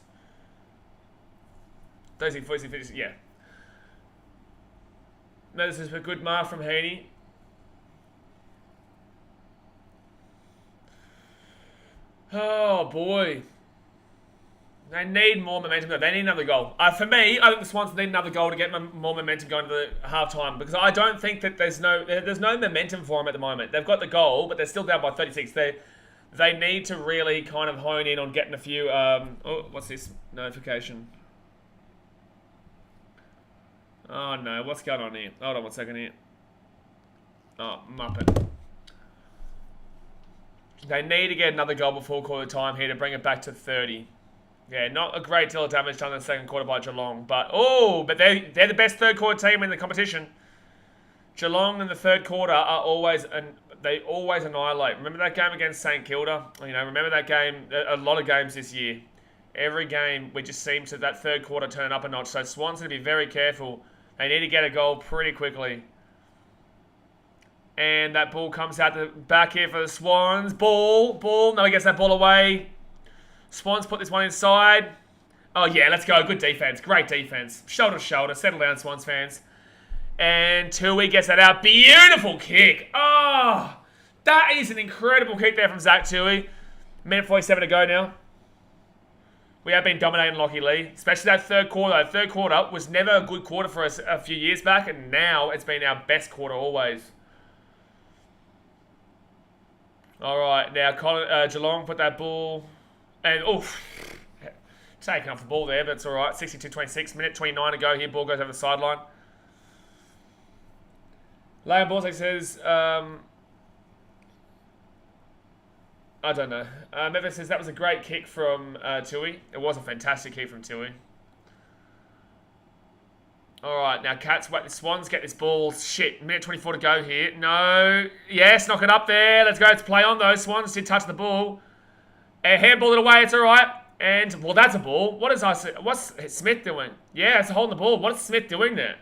36, 46, 56, yeah. No, this is a good mark from Haney. Oh boy. They need more momentum. They need another goal. For me, I think the Swans need another goal to get more momentum going to the halftime, because I don't think that there's no momentum for them at the moment. They've got the goal, but they're still down by 36. They need to really kind of hone in on getting a few. Oh, what's this notification? Oh no, what's going on here? Hold on 1 second here. Oh, Muppet. They need to get another goal before quarter time here to bring it back to 30. Yeah, not a great deal of damage done in the second quarter by Geelong. But they're the best third quarter team in the competition. Geelong in the third quarter are always they always annihilate. Remember that game against St Kilda? You know, remember that game? A lot of games this year. Every game we just seem to that third quarter turn up a notch. So Swans need to be very careful They need to get a goal pretty quickly. And that ball comes out the back here for the Swans. Ball. No, he gets that ball away. Swans put this one inside. Oh, yeah, let's go. Good defense. Great defense. Shoulder to shoulder. Settle down, Swans fans. And Tui gets that out. Beautiful kick. Oh, that is an incredible kick there from Zach Tui. Minute 47 to go now. We have been dominating Lockie Lee, especially that third quarter. That third quarter was never a good quarter for us a few years back, and now it's been our best quarter always. All right, now Geelong put that ball, and taking off the ball there, but it's all right. 62-26, minute 29 to go here. Ball goes over the sideline. Liam Borsak says, I don't know. Memphis says that was a great kick from Tui. It was a fantastic kick from Tui. All right, now Cats, wait, the Swans get this ball. Shit, minute 24 to go here. No. Yes, knock it up there. Let's go. Let's play on those. Swans did touch the ball. And handball it away. It's all right. And, well, that's a ball. What's Smith doing? Yeah, it's holding the ball. What is Smith doing there?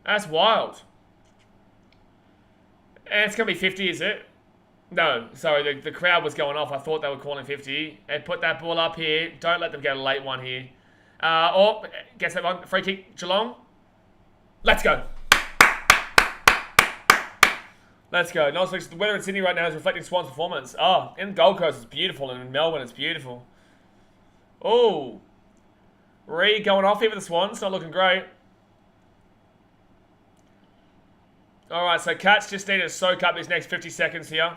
That's wild. And it's going to be 50, is it? No, sorry, the crowd was going off. I thought they were calling 50. And put that ball up here. Don't let them get a late one here. Gets that one. Free kick, Geelong. Let's go. Let's go. No, the weather in Sydney right now is reflecting Swans' performance. Oh, in Gold Coast it's beautiful, and in Melbourne it's beautiful. Oh. Reed going off here with the Swans. Not looking great. Alright, so Cats just need to soak up these next 50 seconds here.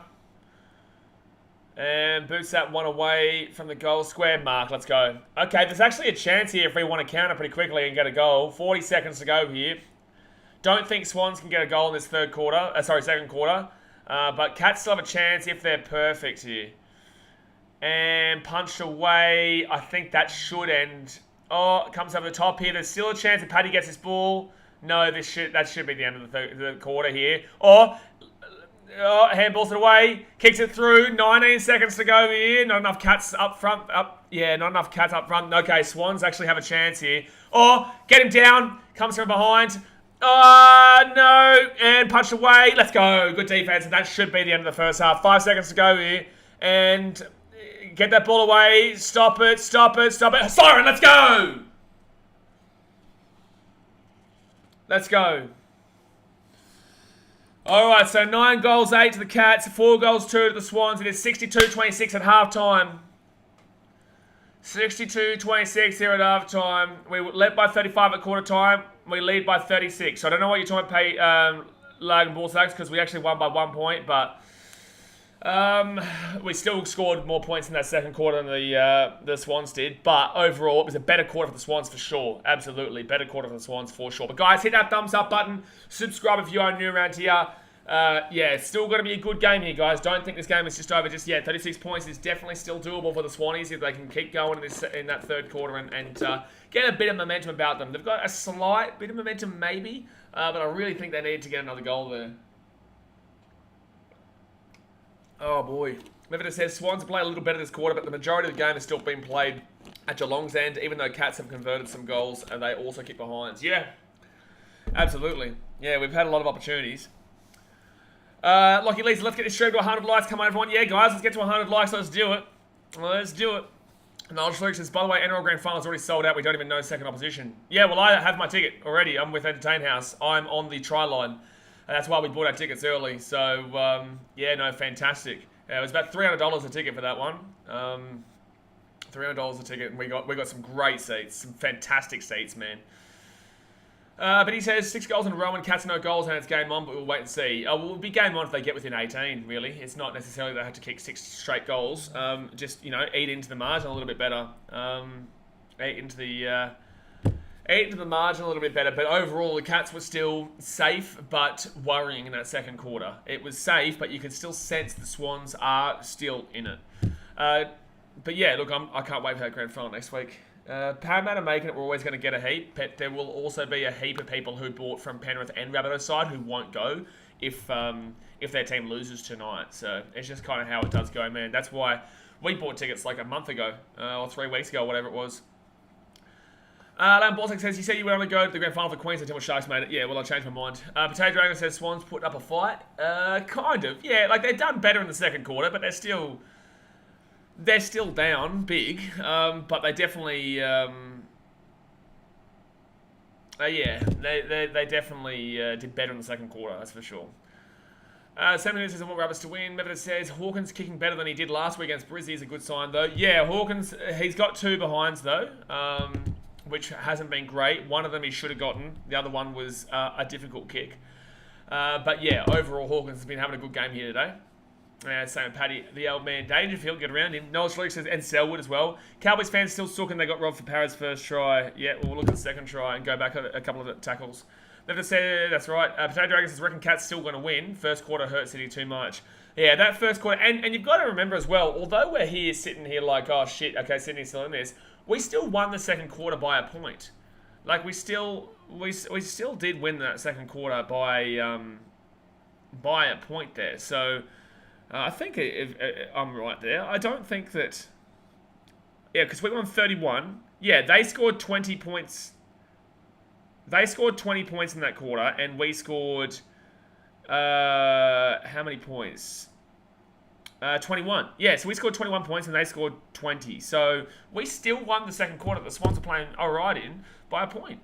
And boots that one away from the goal square mark. Let's go. Okay, there's actually a chance here if we want to counter pretty quickly and get a goal. 40 seconds to go here. Don't think Swans can get a goal in this second quarter. But Cats still have a chance if they're perfect here. And punched away. I think that should end. Oh, it comes over the top here. There's still a chance if Paddy gets this ball. No, that should be the end of the quarter here. Handballs it away. Kicks it through. 19 seconds to go here. Not enough Cats up front. Not enough Cats up front. Okay, Swans actually have a chance here. Get him down. Comes from behind. No. And punched away. Let's go. Good defense. And that should be the end of the first half. 5 seconds to go here. And get that ball away. Stop it. Siren, let's go. Let's go. Alright, so 9 goals, 8 to the Cats, 4 goals, 2 to the Swans. It is 62-26 at halftime. 62-26 here at halftime. We led by 35 at quarter time. We lead by 36. So I don't know what you're trying to pay Lag and Ball Sacks because we actually won by 1 point, but we still scored more points in that second quarter than the Swans did. But overall, it was a better quarter for the Swans for sure. Absolutely. Better quarter for the Swans for sure. But guys, hit that thumbs up button. Subscribe if you are new around here. It's still going to be a good game here, guys. Don't think this game is just over just yet. 36 points is definitely still doable for the Swannies if they can keep going in that third quarter and get a bit of momentum about them. They've got a slight bit of momentum maybe, but I really think they need to get another goal there. Oh boy. Remember it says Swans play a little better this quarter, but the majority of the game has still been played at Geelong's end, even though Cats have converted some goals and they also keep behinds. Yeah, absolutely. Yeah, we've had a lot of opportunities. Lockie Lee, let's get this stream to 100 likes. Come on, everyone. Yeah, guys, let's get to 100 likes. Let's do it. Knowledge Luke says, by the way, NRL Grand Finals already sold out. We don't even know second opposition. Yeah, well, I have my ticket already. I'm with Entertain House. I'm on the try line. And that's why we bought our tickets early. So, fantastic. It was about $300 a ticket for that one. $300 a ticket, and we got some great seats, some fantastic seats, man. But he says 6 goals in a row and Cats no goals and it's game on, but we'll wait and see. We'll be game on if they get within 18, really. It's not necessarily they have to kick 6 straight goals. Just, eat into the margin a little bit better. Eat into the margin a little bit better. But overall, the Cats were still safe, but worrying in that second quarter. It was safe, but you can still sense the Swans are still in it. But yeah, look, I can't wait for that grand final next week. Parramatta making it, we're always going to get a heap, but there will also be a heap of people who bought from Penrith and Rabbitohs side who won't go if their team loses tonight. So it's just kind of how it does go, man. That's why we bought tickets like a month ago or 3 weeks ago, whatever it was. Alan Baltic says, you said you were going to go to the grand final for Queensland until Sharks made it. Yeah, well, I changed my mind. Potato Dragon says, Swans put up a fight. Kind of. Yeah, like they've done better in the second quarter, but they're still down big. But they definitely, they definitely did better in the second quarter, that's for sure. 7 minutes says, I want Rabbits to win. Medvedev says, Hawkins kicking better than he did last week against Brizzy is a good sign, though. Yeah, Hawkins, he's got 2 behinds, though, which hasn't been great. One of them he should have gotten. The other one was a difficult kick. But yeah, overall, Hawkins has been having a good game here today. Same Paddy, the old man Dangerfield, get around him. Noel Schluck says, and Selwood as well. Cowboys fans still sooking they got robbed for Parra's first try. Yeah, we'll look at the second try and go back a couple of tackles. Never said, that's right. Potato Dragon says, reckon Cats still going to win. First quarter hurt City too much. Yeah, that first quarter. And you've got to remember as well, although we're here sitting here like, oh shit, okay, Sydney's still in this, we still won the second quarter by a point. Like, we still did win that second quarter by a point there. So, I think I'm right there. I don't think that... Yeah, because we won 31. Yeah, they scored 20 points... They scored 20 points in that quarter, and we scored, how many points? 21. Yeah, so we scored 21 points, and they scored 20. So we still won the second quarter. The Swans are playing all right in by a point.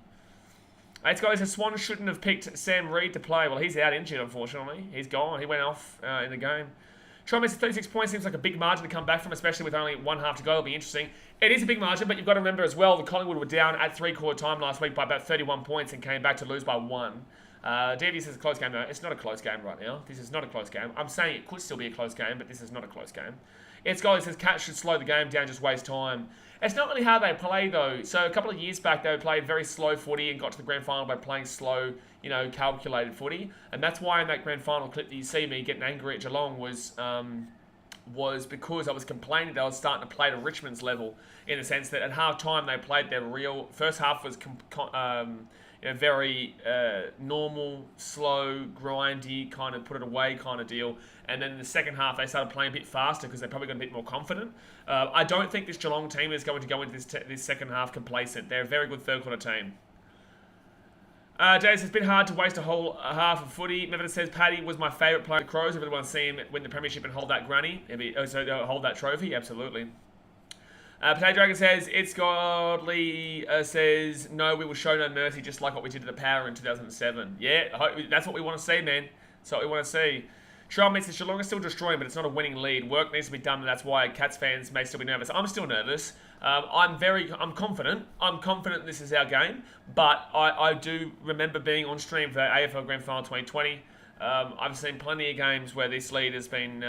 It's guys, the Swans shouldn't have picked Sam Reid to play. Well, he's out injured, unfortunately. He's gone. He went off in the game. Try misses 36 points. Seems like a big margin to come back from, especially with only one half to go. It'll be interesting. It is a big margin, but you've got to remember as well, the Collingwood were down at three-quarter time last week by about 31 points and came back to lose by 1. Davey says a close game. No, it's not a close game right now. This is not a close game. I'm saying it could still be a close game, but this is not a close game. It's Golly says Cats should slow the game down, just waste time. It's not really how they play, though. So a couple of years back, they played very slow footy and got to the grand final by playing slow, calculated footy. And that's why in that grand final clip that you see me getting angry at Geelong was because I was complaining they were starting to play to Richmond's level, in the sense that at half time they played their real... First half was very normal, slow, grindy, kind of put it away kind of deal. And then in the second half they started playing a bit faster because they probably got a bit more confident. I don't think this Geelong team is going to go into this second half complacent. They're a very good third quarter team. Jay says, it's been hard to waste a whole half of footy. Medvedev says, Paddy was my favourite player at the Crows. Everyone see him win the premiership and hold that granny. Hold that trophy, absolutely. Potato Dragon says, it's godly. Says, no, we will show no mercy, just like what we did to the Power in 2007. Yeah, that's what we want to see, man. That's what we want to see. Charles says, Geelong is still destroying, but it's not a winning lead. Work needs to be done, and that's why Cats fans may still be nervous. I'm still nervous. I'm confident. I'm confident this is our game, but I do remember being on stream for the AFL Grand Final 2020. I've seen plenty of games where this lead has been,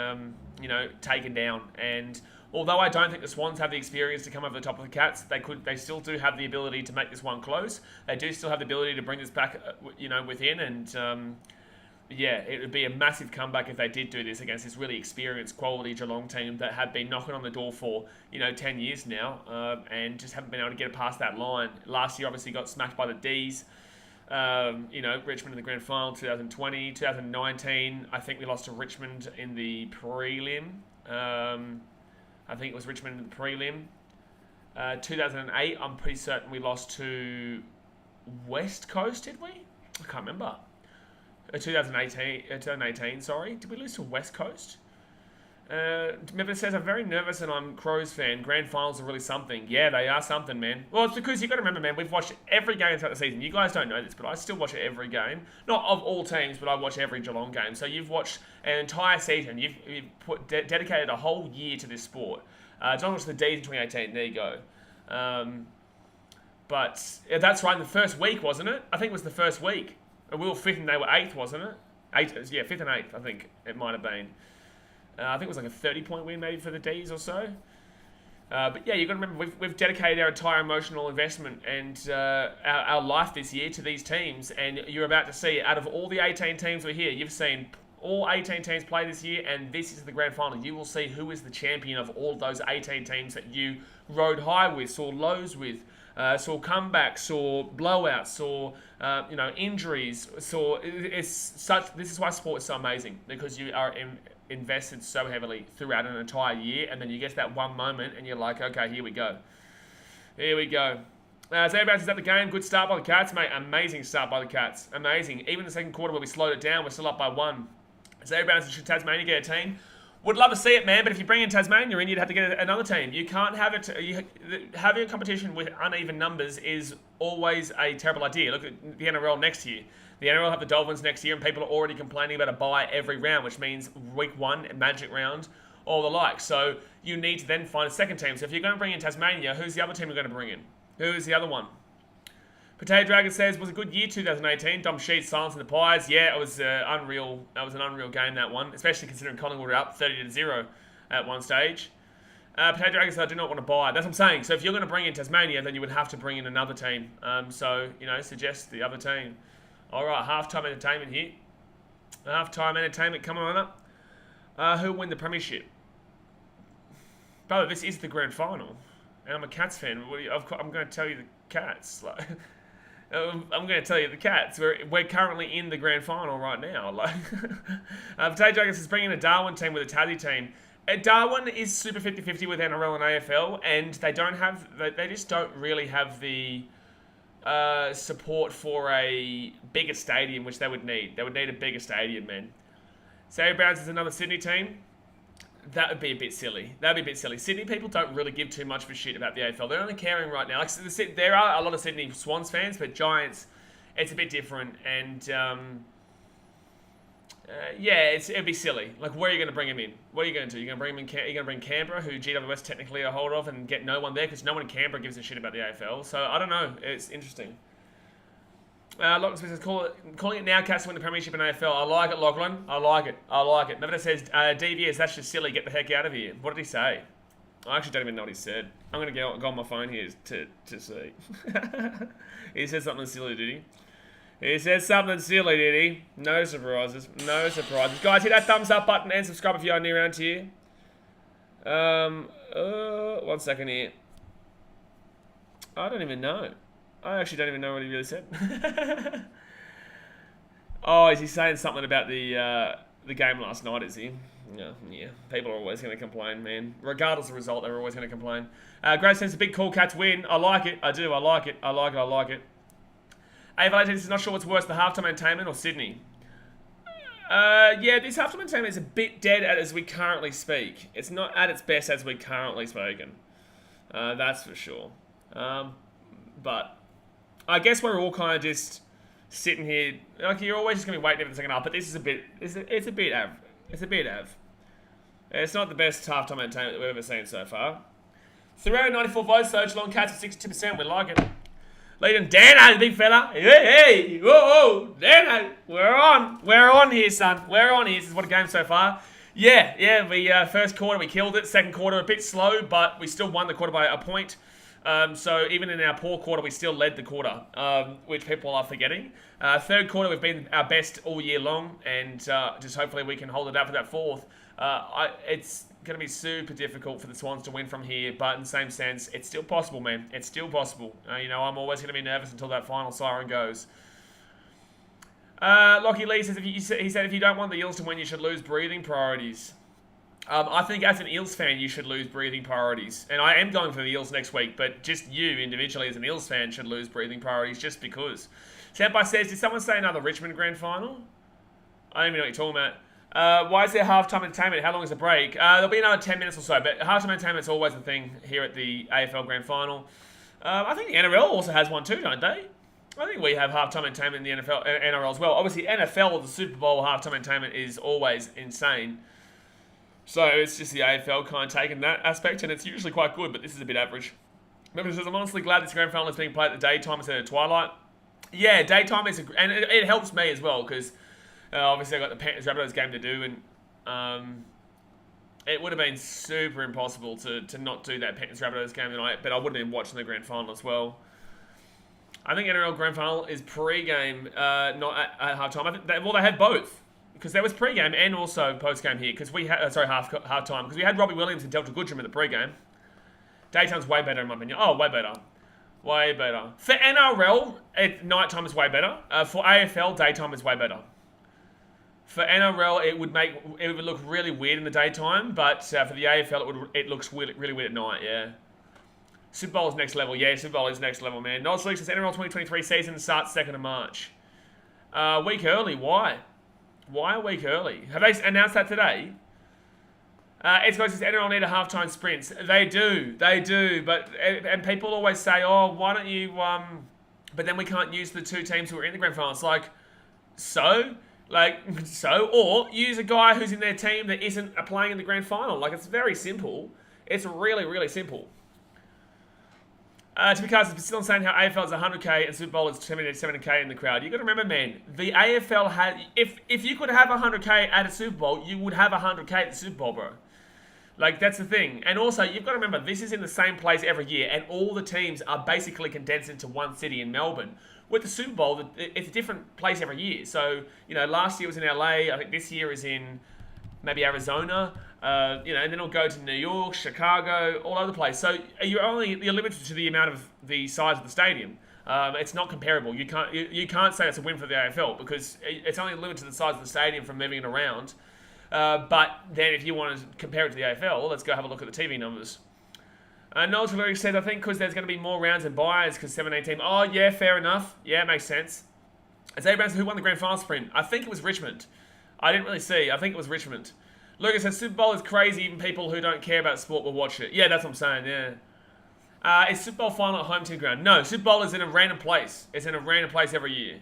taken down. And although I don't think the Swans have the experience to come over the top of the Cats, they still do have the ability to make this one close. They do still have the ability to bring this back, within. And it would be a massive comeback if they did do this against this really experienced, quality Geelong team that have been knocking on the door for 10 years now, and just haven't been able to get past that line. Last year, obviously, got smacked by the D's. Richmond in the grand final, 2020, 2019. I think we lost to Richmond in the prelim. I think it was Richmond in the prelim. 2008, I'm pretty certain we lost to West Coast, did we? I can't remember. 2018, sorry. Did we lose to West Coast? Member says, I'm very nervous and I'm Crows fan. Grand finals are really something. Yeah, they are something, man. Well, it's because you've got to remember, man, we've watched every game throughout the season. You guys don't know this, but I still watch every game. Not of all teams, but I watch every Geelong game. So you've watched an entire season. You've dedicated a whole year to this sport. Geelong watched the D's in 2018. There you go. But that's right, in the first week, wasn't it? I think it was the first week. We were 5th and they were 8th, wasn't it? 5th and 8th, I think it might have been. I think it was like a 30-point win maybe for the D's or so. But yeah, you've got to remember, we've dedicated our entire emotional investment and our life this year to these teams. And you're about to see, out of all the 18 teams we're here, you've seen all 18 teams play this year, and this is the grand final. You will see who is the champion of all those 18 teams that you rode high with, saw lows with, saw comebacks, saw blowouts, saw injuries. This is why sport is so amazing, because you are invested so heavily throughout an entire year, and then you get to that one moment and you're like, okay, here we go. Xavier Bounce is at the game. Good start by the Cats, mate. Amazing start by the Cats. Amazing. Even the second quarter where we slowed it down, we're still up by 1. Xavier Bounce, should Tasmania get a team? Would love to see it, man, but if you bring in Tasmania in, you'd have to get another team. You can't have it. Having a competition with uneven numbers is always a terrible idea. Look at the NRL next year. The NRL have the Dolphins next year, and people are already complaining about a bye every round, which means week 1, magic round, all the like. So you need to then find a second team. So if you're going to bring in Tasmania, who's the other team you're going to bring in? Who is the other one? Potato Dragon says, was a good year 2018. Dom Sheets, silence in the Pies. Yeah, it was unreal. That was an unreal game, that one. Especially considering Collingwood were up 30-0 at one stage. Potato Dragon says, I do not want to buy. That's what I'm saying. So if you're going to bring in Tasmania, then you would have to bring in another team. So, suggest the other team. All right, halftime entertainment here. Halftime entertainment coming on up. Who will win the premiership? Brother, this is the grand final. And I'm a Cats fan. I'm going to tell you the Cats. I'm going to tell you the Cats. We're currently in the grand final right now. Potato Dragons is bringing a Darwin team with a Tassie team. Darwin is super 50-50 with NRL and AFL, and they just don't really have the support for a bigger stadium, which they would need. They would need a bigger stadium, man. Xavier Browns is another Sydney team. That would be a bit silly. That would be a bit silly. Sydney people don't really give too much of a shit about the AFL. They're only caring right now. There are a lot of Sydney Swans fans, but Giants, it's a bit different. And, it'd be silly. Like, where are you going to bring him in? What are you going to do? You're going to bring Canberra, who GWS technically are a hold of, and get no one there because no one in Canberra gives a shit about the AFL. So, I don't know. It's interesting. Lachlan says, calling it now, Cats win the premiership in AFL. I like it, Lachlan. I like it. Nevada says, DVS, that's just silly. Get the heck out of here. What did he say? I actually don't even know what he said. I'm going to go on my phone here to see. He said something silly, did he? He said something silly, did he? No surprises. No surprises. Guys, hit that thumbs up button and subscribe if you're new around here. 1 second here. I don't even know. I actually don't even know what he really said. Oh, is he saying something about the game last night, is he? Yeah. People are always going to complain, man. Regardless of the result, they're always going to complain. Grace says, a big cool Cats win. I like it. I do. I like it. AFL is not sure what's worse, the halftime entertainment or Sydney. This halftime entertainment is a bit dead as we currently speak. It's not at its best as we currently spoken. That's for sure. But I guess we're all kind of just sitting here. Like, you're always just going to be waiting for the second half, but this is a bit. It's a bit av. It's not the best halftime entertainment that we've ever seen so far. 394 votes though. Geelong Cats at 62%. We like it. Leading Dano, the big fella. Hey, whoa, Dano. We're on here, son. We're on here. This is what a game so far. Yeah. We first quarter we killed it. Second quarter a bit slow, but we still won the quarter by a point. So even in our poor quarter, we still led the quarter, which people are forgetting. Third quarter, we've been our best all year long, and just hopefully we can hold it up for that fourth. It's going to be super difficult for the Swans to win from here, but in the same sense, it's still possible, man. It's still possible. I'm always going to be nervous until that final siren goes. Lockie Lee says, he said, if you don't want the Eels to win, you should lose breathing priorities. I think as an Eels fan, you should lose breathing priorities. And I am going for the Eels next week, but just you individually as an Eels fan should lose breathing priorities just because. Senpai says, did someone say another Richmond grand final? I don't even know what you're talking about. Why is there halftime entertainment? How long is the break? There'll be another 10 minutes or so, but halftime entertainment is always the thing here at the AFL grand final. I think the NRL also has one too, don't they? I think we have halftime entertainment in the NRL as well. Obviously, NFL or the Super Bowl halftime entertainment is always insane. So it's just the AFL kind of taking that aspect, and it's usually quite good, but this is a bit average. Remember, says, I'm honestly glad this grand final is being played at the daytime instead of twilight. Yeah, daytime is, and it helps me as well, because obviously I've got the Panthers-Rabbitohs game to do, and it would have been super impossible to not do that Panthers-Rabbitohs game tonight, but I wouldn't have been watching the grand final as well. I think NRL grand final is pre-game, not at half-time. I think they had both. Because there was pre-game and also post-game here. Because we had, half-time. Because we had Robbie Williams and Delta Goodrum in the pre-game. Daytime's way better in my opinion. Oh, way better. Way better. For NRL, nighttime is way better. For AFL, daytime is way better. For NRL, it would look really weird in the daytime, but for the AFL, it looks really weird at night. Yeah. Super Bowl is next level. Yeah, Super Bowl is next level, man. Noel Solutions NRL 2023 season starts 2nd of March. Week early. Why? Why a week early? Have they announced that today? Xbox says NRL need a halftime sprints. They do. But and people always say, oh, why don't you? But then we can't use the 2 teams who are in the grand finals. Or use a guy who's in their team that isn't playing in the grand final. Like, it's very simple. It's really, really simple. To be cast, it's still saying how AFL is 100k and Super Bowl is 70k in the crowd. You got to remember, man, the AFL had if you could have 100k at a Super Bowl, you would have 100k at the Super Bowl, bro. Like, that's the thing. And also, you've got to remember, this is in the same place every year, and all the teams are basically condensed into one city in Melbourne. With the Super Bowl, it's a different place every year. So, last year was in LA. I think this year is in maybe Arizona. And then it'll go to New York, Chicago, all over the place. So you're limited to the amount of the size of the stadium. It's not comparable. You can't say it's a win for the AFL because it's only limited to the size of the stadium from moving it around. But then if you want to compare it to the AFL, let's go have a look at the TV numbers. Noel Trevor says, I think because there's going to be more rounds and buys because 17 team. Oh, yeah, fair enough. Yeah, it makes sense. It's Abrams who won the grand final sprint. I think it was Richmond. I didn't really see. I think it was Richmond. Lucas says, Super Bowl is crazy. Even people who don't care about sport will watch it. Yeah, that's what I'm saying, yeah. Is Super Bowl final at home team ground? No, Super Bowl is in a random place. It's in a random place every year.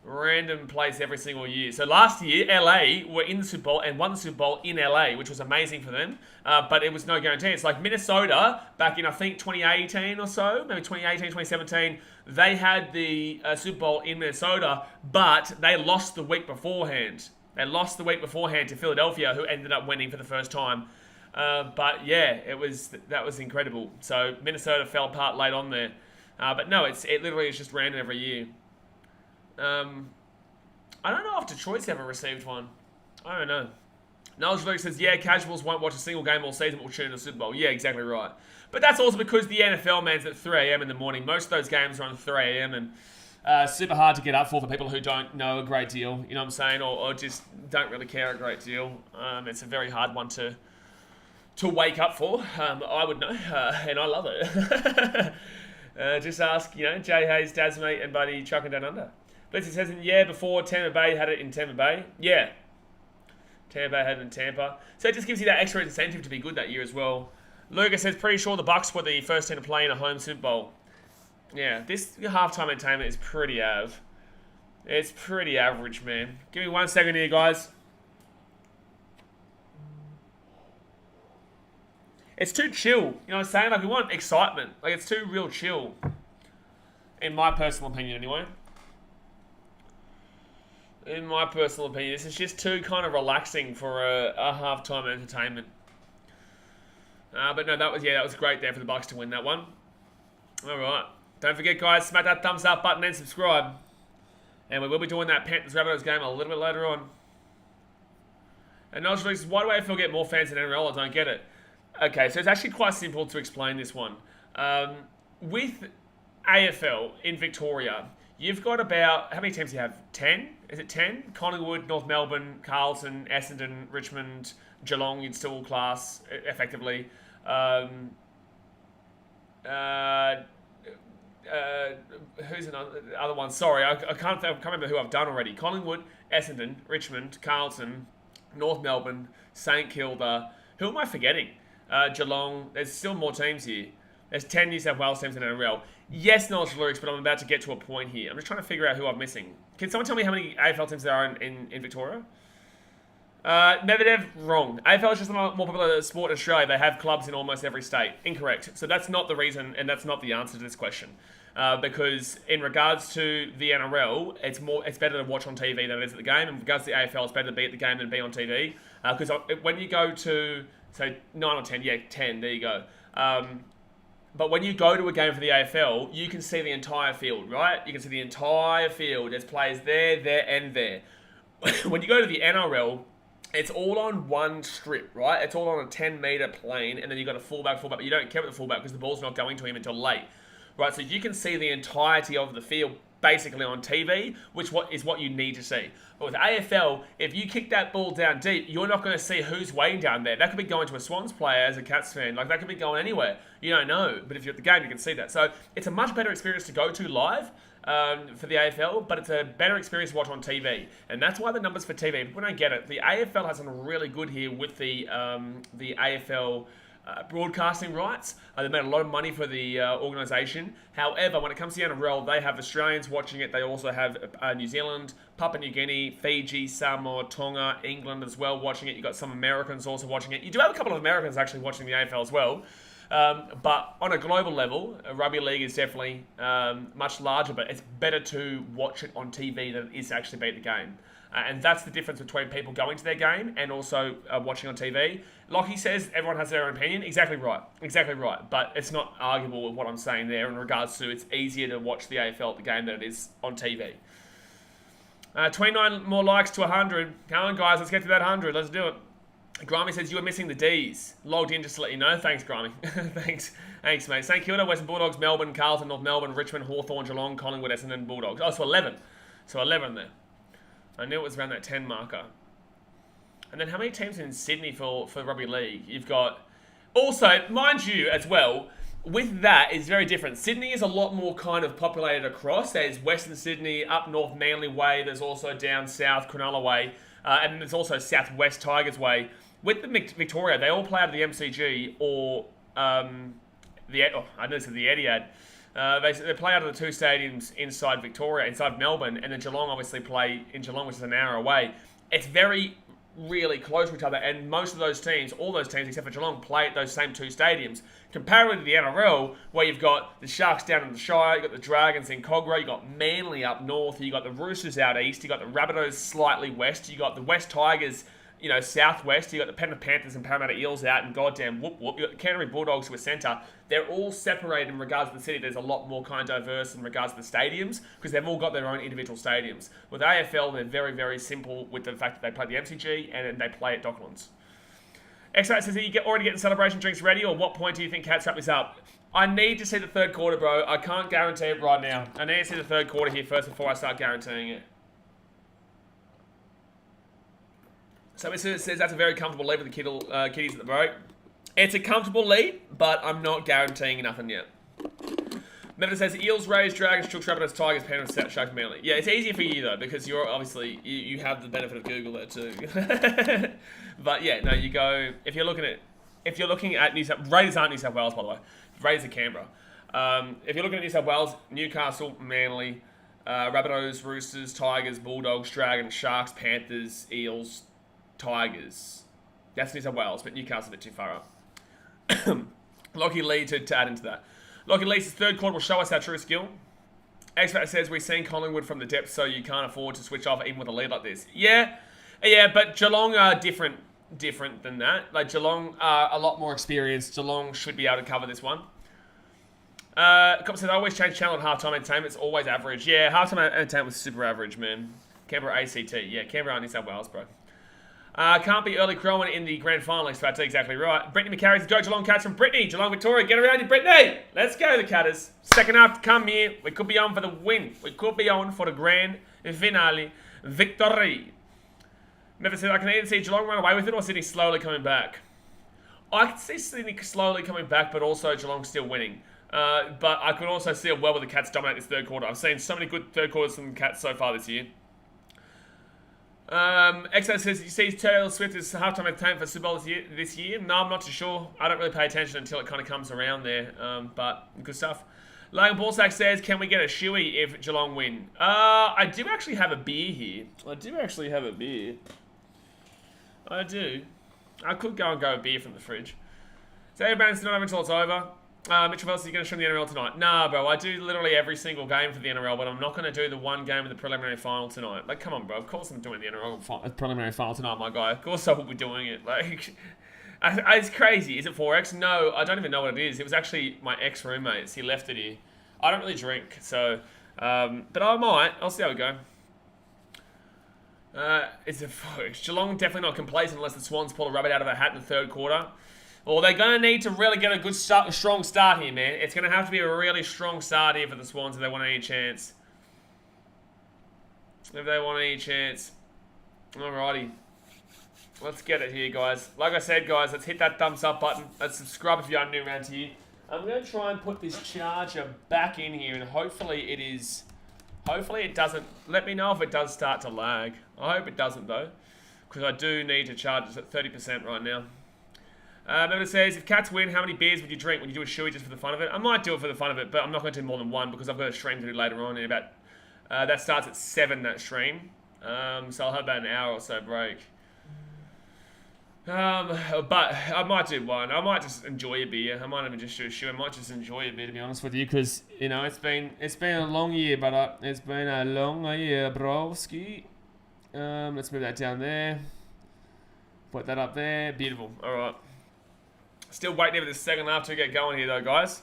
Random place every single year. So last year, LA were in the Super Bowl and won the Super Bowl in LA, which was amazing for them. But it was no guarantee. It's like Minnesota, back in, I think, 2018 or so, maybe 2018, 2017, they had the Super Bowl in Minnesota, but they lost the week beforehand. They lost the week beforehand to Philadelphia, who ended up winning for the first time. But yeah, that was incredible. So Minnesota fell apart late on there. But no, it literally is just random every year. I don't know if Detroit's ever received one. I don't know. Noel Luke says, yeah, casuals won't watch a single game all season, but will tune in the Super Bowl. Yeah, exactly right. But that's also because the NFL, man's at 3 a.m. in the morning. Most of those games are on 3 a.m. and super hard to get up for people who don't know a great deal, you know what I'm saying, or just don't really care a great deal. It's a very hard one to wake up for. I would know, and I love it. Just ask, Jay Hayes, Dad's mate, and buddy Chucking Down Under. Blitzy says, yeah, before Tampa Bay had it in Tampa Bay. Yeah. Tampa Bay had it in Tampa. So it just gives you that extra incentive to be good that year as well. Lucas says, pretty sure the Bucks were the first team to play in a home Super Bowl. Yeah, this halftime entertainment is pretty It's pretty average, man. Give me 1 second here, guys. It's too chill. You know what I'm saying? Like, we want excitement. Like, it's too real chill. In my personal opinion, anyway. In my personal opinion, this is just too kind of relaxing for a halftime entertainment. But no, that was great there for the Bucks to win that one. All right. Don't forget, guys, smack that thumbs up button and subscribe. And we will be doing that Panthers Rabbitohs game a little bit later on. And Nigel says, why do AFL get more fans than NRL? I don't get it. Okay, so it's actually quite simple to explain this one. With AFL in Victoria, you've got about, how many teams do you have? 10? Is it 10? Collingwood, North Melbourne, Carlton, Essendon, Richmond, Geelong, you'd still class effectively. Who's another other one? Sorry, I can't remember who I've done already. Collingwood, Essendon, Richmond, Carlton, North Melbourne, St Kilda. Who am I forgetting? Geelong. There's still more teams here. There's 10 New South Wales teams in NRL. Yes, knowledge lyrics, but I'm about to get to a point here. I'm just trying to figure out who I'm missing. Can someone tell me how many AFL teams there are in Victoria? Medvedev, wrong. AFL is just a more popular sport in Australia. They have clubs in almost every state. Incorrect. So that's not the reason, and that's not the answer to this question. Because in regards to the NRL, it's better to watch on TV than it is at the game. In regards to the AFL, it's better to be at the game than be on TV. Because when you go to, say, 9 or 10, yeah, 10, there you go. But when you go to a game for the AFL, you can see the entire field, right? You can see the entire field. There's players there, and there. When you go to the NRL, it's all on one strip, right? It's all on a 10-metre plane, and then you've got a fullback, but you don't care about the fullback because the ball's not going to him until late, right? So you can see the entirety of the field basically on TV, which is what you need to see. But with AFL, if you kick that ball down deep, you're not going to see who's waiting down there. That could be going to a Swans player as a Cats fan. Like, that could be going anywhere. You don't know. But if you're at the game, you can see that. So it's a much better experience to go to live for the AFL, but it's a better experience to watch on TV. And that's why the numbers for TV, people don't get it. The AFL has done really good here with the AFL broadcasting rights. They made a lot of money for the organisation. However, when it comes to the NRL, they have Australians watching it. They also have New Zealand, Papua New Guinea, Fiji, Samoa, Tonga, England as well watching it. You've got some Americans also watching it. You do have a couple of Americans actually watching the AFL as well. But on a global level, rugby league is definitely much larger, but it's better to watch it on TV than it is to actually beat the game. And that's the difference between people going to their game and also watching on TV. Lockie says everyone has their own opinion. Exactly right. Exactly right. But it's not arguable with what I'm saying there in regards to it's easier to watch the AFL at the game than it is on TV. 29 more likes to 100. Come on, guys. Let's get to that 100. Let's do it. Grimy says, you were missing the Ds. Logged in just to let you know. Thanks, Grimy. Thanks, mate. St Kilda, Western Bulldogs, Melbourne, Carlton, North Melbourne, Richmond, Hawthorn, Geelong, Collingwood, Essendon, Bulldogs. Oh, so 11. So 11 there. I knew it was around that 10 marker. And then how many teams in Sydney for rugby league? You've got... Also, mind you, as well, with that, it's very different. Sydney is a lot more kind of populated across. There's Western Sydney, up north Manly Way. There's also down south Cronulla Way. And then there's also southwest Tigers Way. With the Victoria, they all play out of the MCG or I know the Etihad. They play out of the two stadiums inside Victoria, inside Melbourne, and then Geelong obviously play in Geelong, which is an hour away. It's really close to each other, and most of those teams, all those teams except for Geelong, play at those same two stadiums. Comparatively to the NRL, where you've got the Sharks down in the Shire, you've got the Dragons in Cogra, you've got Manly up north, you've got the Roosters out east, you've got the Rabbitohs slightly west, you've got the West Tigers, southwest, you've got the Penrith Panthers and Parramatta Eels out, and goddamn whoop whoop, you've got the Canterbury Bulldogs who are centre. They're all separated in regards to the city. There's a lot more kind of diverse in regards to the stadiums, because they've all got their own individual stadiums. With AFL, they're very, very simple with the fact that they play the MCG and they play at Docklands. X-Ray says, are you already getting celebration drinks ready, or what point do you think Cats wrap this up? I need to see the third quarter, bro. I can't guarantee it right now. I need to see the third quarter here first before I start guaranteeing it. So it says that's a very comfortable lead with the kiddies at the break. It's a comfortable lead, but I'm not guaranteeing nothing yet. Mevita says, Eels, Rays, Dragons, Chooks, Rabbitohs, Tigers, Panthers, Sharks, Manly. Yeah, it's easier for you, though, because you're obviously, you have the benefit of Google there, too. But, yeah, no, you go, if you're looking at New South, Raiders aren't New South Wales, by the way. Raiders are Canberra. If you're looking at New South Wales, Newcastle, Manly, Rabbitohs, Roosters, Tigers, Bulldogs, Dragons, Sharks, Panthers, Eels, Tigers. That's New South Wales, but Newcastle's a bit too far up. Lockie Lee to add into that. Lockie Lee's third quarter will show us our true skill. X-Factor says, we've seen Collingwood from the depths, so you can't afford to switch off even with a lead like this. Yeah, but Geelong are different than that. Like, Geelong are a lot more experienced. Geelong should be able to cover this one. Couple says, I always change channel at halftime entertainment. It's always average. Yeah, halftime entertainment was super average, man. Canberra ACT. Yeah, Canberra are New South Wales, bro. Can't be early crowing in the grand final. That's exactly right. Brittany McCarry says, go Geelong Cats from Brittany. Geelong Victoria, get around you, Brittany. Let's go, the Catters. Second half to come here. We could be on for the win. We could be on for the grand finale victory. Never said I can either see Geelong run away with it or Sydney slowly coming back. I can see Sydney slowly coming back, but also Geelong still winning. But I could also see it well with the Cats dominate this third quarter. I've seen so many good third quarters from the Cats so far this year. XO says, you see Taylor Swift is halftime entertainment for Super Bowl this year? No, I'm not too sure. I don't really pay attention until it kind of comes around there. But good stuff. Logan Ballsack says, can we get a shoey if Geelong win? I do actually have a beer here. I do. I could go and grab a beer from the fridge. So everybody's not over until it's over. Mitchell Fells, are you going to stream the NRL tonight? Nah, bro. I do literally every single game for the NRL, but I'm not going to do the one game of the preliminary final tonight. Like, come on, bro. Of course I'm doing the NRL preliminary final tonight, my guy. Of course I will be doing it. Like, it's crazy. Is it 4X? No, I don't even know what it is. It was actually my ex-roommate's. He left it here. I don't really drink, so... but I might. I'll see how we go. Is it 4X? Geelong definitely not complacent unless the Swans pull a rabbit out of a hat in the third quarter. Well, they're going to need to really get a good strong start here, man. It's going to have to be a really strong start here for the Swans if they want any chance. if they want any chance. Alrighty. Let's get it here, guys. Like I said, guys, let's hit that thumbs up button. Let's subscribe if you're new around here. I'm going to try and put this charger back in here, and hopefully it is... Hopefully it doesn't... Let me know if it does start to lag. I hope it doesn't, though, because I do need to charge this at 30% right now. Then it says, if Cats win, how many beers would you drink? Would you do a shoey just for the fun of it? I might do it for the fun of it, but I'm not going to do more than one because I've got a stream to do later on in about... that starts at 7, that stream. So I'll have about an hour or so break. But I might do one. I might just enjoy a beer. I might even just do a shoe. I might just enjoy a beer, to be honest with you, because you know it's been a long year, brother. It's been a long year, broski. Let's move that down there. Put that up there. Beautiful. All right. Still waiting for the second half to get going here, though, guys.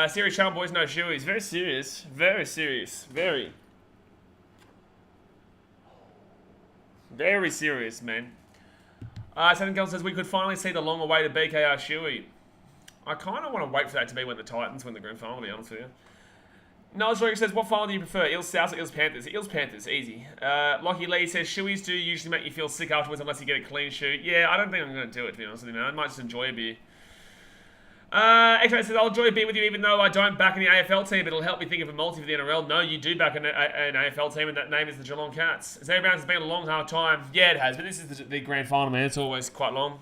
Serious channel, boys, no shoeies. Very serious. Very serious. Very. Very serious, man. Seven Girl says we could finally see the long-awaited BKR shoey. I kind of want to wait for that to be when the Titans win the grand final, to be honest with you. Noel Rodriguez says, what final do you prefer? Eels South or Eels Panthers? Eels Panthers, easy. Lockie Lee says, shoeies do usually make you feel sick afterwards unless you get a clean shoe. Yeah, I don't think I'm going to do it, to be honest with you, man. I might just enjoy a beer. X-Ray says, I'll enjoy a beer with you even though I don't back in the AFL team. It'll help me think of a multi for the NRL. No, you do back an AFL team, and that name is the Geelong Cats. Zay Brown has been a long, hard time. Yeah, it has, but this is the grand final, man. It's always quite long.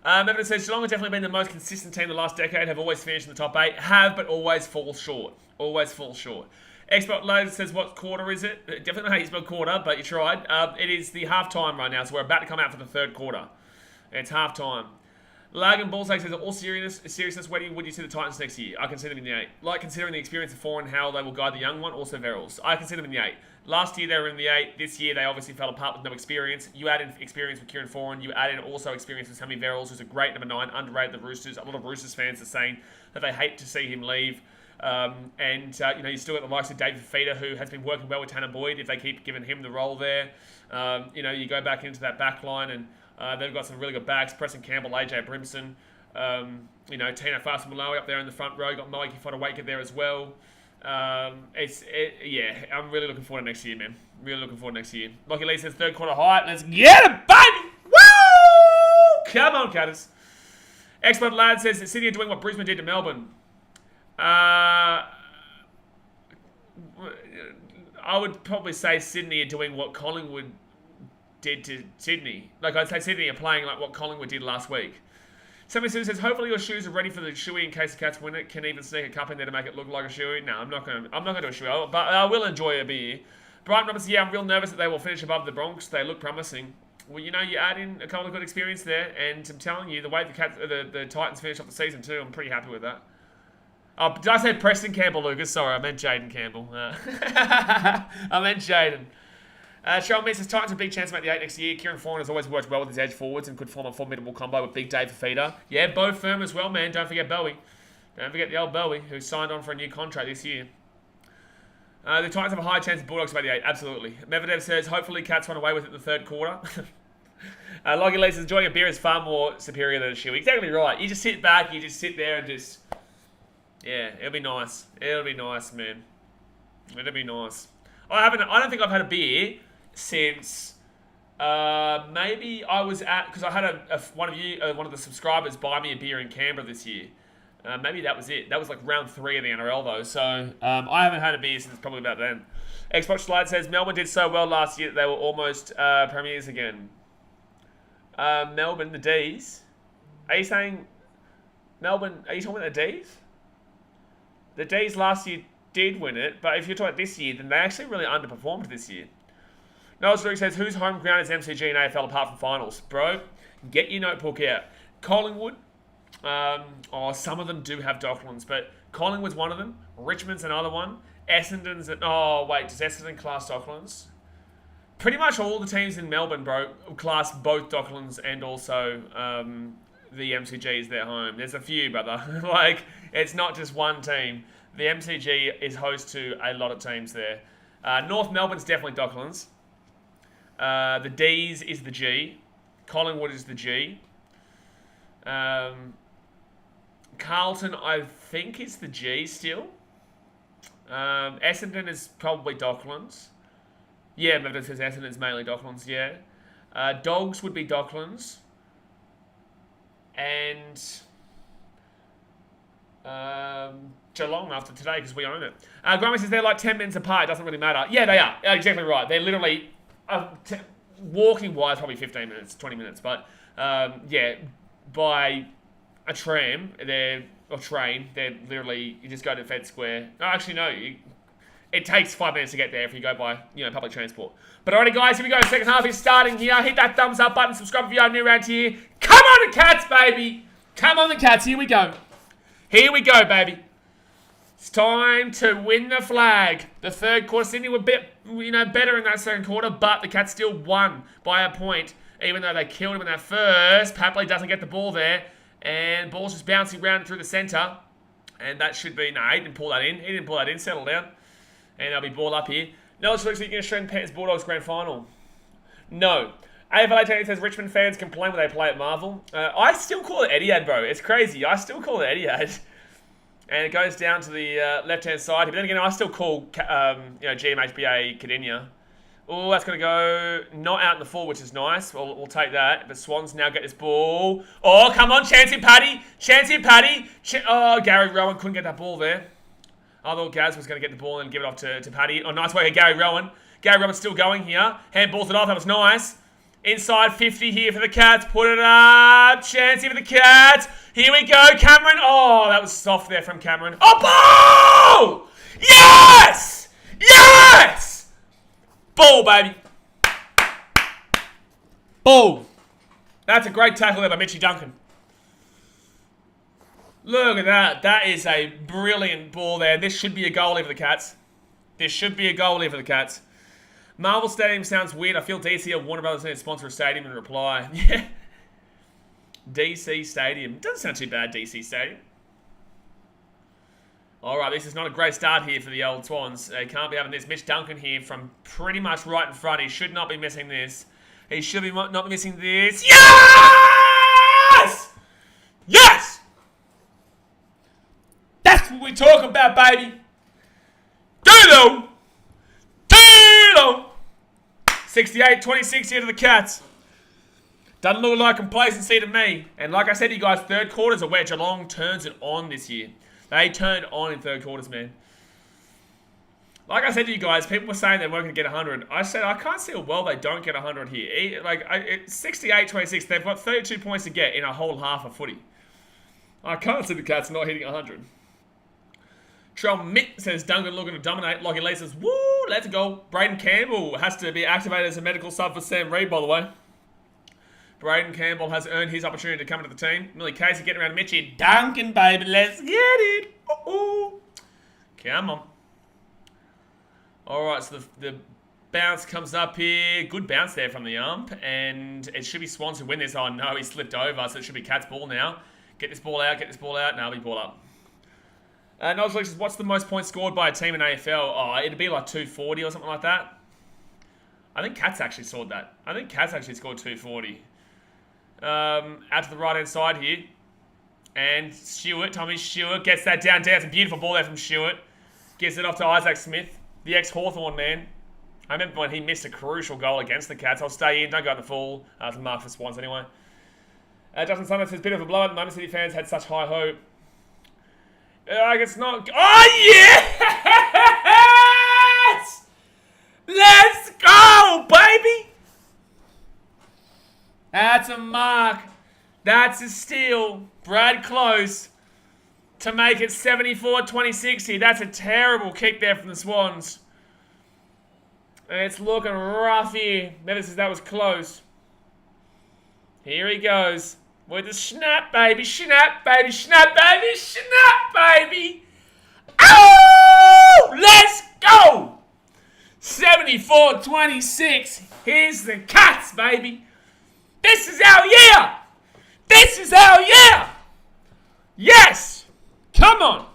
Evan says, Geelong have definitely been the most consistent team the last decade, have always finished in the top 8. Have, but always fall short. Always fall short. Expert Load says, what quarter is it? Definitely not how you spell quarter, but you tried. It is the half-time right now, so we're about to come out for the third quarter. It's half-time. Lag and Bullseye says, all seriousness, where would you see the Titans next year? I can see them in the 8. Like considering the experience of 4 and how they will guide the young one, also Verrills. I can see them in the 8. Last year they were in the 8. This year they obviously fell apart with no experience. You add in experience with Kieran Foran. You add in also experience with Sammy Verrills, who's a great number 9, underrated the Roosters. A lot of Roosters fans are saying that they hate to see him leave. You know, you still got the likes of David Feeder, who has been working well with Tanner Boyd if they keep giving him the role there. You know, you go back into that back line and they've got some really good backs. Preston Campbell, AJ Brimson. You know, Tino Fa'asuamaleaui up there in the front row. You got Mikey Fodawaker there as well. Yeah, I'm really looking forward to next year, man. Really looking forward to next year. Lockie Lee says third quarter height. Let's get it, baby! Woo! Come on, Cutters. Expert Lad says that Sydney are doing what Brisbane did to Melbourne. I would probably say Sydney are doing what Collingwood did to Sydney. Like, I'd say Sydney are playing like what Collingwood did last week. Somebody says, hopefully your shoes are ready for the shoey in case the Cats win it. Can even sneak a cup in there to make it look like a shoey. No, I'm not gonna do a shoey, but I will enjoy a beer. Brian Roberts, yeah, I'm real nervous that they will finish above the Bronx. They look promising. Well, you know, you add in a couple of good experience there, and I'm telling you, the way the Titans finished off the season too, I'm pretty happy with that. Oh, did I say Preston Campbell, Lucas? Sorry, I meant Jaden Campbell. I meant Jaden. Cheryl Mears says, Titans have a big chance to make the 8 next year. Kieran Foran has always worked well with his edge forwards and could form a formidable combo with Big Dave for feeder. Yeah, Bo Firm as well, man. Don't forget Bowie. Don't forget the old Bowie, who signed on for a new contract this year. The Titans have a high chance of Bulldogs to make the 8. Absolutely. Medvedev says, hopefully Cats run away with it in the third quarter. Loggy Lee says, enjoying a beer is far more superior than a shoe. Exactly right. You just sit back, you just sit there and just... Yeah, it'll be nice. It'll be nice, man. It'll be nice. I don't think I've had a beer since maybe I was at, because I had one of the subscribers buy me a beer in Canberra this year. Maybe that was it. That was like round 3 of the NRL though. So I haven't had a beer since probably about then. Xbox Slide says Melbourne did so well last year that they were almost premiers again. Melbourne, the D's. Are you saying Melbourne? Are you talking about the D's? The D's last year did win it, but if you're talking this year, then they actually really underperformed this year. Noel Drake says, whose home ground is MCG and AFL apart from finals? Bro, get your notebook out. Collingwood, some of them do have Docklands, but Collingwood's one of them. Richmond's another one. Essendon's, does Essendon class Docklands? Pretty much all the teams in Melbourne, bro, class both Docklands and also the MCG is their home. There's a few, brother. Like, it's not just one team. The MCG is host to a lot of teams there. North Melbourne's definitely Docklands. The D's is the G. Collingwood is the G. Carlton, I think, is the G still. Essendon is probably Docklands. Yeah, Mevda says Essendon's mainly Docklands, yeah. Dogs would be Docklands. And Geelong after today because we own it. Grimy says they're like 10 minutes apart. It doesn't really matter. Yeah, they are. Exactly right. They're literally, walking-wise, probably 15 minutes, 20 minutes. But, yeah, by a tram, or train, they're literally, you just go to Fed Square. No, actually, no. It takes 5 minutes to get there if you go by, public transport. But alrighty, guys, here we go. Second half is starting here. Hit that thumbs up button. Subscribe if you are new around here. Come on, the Cats, baby. Come on, the Cats. Here we go. Here we go, baby. It's time to win the flag. The third quarter, Sydney were better in that second quarter, but the Cats still won by a point, even though they killed him in that first. Papley doesn't get the ball there, and ball's just bouncing around through the centre. And that should be, he didn't pull that in. Settle down. And they'll be ball up here. No, it's looks like you're going to Australian Panthers Bulldogs Grand Final. No. AFL 18 says Richmond fans complain when they play at Marvel. I still call it Etihad, bro. It's crazy. I still call it Etihad. And it goes down to the left-hand side. But then again, I still call GMHBA Cardinia. Oh, that's going to go not out in the full, which is nice. We'll take that. But Swans now get this ball. Oh, come on, Chancey Paddy. Gary Rowan couldn't get that ball there. I thought Gaz was going to get the ball and give it off to Paddy. Oh, nice work, Gary Rowan. Gary Rowan's still going here. Handballs it off. That was nice. Inside 50 here for the Cats. Put it up. Chancey for the Cats. Here we go. Cameron. Oh, that was soft there from Cameron. Oh, ball! Yes! Yes! Ball, baby. Ball. That's a great tackle there by Mitchie Duncan. Look at that. That is a brilliant ball there. This should be a goalie for the Cats. Marvel Stadium sounds weird. I feel DC or Warner Brothers need to sponsor a stadium in reply. Yeah. DC Stadium. Doesn't sound too bad, DC Stadium. Alright, this is not a great start here for the old Swans. They can't be having this. Mitch Duncan here from pretty much right in front. He should not be missing this. He should be not be missing this. Yes! Yes! That's what we talk about, baby. Doodle! 68-26 here to the Cats. Doesn't look like complacency to me. And like I said to you guys, third quarters are where Geelong turns it on this year. They turned on in third quarters, man. Like I said to you guys, people were saying they weren't going to get 100. I said, I can't see a world they don't get 100 here. It's 68-26. They've got 32 points to get in a whole half of footy. I can't see the Cats not hitting 100. Trell Mitt says Duncan looking to dominate. Lockie Lee says, woo, let's go. Braden Campbell has to be activated as a medical sub for Sam Reid, by the way. Braden Campbell has earned his opportunity to come into the team. Millie Casey getting around Mitchie. Duncan, baby, let's get it. Uh-oh. Come on. Alright, so the bounce comes up here. Good bounce there from the ump. And it should be Swans who win this. Oh, no, he slipped over, so it should be Cats' ball now. Get this ball out. Now we ball up. Nigel says, what's the most points scored by a team in AFL? Oh, it'd be like 240 or something like that. I think Cats actually scored that. Scored 240. Out to the right-hand side here. And Tommy Stewart gets that down. It's a beautiful ball there from Stewart. Gives it off to Isaac Smith, the ex-Hawthorn man. I remember when he missed a crucial goal against the Cats. I'll stay in, don't go in the full. To mark for Swans anyway. Justin Summers says, bit of a blow at the moment. City fans had such high hope. It's not... Oh, yes! Let's go, baby! That's a mark. That's a steal. Brad Close to make it 74-26 here. That's a terrible kick there from the Swans. And it's looking rough here. Never says that was close. Here he goes. With the snap, baby. Snap, baby. Oh! Let's go! 74-26. Here's the Cats, baby. This is our year. Yes. Come on.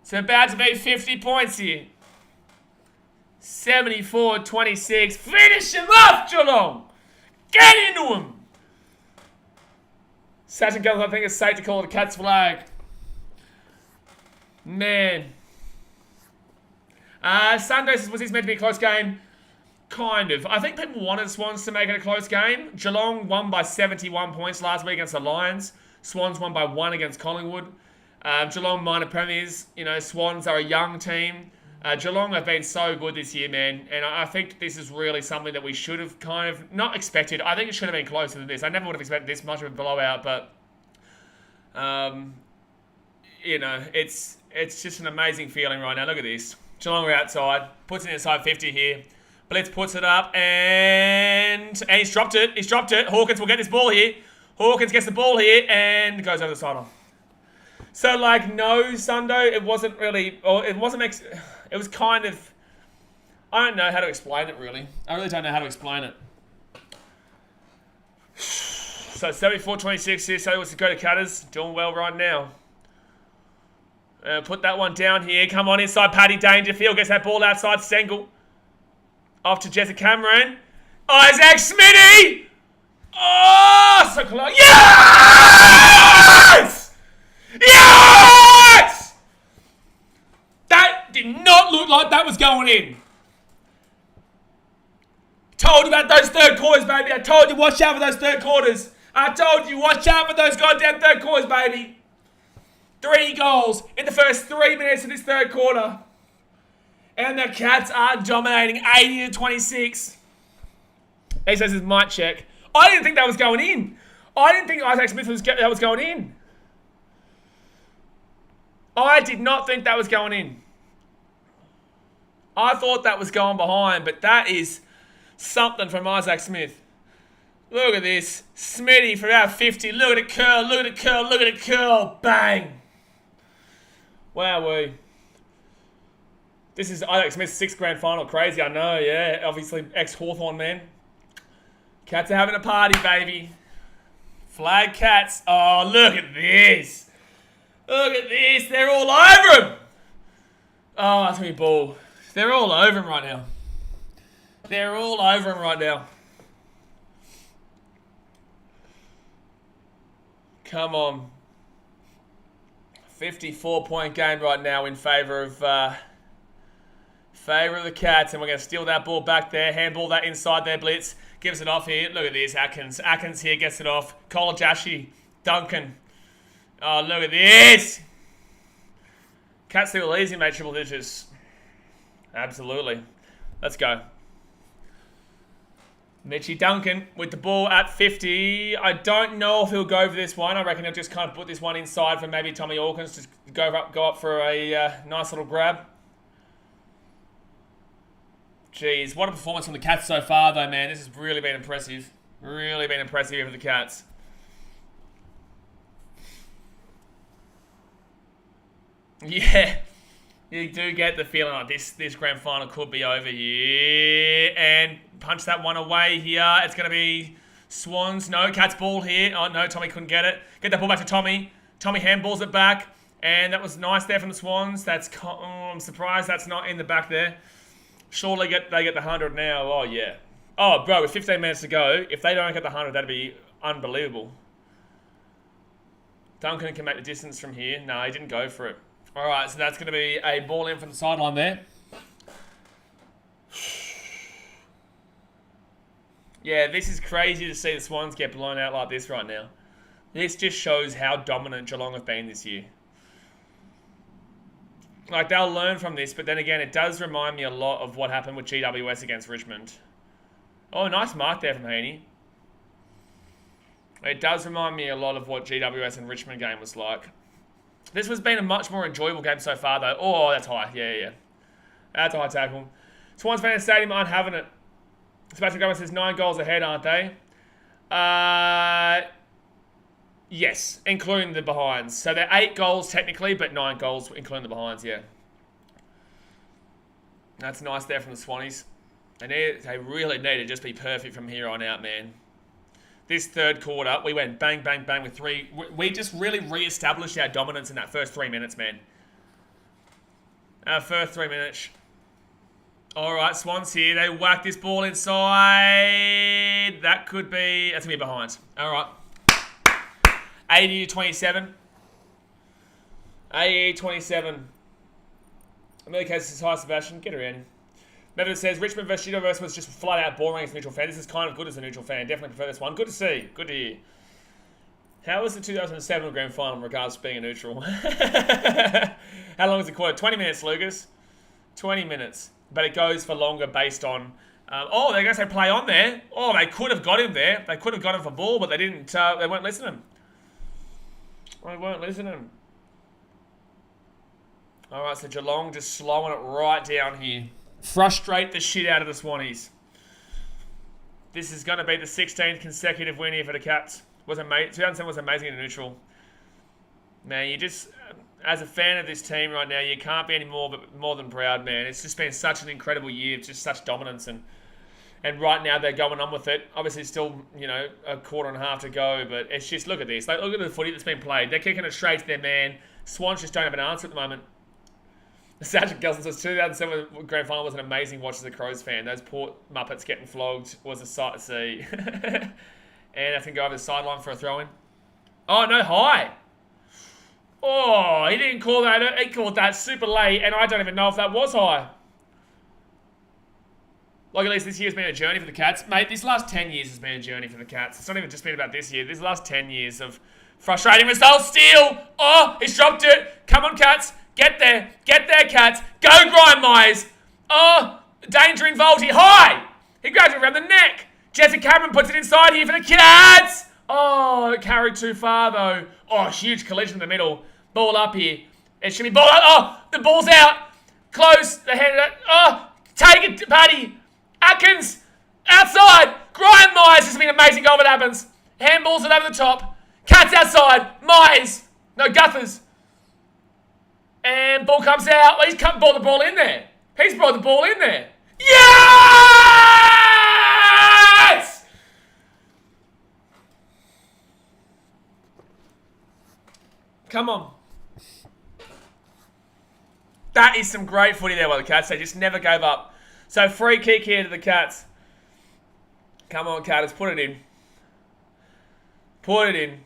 It's about to be 50 points here. 74-26. Finish him off, Geelong. Get into him. Sachin Guns, I think it's safe to call it a Cats flag. Man. Sunday was this meant to be a close game? Kind of. I think people wanted Swans to make it a close game. Geelong won by 71 points last week against the Lions. Swans won by 1 against Collingwood. Geelong minor premiers. You know, Swans are a young team. Geelong have been so good this year, man. And I think this is really something that we should have kind of not expected. I think it should have been closer than this. I never would have expected this much of a blowout, but you know, it's just an amazing feeling right now. Look at this. Geelong are outside. Puts it inside 50 here. Blitz puts it up, and he's dropped it. He's dropped it. Hawkins will get this ball here. Hawkins gets the ball here and goes over the sideline. So, like, no, Sundo, it wasn't really, or it wasn't, it was kind of, I don't know how to explain it, really. I really don't know how to explain it. So, 74-26 here, so let's go to Cutters. Doing well right now. Put that one down here. Come on inside, Paddy Dangerfield gets that ball outside Stengel. Off to Jessica Cameron. Isaac Smitty! Oh, so close. Yes! Yes! That did not look like that was going in. Told you about those third quarters, baby. I told you watch out for those third quarters. I told you watch out for those goddamn third quarters, baby. 3 goals in the first 3 minutes of this third quarter. And the Cats are dominating 80-26. He says his mic check. I didn't think that was going in. I didn't think Isaac Smith was going in. I did not think that was going in. I thought that was going behind, but that is something from Isaac Smith. Look at this. Smitty for about 50. Look at it curl, look at it curl, look at it curl. Bang. Wowee. This is Isaac Smith's 6th grand final. Crazy, I know, yeah. Obviously, ex-Hawthorn man. Cats are having a party, baby. Flag Cats. Oh, look at this. Look at this. They're all over him. Oh, that's me ball. They're all over him right now. They're all over him right now. Come on. 54-point game right now in favour of the Cats, and we're going to steal that ball back there, handball that inside their blitz, gives it off here. Look at this, Atkins here gets it off. Kolajashi, Duncan. Oh, look at this. Cats still easy, mate, triple digits. Absolutely. Let's go. Mitchie Duncan with the ball at 50. I don't know if he'll go for this one. I reckon he'll just kind of put this one inside for maybe Tommy Hawkins to go up for a nice little grab. Jeez, what a performance from the Cats so far, though, man. This has really been impressive. Really been impressive here for the Cats. Yeah, you do get the feeling like this grand final could be over here. And punch that one away here. It's going to be Swans. No, Cats ball here. Oh, no, Tommy couldn't get it. Get that ball back to Tommy. Tommy handballs it back. And that was nice there from the Swans. I'm surprised that's not in the back there. Surely they get the 100 now. Oh, yeah. Oh, bro, with 15 minutes to go, if they don't get the 100, that'd be unbelievable. Duncan can make the distance from here. No, he didn't go for it. All right, so that's going to be a ball in from the sideline there. Yeah, this is crazy to see the Swans get blown out like this right now. This just shows how dominant Geelong have been this year. Like, they'll learn from this, but then again, it does remind me a lot of what happened with GWS against Richmond. Oh, nice mark there from Heaney. It does remind me a lot of what GWS and Richmond game was like. This has been a much more enjoyable game so far, though. Oh, that's high. Yeah. That's a high tackle. Swans fan stadium aren't having it. Sebastian Gomez says 9 goals ahead, aren't they? Yes, including the behinds. So they're 8 goals technically, but 9 goals including the behinds, yeah. That's nice there from the Swannies. They really need to just be perfect from here on out, man. This third quarter, we went bang, bang, bang with 3. We just really re-established our dominance in that first 3 minutes, man. Our first 3 minutes. All right, Swans here. They whack this ball inside. That's going to be behind. All right. 80-27. 80-27. Amelia Case says, hi, Sebastian. Get her in. Mevin says, Richmond versus Universe was just flat out boring as a neutral fan. This is kind of good as a neutral fan. Definitely prefer this one. Good to see. Good to hear. How was the 2007 Grand Final in regards to being a neutral? How long is the quarter? 20 minutes, Lucas. 20 minutes. But it goes for longer based on... they're going to say play on there. Oh, they could have got him there. They could have got him for ball, but they didn't. They weren't listening. They weren't listening. All right, so Geelong just slowing it right down here. Frustrate the shit out of the Swannies. This is going to be the 16th consecutive win here for the Cats. 2007 was amazing in neutral. Man, you just, as a fan of this team right now, you can't be any more than proud, man. It's just been such an incredible year, just such dominance, and right now they're going on with it. Obviously, still, a quarter and a half to go, but it's just, look at this. Like, look at the footy that's been played. They're kicking it straight to their man. Swans just don't have an answer at the moment. Sergeant Gelson says 2007 Grand Final was an amazing watch as a Crows fan. Those poor Muppets getting flogged was a sight to see. And I can go over the sideline for a throw-in. Oh, no, high. Oh, he didn't call that. He called that super late, and I don't even know if that was high. Like, at least this year's been a journey for the Cats. Mate, this last 10 years has been a journey for the Cats. It's not even just been about this year. This last 10 years of frustrating results. Steal. Oh, he's dropped it. Come on, Cats. Get there. Get there, Cats. Go, Grind Myers. Oh, danger involved here. High. He grabs it around the neck. Jesse Cameron puts it inside here for the Cats. Oh, it carried too far, though. Oh, huge collision in the middle. Ball up here. It should be ball out. Oh, the ball's out. Close. The head. Oh, take it, Paddy. Atkins. Outside. Grind Myers. This has been an amazing goal if it happens. Handballs it over the top. Cats outside. Myers. No, Guthers. And ball comes out. Well, he's brought the ball in there. He's brought the ball in there. Yes! Come on. That is some great footy there by the Cats. They just never gave up. So free kick here to the Cats. Come on, Cats. Put it in. Put it in.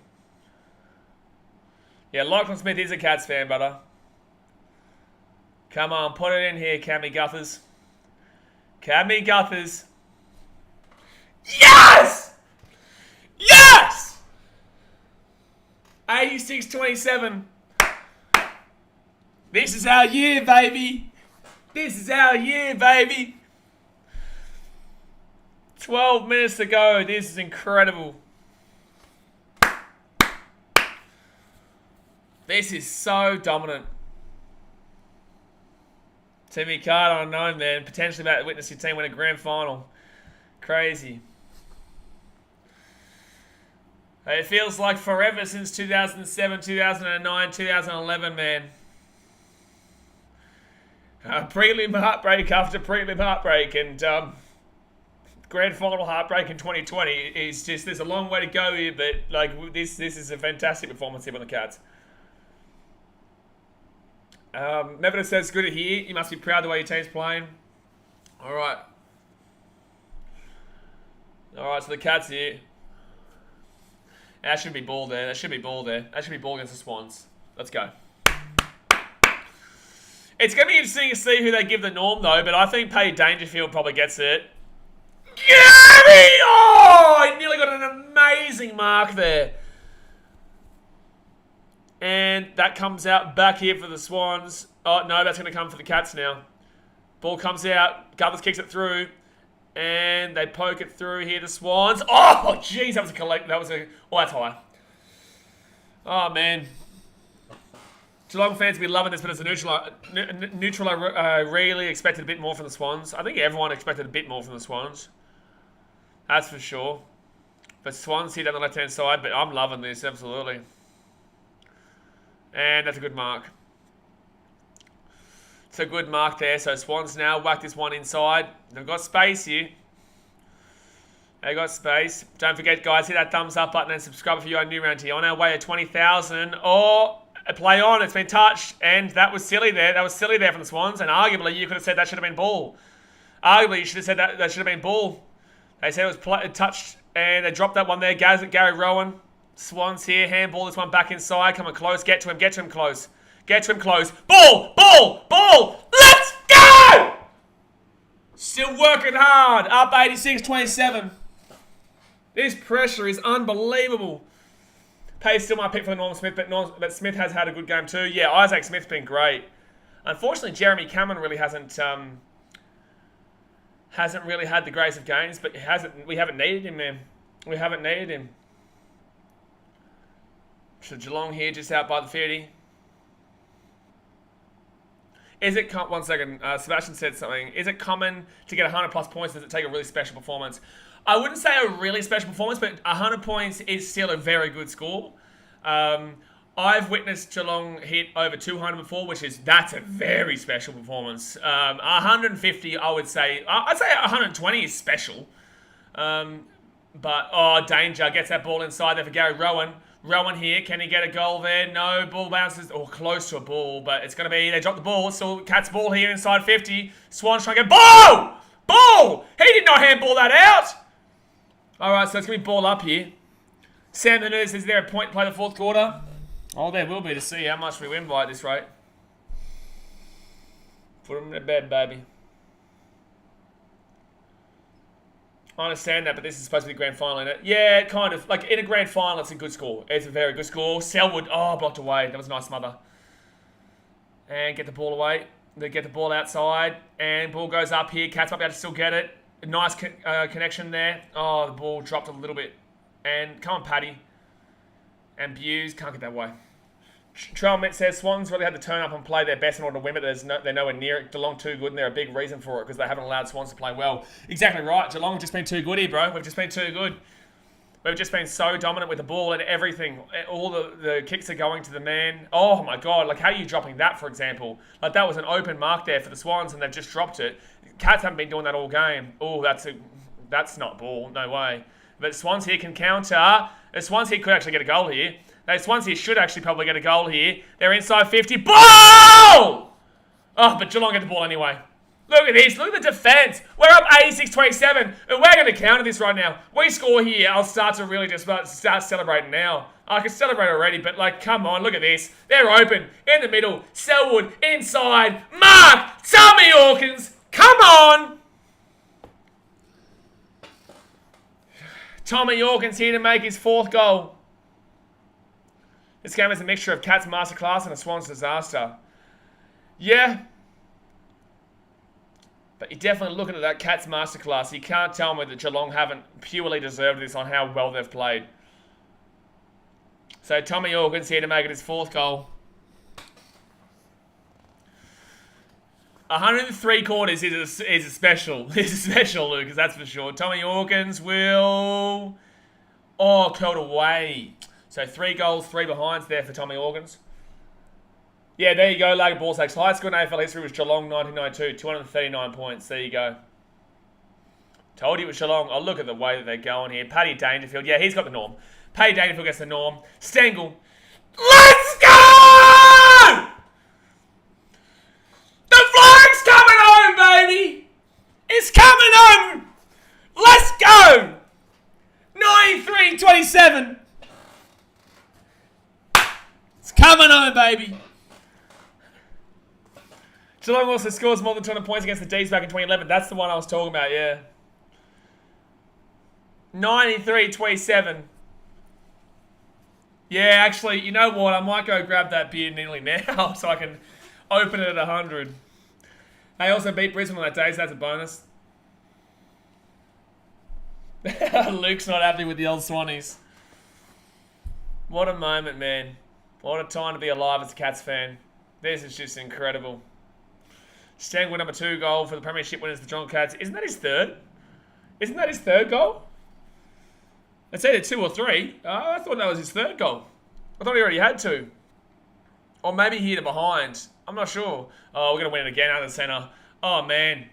Yeah, Lachlan Smith is a Cats fan, brother. Come on, put it in here, Cammy Guthers. Cammy Guthers. Yes! Yes! 86-27. This is our year, baby. This is our year, baby. 12 minutes to go. This is incredible. This is so dominant. Timmy Carter, unknown, man. Potentially about to witness your team win a grand final. Crazy. It feels like forever since 2007, 2009, 2011, man. Prelim heartbreak after prelim heartbreak, and grand final heartbreak in 2020 is just, there's a long way to go here, but like this is a fantastic performance here by the Cats. Mevin says, good to hear. You must be proud of the way your team's playing. All right. All right, so the Cats here. That should be ball there. That should be ball there. That should be ball against the Swans. Let's go. It's going to be interesting to see who they give the norm, though, but I think Paddy Dangerfield probably gets it. Gary! Oh! He nearly got an amazing mark there. And that comes out back here for the Swans. Oh, no, that's going to come for the Cats now. Ball comes out. Guthers kicks it through. And they poke it through here, the Swans. Oh, jeez, that was a collect. That was a... Oh, that's high. Oh, man. Geelong fans will be loving this, but as a neutral, I really expected a bit more from the Swans. I think everyone expected a bit more from the Swans. That's for sure. But Swans here down the left-hand side, but I'm loving this, absolutely. And that's a good mark. It's a good mark there. So Swans now whack this one inside. They've got space here. They got space. Don't forget, guys, hit that thumbs up button and subscribe if you are new around here. On our way to 20,000. Oh, a play on. It's been touched. And that was silly there. That was silly there from the Swans. And arguably, you could have said that should have been ball. Arguably, you should have said that should have been ball. They said it was touched. And they dropped that one there. Gary Rowan. Swans here. Handball this one back inside. Coming close. Get to him. Get to him close. Get to him close. Ball! Ball! Ball! Let's go! Still working hard. Up 86-27. This pressure is unbelievable. Pay's still my pick for the Norm Smith, but Smith has had a good game too. Yeah, Isaac Smith's been great. Unfortunately, Jeremy Cameron really hasn't really had the grace of games, but we haven't needed him, man. We haven't needed him. So Geelong here, just out by the 30. One second, Sebastian said something. Is it common to get 100 plus points? Does it take a really special performance? I wouldn't say a really special performance, but 100 points is still a very good score. I've witnessed Geelong hit over 200 before, that's a very special performance. 150, I would say. I'd say 120 is special. But danger. Gets that ball inside there for Gary Rowan. Rowan here, can he get a goal there? No, ball bounces, close to a ball, but it's going to be, they drop the ball, still Cats ball here inside 50. Swans trying to get, ball! Ball! He did not handball that out! Alright, so it's going to be ball up here. Sam Hernandez, is there a point to play the fourth quarter? Oh, there will be to see how much we win by at this rate. Put him in bed, baby. I understand that, but this is supposed to be the grand final, isn't it? Yeah, kind of. Like, in a grand final, it's a good score. It's a very good score. Selwood, blocked away. That was a nice smother. And get the ball away. They get the ball outside. And ball goes up here. Cats might be able to still get it. A nice connection there. Oh, the ball dropped a little bit. And come on, Paddy. And Buse can't get that way. Trailmet says Swans really had to turn up and play their best in order to win, but they're nowhere near it. Geelong too good, and they're a big reason for it because they haven't allowed Swans to play well. Exactly right. Geelong have just been too good here, bro. We've just been too good. We've just been so dominant with the ball and everything. All the kicks are going to the man. Oh my God! Like, how are you dropping that, for example? Like, that was an open mark there for the Swans, and they've just dropped it. Cats haven't been doing that all game. Oh, that's not ball. No way. But Swans here can counter. The Swans here could actually get a goal here. The Swans here should actually probably get a goal here. They're inside 50. Ball! Oh, but Geelong get the ball anyway. Look at this. Look at the defence. We're up 86-27. And we're going to counter this right now. We score here. I'll start to really just start celebrating now. I can celebrate already, but, like, come on. Look at this. They're open. In the middle. Selwood. Inside. Mark. Tommy Hawkins. Come on. Tommy Hawkins here to make his fourth goal. This game is a mixture of Cats masterclass and a Swans disaster. Yeah. But you're definitely looking at that Cats masterclass. You can't tell me that Geelong haven't purely deserved this on how well they've played. So Tommy Hawkins here to make it his fourth goal. 103 quarters is a special. It's a special, Lucas, that's for sure. Tommy Hawkins will... curled away. So 3 goals, 3 behinds there for Tommy Hawkins. Yeah, there you go. Lager ball stakes. Highest score in AFL history was Geelong 1992. 239 points. There you go. Told you it was Geelong. Oh, look at the way that they're going here. Paddy Dangerfield. Yeah, he's got the norm. Paddy Dangerfield gets the norm. Stengel. Let's go! The flag's coming home, baby! It's coming home! Let's go! 93-27. It's coming home, baby. Geelong also scores more than 200 points against the D's back in 2011. That's the one I was talking about, yeah. 93-27. Yeah, actually, you know what? I might go grab that beer nearly now so I can open it at 100. They also beat Brisbane on that day, so that's a bonus. Luke's not happy with the old Swannies. What a moment, man. What a time to be alive as a Cats fan. This is just incredible. Stengel, number 2 goal for the premiership winners, the Geelong Cats. Isn't that his third? Isn't that his third goal? It's either 2 or 3. I thought that was his third goal. I thought he already had 2. Or maybe he hit it behind. I'm not sure. Oh, we're going to win it again out of the centre. Oh, man.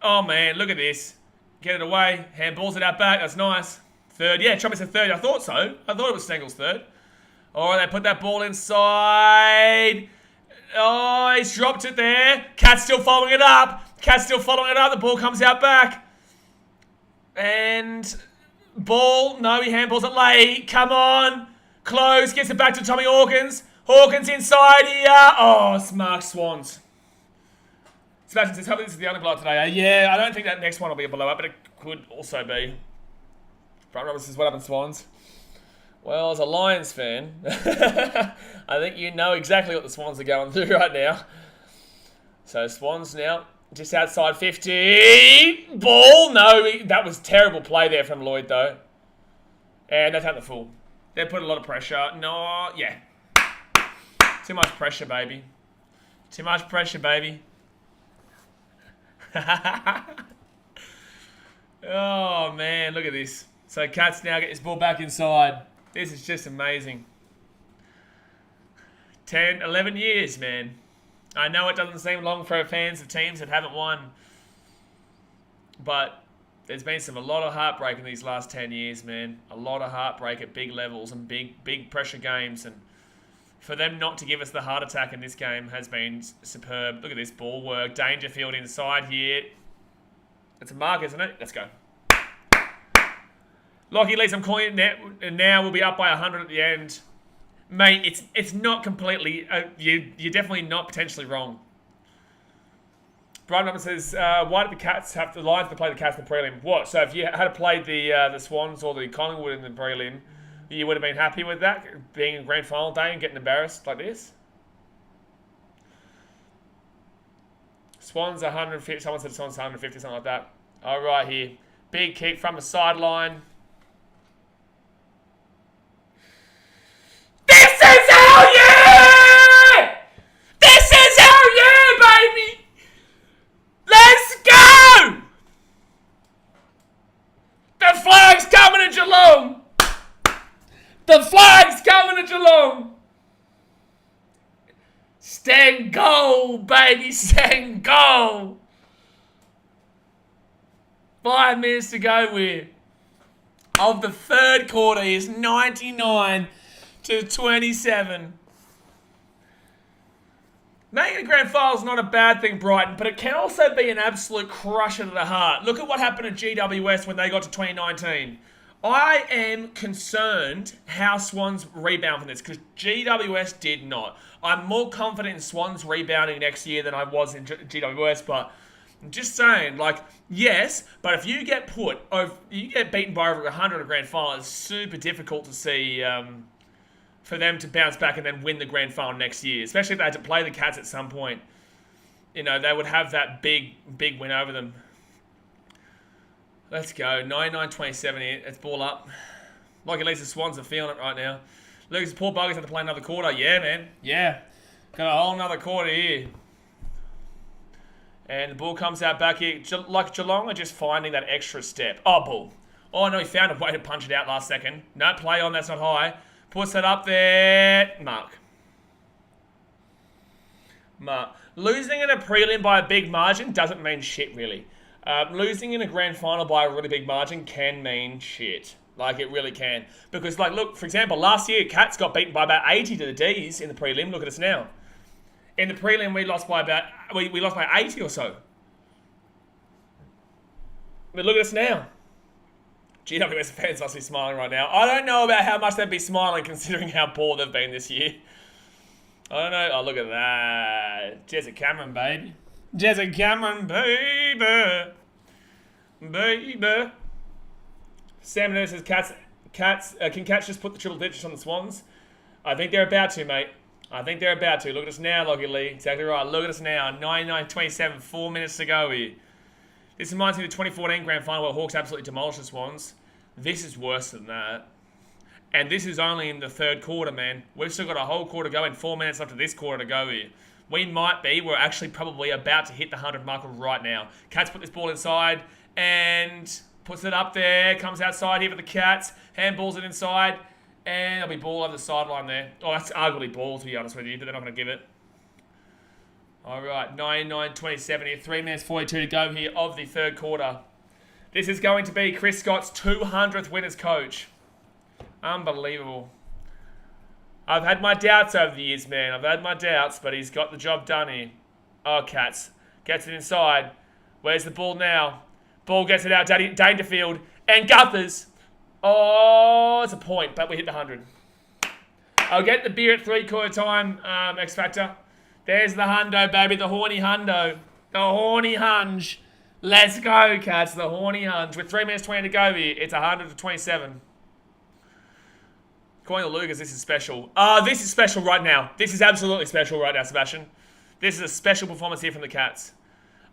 Oh, man. Look at this. Get it away. Handballs it out back. That's nice. Third. Yeah, Choppy said third. I thought so. I thought it was Stengel's third. Oh, they put that ball inside. Oh, he's dropped it there. Cat's still following it up. Cat's still following it up. The ball comes out back. And ball. No, he handballs it late. Come on. Close. Gets it back to Tommy Hawkins. Hawkins inside here. Oh, smart Swans. Sebastian says, hopefully this is the only blowout today. Yeah, I don't think that next one will be a blowout, but it could also be. Brian Roberts says, what happened, Swans? Well, as a Lions fan, I think you know exactly what the Swans are going through right now. So Swans now just outside 50. Ball. No, that was terrible play there from Lloyd, though. And they've had the full. They put a lot of pressure. No, yeah. Too much pressure, baby. Too much pressure, baby. Oh, man, look at this. So Cats now get this ball back inside. This is just amazing. 10, 11 years, man. I know it doesn't seem long for fans of teams that haven't won. But there's been a lot of heartbreak in these last 10 years, man. A lot of heartbreak at big levels and big pressure games. And for them not to give us the heart attack in this game has been superb. Look at this ball work. Dangerfield inside here. It's a mark, isn't it? Let's go. Lockie Lees, I'm calling it net, and now we'll be up by 100 at the end. Mate, it's not completely... you're definitely not potentially wrong. Brian Roberts says, why did the Lions have to play the Cats in the prelim? What? So if you had played the Swans or the Collingwood in the prelim, you would have been happy with that, being a grand final day and getting embarrassed like this? Swans 150, someone said Swans 150, something like that. All right, here. Big kick from the sideline. This is our year! This is our year, baby! Let's go! The flag's coming to Geelong! The flag's coming to Geelong! Stand goal, baby, stand goal! 5 minutes to go with. Of the third quarter is 99 to 27. Making a grand final is not a bad thing, Brighton, but it can also be an absolute crusher to the heart. Look at what happened at GWS when they got to 2019. I am concerned how Swans rebound from this, because GWS did not. I'm more confident in Swans rebounding next year than I was in GWS, but I'm just saying, like, yes, but if you get beaten by over 100 at a grand final, it's super difficult to see for them to bounce back and then win the grand final next year, especially if they had to play the Cats at some point. You know, they would have that big win over them. Let's go. 99-27 here. Let's ball up. Like at least the Swans are feeling it right now. Lucas, poor buggers have to play another quarter. Yeah, man. Yeah. Got a whole another quarter here. And the ball comes out back here. Like Geelong are just finding that extra step. Oh, ball. Oh, no, he found a way to punch it out last second. No, play on. That's not high. Puts it up there. Mark. Losing in a prelim by a big margin doesn't mean shit, really. Losing in a grand final by a really big margin can mean shit. Like, it really can. Because, like, look, for example, last year, Cats got beaten by about 80 to the Ds in the prelim. Look at us now. In the prelim, we lost by about... We lost by 80 or so. But look at us now. GWS fans must be smiling right now. I don't know about how much they'd be smiling considering how poor they've been this year. I don't know. Oh, look at that. Jessica Cameron, baby. Jessica Cameron, baby. Baby. Sam Nurse says, can Cats just put the triple digits on the Swans? I think they're about to, mate. I think they're about to. Look at us now, Lockie Lee. Exactly right. Look at us now. 99-27, 4 minutes to go here. This reminds me of the 2014 grand final where Hawks absolutely demolished the Swans. This is worse than that. And this is only in the third quarter, man. We've still got a whole quarter to go and 4 minutes left of this quarter to go here. We're actually probably about to hit the 100 marker right now. Cats put this ball inside and puts it up there. Comes outside here for the Cats. Handballs it inside. And there'll be ball over the sideline there. Oh, that's arguably ball, to be honest with you, but they're not going to give it. All right, 99-27 here. 3 minutes 42 to go here of the third quarter. This is going to be Chris Scott's 200th winners coach. Unbelievable. I've had my doubts over the years, man. I've had my doubts, but he's got the job done here. Oh, Cats. Gets it inside. Where's the ball now? Ball gets it out. Dangerfield. And Guthers. Oh, it's a point, but we hit the 100. I'll get the beer at 3-quarter time, X Factor. There's the hundo, baby. The horny hundo. The horny hunch. Let's go, Cats. The horny hunch. With 3 minutes 20 to go here, it's 100-27. Calling the Lugas, this is special. This is special right now. This is absolutely special right now, Sebastian. This is a special performance here from the Cats.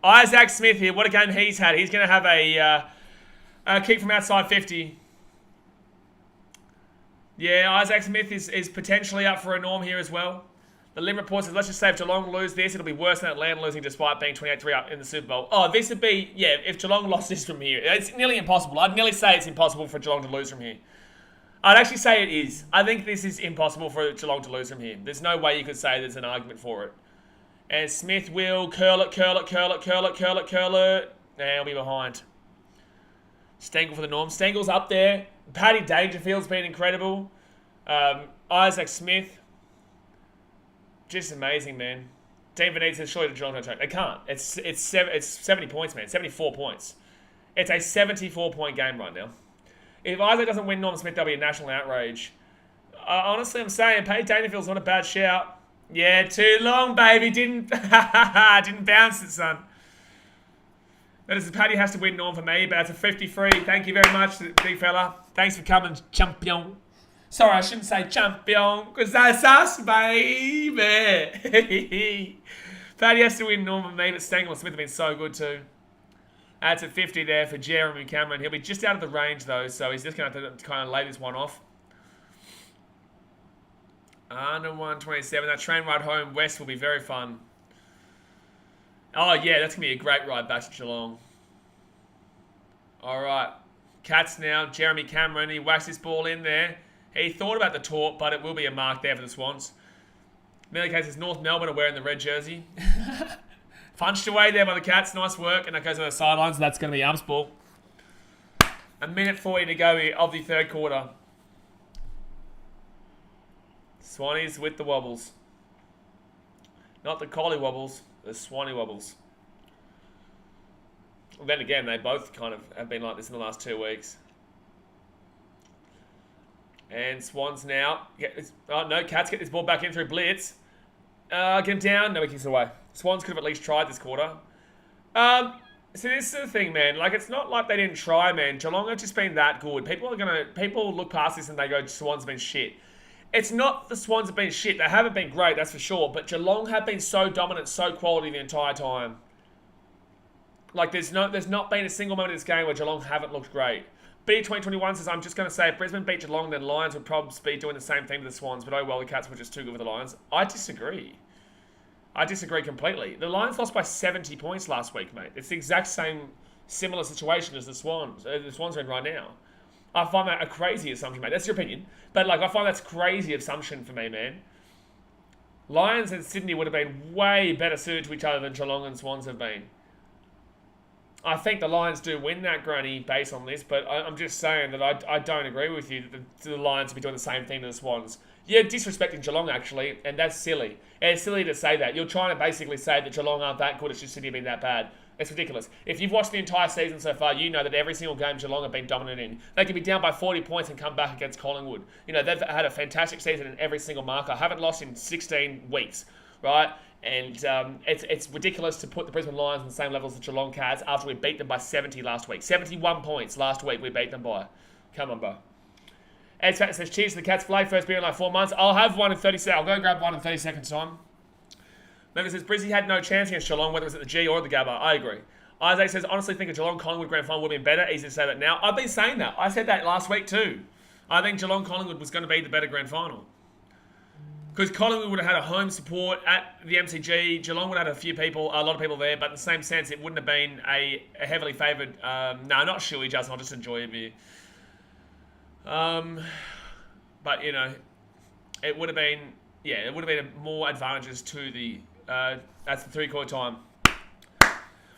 Isaac Smith here. What a game he's had. He's going to have a kick from outside 50. Yeah, Isaac Smith is potentially up for a norm here as well. The Lim report says, let's just say if Geelong lose this, it'll be worse than Atlanta losing despite being 28-3 up in the Super Bowl. Oh, this would be, yeah, if Geelong lost this from here. It's nearly impossible. I'd nearly say it's impossible for Geelong to lose from here. I'd actually say it is. I think this is impossible for Geelong to lose from here. There's no way you could say there's an argument for it. And Smith will curl it. And he'll be behind. Stengel for the norm. Stengel's up there. Paddy Dangerfield's been incredible. Isaac Smith. Just amazing, man. Dean Vanette says, surely the Geelong don't choke. They can't. It's 70 points, man. 74 points. It's a 74-point game right now. If Isaac doesn't win Norm Smith, there'll be a national outrage. Honestly, I'm saying Paddy Dangerfield's not a bad shout. Yeah, too long, baby. Didn't bounce it, son. That is, Paddy has to win Norm for me, but it's a 53. Thank you very much, big fella. Thanks for coming, champion. Sorry, I shouldn't say champion, because that's us, baby. Paddy has to win Norm for me, but Stengel and Smith have been so good too. That's a 50 there for Jeremy Cameron. He'll be just out of the range, though, so he's just going to have to kind of lay this one off. Under 127. That train ride home west will be very fun. Oh, yeah, that's going to be a great ride back to Geelong. All right. Cats now. Jeremy Cameron. He whacks this ball in there. He thought about the taunt, but it will be a mark there for the Swans. Melly says North Melbourne are wearing the red jersey. Punched away there by the Cats. Nice work. And that goes on the sidelines. That's going to be Umps ball. A minute 40 to go here of the third quarter. Swannies with the wobbles. Not the collie wobbles. The Swanee wobbles. Well, then again, they both kind of have been like this in the last 2 weeks. And Swans now. Oh, no. Cats get this ball back in through blitz. Get him down. No, he kicks it away. Swans could have at least tried this quarter. So this is the thing, man. Like, it's not like they didn't try, man. Geelong have just been that good. People look past this and they go, Swans have been shit. It's not the Swans have been shit. They haven't been great, that's for sure. But Geelong have been so dominant, so quality the entire time. Like, there's not been a single moment in this game where Geelong haven't looked great. B2021 says, I'm just going to say, if Brisbane beat Geelong, then Lions would probably be doing the same thing to the Swans. But oh well, the Cats were just too good with the Lions. I disagree. I disagree completely. The Lions lost by 70 points last week, mate. It's the exact same, similar situation as the Swans are in right now. I find that a crazy assumption, mate. That's your opinion. But, like, I find that's a crazy assumption for me, man. Lions and Sydney would have been way better suited to each other than Geelong and Swans have been. I think the Lions do win that, Granny, based on this, but I'm just saying that I don't agree with you that the Lions will be doing the same thing to the Swans. You're disrespecting Geelong, actually, and that's silly. It's silly to say that. You're trying to basically say that Geelong aren't that good, it's just Sydney being that bad. It's ridiculous. If you've watched the entire season so far, you know that every single game Geelong have been dominant in. They can be down by 40 points and come back against Collingwood. You know, they've had a fantastic season in every single marker. Haven't lost in 16 weeks, right? And it's ridiculous to put the Brisbane Lions on the same level as the Geelong Cats after we beat them by 70 last week. 71 points last week we beat them by. Come on, bro. Ed Fat says, cheers to the Cats flag. First beer in like 4 months. I'll have one in 30 seconds. I'll go grab one in 30 seconds time. Member says, Brizzy had no chance against Geelong, whether it was at the G or the Gabba. I agree. Isaac says, honestly think a Geelong Collingwood grand final would have been better. Easy to say that now. I've been saying that. I said that last week too. I think Geelong Collingwood was going to be the better grand final. Because Collingwood would have had a home support at the MCG. Geelong would have had a lot of people there, but in the same sense, it wouldn't have been a heavily favoured... no, not Shuey, Justin. I'll just enjoy a beer. But, you know, it would have been... Yeah, it would have been more advantages to the... that's the three-quarter time.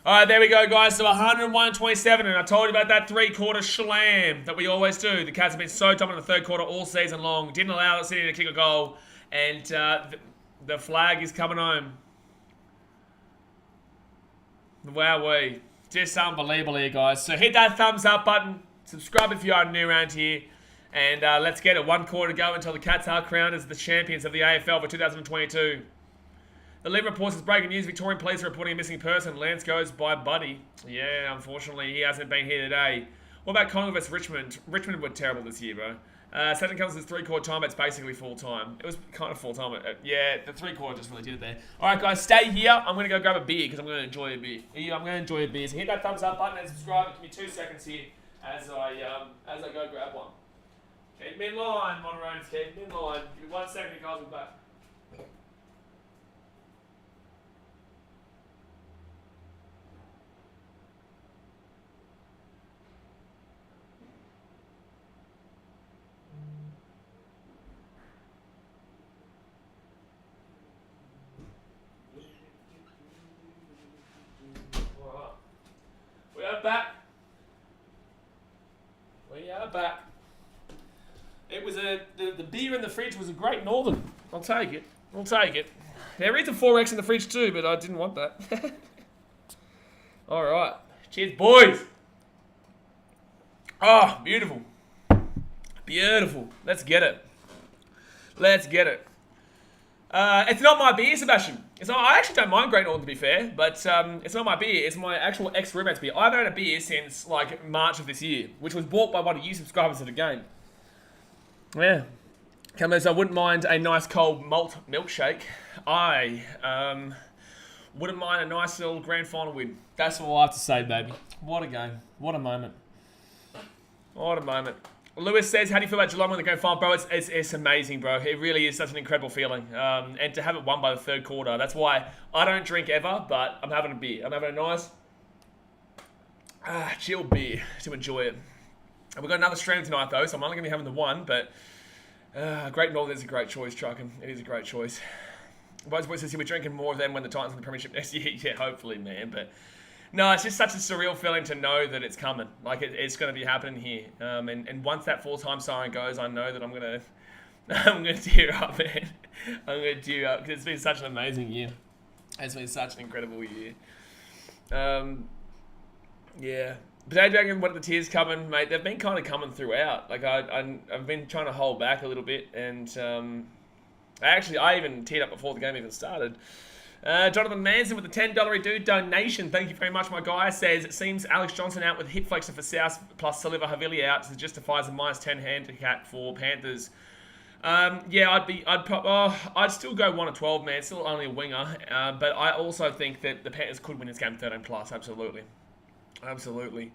All right, there we go, guys. So 101-27, and I told you about that three-quarter slam that we always do. The Cats have been so dominant in the third quarter all season long. Didn't allow the City to kick a goal. And the flag is coming home. Wowee. Just unbelievable here, guys. So hit that thumbs up button. Subscribe if you are new around here. And let's get it. 1 quarter to go until the Cats are crowned as the champions of the AFL for 2022. The Lead reports is breaking news. Victorian police are reporting a missing person. Lance goes by Buddy. Yeah, unfortunately, he hasn't been here today. What about Collingwood vs Richmond? Richmond were terrible this year, bro. Second comes as 3/4 time, but it's basically full time. It was kind of full time. Yeah, the 3/4 just really did it there. All right, guys, stay here. I'm going to go grab a beer because I'm going to enjoy a beer. Yeah, I'm going to enjoy a beer. So hit that thumbs up button and subscribe. Give me 2 seconds here as I go grab one. Keep me in line, moderators. Keep me in line. Give me 1 second, guys. We're back. We are back. We are back. It was the beer in the fridge was a Great Northern. I'll take it. I'll take it. There is a 4X in the fridge too, but I didn't want that. All right. Cheers, boys. Oh, beautiful. Beautiful. Let's get it. Let's get it. It's not my beer, Sebastian. It's not. I actually don't mind Great Northern, to be fair, but it's not my beer. It's my actual ex-roommate's beer. I haven't had a beer since like March of this year, which was bought by one of you subscribers to the game. Yeah. Cameras, I wouldn't mind a nice cold malt milkshake. I wouldn't mind a nice little grand final win. That's all I have to say, baby. What a game. What a moment. What a moment. Lewis says, how do you feel about Geelong when they go final? Bro, it's amazing, bro. It really is such an incredible feeling. And to have it won by the third quarter, that's why I don't drink ever, but I'm having a beer. I'm having a nice, chill beer to enjoy it. And we've got another stream tonight, though, so I'm only going to be having the one, but Great Northern is a great choice, Truckin. It is a great choice. Boys says, we're drinking more of them when the Titans win the premiership next year. Yeah, hopefully, man, but... No, it's just such a surreal feeling to know that it's coming. Like, it's going to be happening here. And once that full-time siren goes, I know that I'm going to tear up, man. I'm going to tear up because it's been such an amazing year. It's been such an incredible year. Yeah. Potato Dragon, what are the tears coming, mate? They've been kind of coming throughout. Like, I've been trying to hold back a little bit. And I even teared up before the game even started. Jonathan Manson with the $10 dude donation. Thank you very much, my guy. Says, it seems Alex Johnson out with hip flexor for South plus Saliva Havili out justifies a -10 handicap for Panthers. Yeah, I'd still go 1 of 12, man. Still only a winger. But I also think that the Panthers could win this game 13 plus. Absolutely. Absolutely.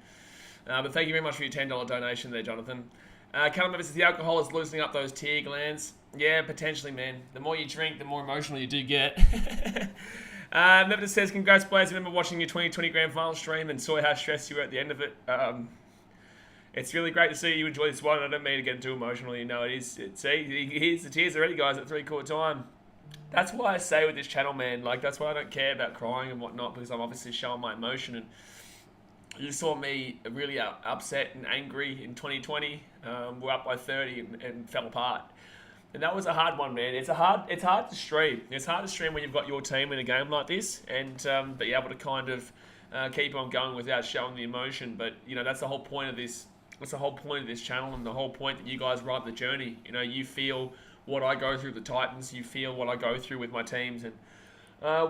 But thank you very much for your $10 donation there, Jonathan. Callum says the alcohol is loosening up those tear glands. Yeah, potentially, man. The more you drink, the more emotional you do get. Never says, congrats, players. I remember watching your 2020 Grand Final stream and saw how stressed you were at the end of it. It's really great to see you enjoy this one. I don't mean to get too emotional. You know, it is. See, here's the tears already, guys, at 3/4 time. That's why I say with this channel, man, like, that's why I don't care about crying and whatnot, because I'm obviously showing my emotion. And you saw me really upset and angry in 2020. We're up by 30 and fell apart. And that was a hard one, man. It's hard to stream. It's hard to stream when you've got your team in a game like this and be able to kind of keep on going without showing the emotion. But, you know, that's the whole point of this. That's the whole point of this channel and the whole point that you guys ride the journey. You know, you feel what I go through with the Titans. You feel what I go through with my teams. And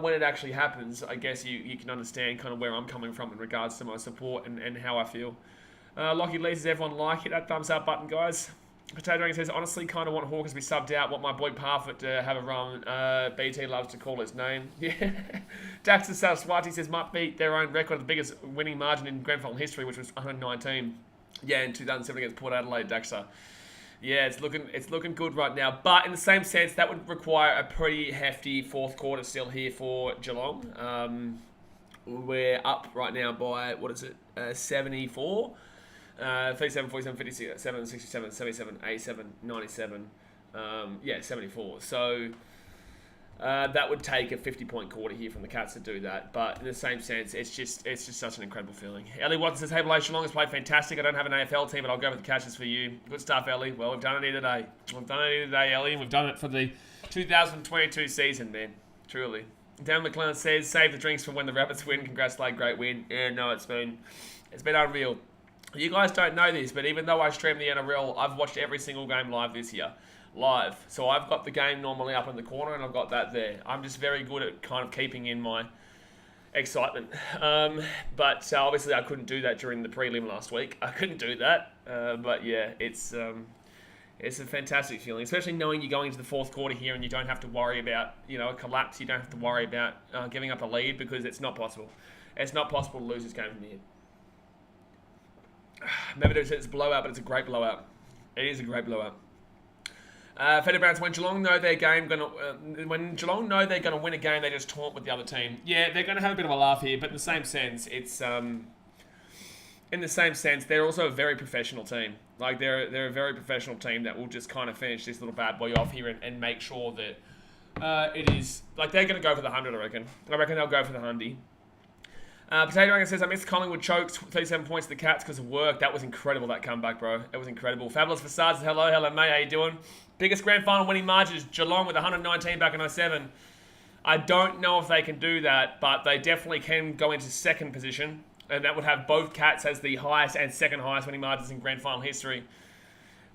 when it actually happens, I guess you can understand kind of where I'm coming from in regards to my support and how I feel. Lockie Lee says, everyone hit that thumbs up button, guys. Potato Dragon says, honestly, kind of want Hawkins to be subbed out. Want my boy Parfitt to have a run. BT loves to call his name. Yeah. Daxter Saraswati says, might beat their own record of the biggest winning margin in grand final history, which was 119. Yeah, in 2007 against Port Adelaide, Daxter. Yeah, it's looking good right now. But in the same sense, that would require a pretty hefty fourth quarter still here for Geelong. We're up right now by, 74? 37, 47, 57, 67, 77, 87, 97, 74. So that would take a 50-point quarter here from the Cats to do that. But in the same sense, it's just such an incredible feeling. Ellie Watson says, hey, Geelong has played fantastic. I don't have an AFL team, but I'll go with the Catches for you. Good stuff, Ellie. Well, we've done it here today. Ellie, and we've done it for the 2022 season, man. Truly. Dan McLean says, save the drinks for when the Rabbits win. Congrats, Lade. Great win. Yeah, no, it's been unreal. You guys don't know this, but even though I stream the NRL, I've watched every single game live this year. live. So I've got the game normally up in the corner and I've got that there. I'm just very good at kind of keeping in my excitement. But obviously I couldn't do that during the prelim last week. I couldn't do that. But yeah, it's a fantastic feeling, especially knowing you're going into the fourth quarter here and you don't have to worry about, a collapse. You don't have to worry about giving up a lead because it's not possible. It's not possible to lose this game from here. Maybe it's a blowout, but it's a great blowout. It is a great blowout. Feder Browns, when Geelong know they're going to win a game, they just taunt with the other team. Yeah, they're going to have a bit of a laugh here, but in the same sense, they're also a very professional team. Like they're a very professional team that will just kind of finish this little bad boy off here and make sure that it is like they're going to go for the 100. I reckon they'll go for the 100. Potato Dragon says, I missed Collingwood chokes 37 points to the Cats because of work. That was incredible, that comeback, bro. It was incredible. Fabulous Facades, hello, mate. How you doing? Biggest grand final winning margin is Geelong with 119 back in 07. I don't know if they can do that, but they definitely can go into second position, and that would have both Cats as the highest and second highest winning margins in grand final history.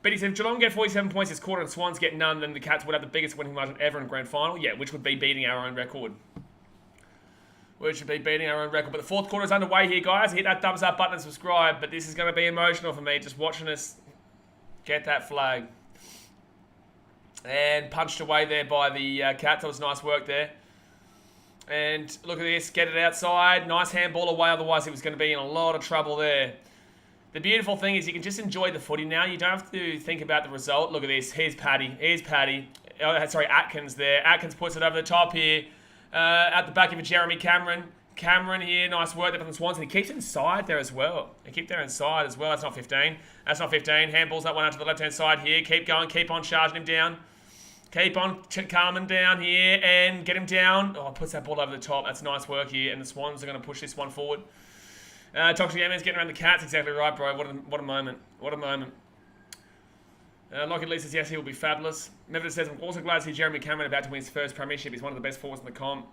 But he said, if Geelong get 47 points this quarter and Swans get none, then the Cats would have the biggest winning margin ever in grand final. Yeah, which would be beating our own record. But the fourth quarter is underway here, guys. Hit that thumbs up button and subscribe. But this is going to be emotional for me, just watching us get that flag. And punched away there by the Cats. That was nice work there. And look at this. Get it outside. Nice handball away. Otherwise, he was going to be in a lot of trouble there. The beautiful thing is you can just enjoy the footy now. You don't have to think about the result. Look at this. Here's Paddy. Atkins there. Atkins puts it over the top here. At the back of Jeremy Cameron. Cameron here, nice work there from the Swans. And he keeps inside there as well. That's not 15. Handballs that one out to the left-hand side here. Keep going. Keep on charging him down. Keep on calming down here and get him down. Oh, puts that ball over the top. That's nice work here. And the Swans are going to push this one forward. Toxic Man's getting around the Cats. Exactly right, bro. What a moment. Lockett Lee says, yes, he will be fabulous. Nevertheless says, I'm also glad to see Jeremy Cameron about to win his first premiership. He's one of the best forwards in the comp.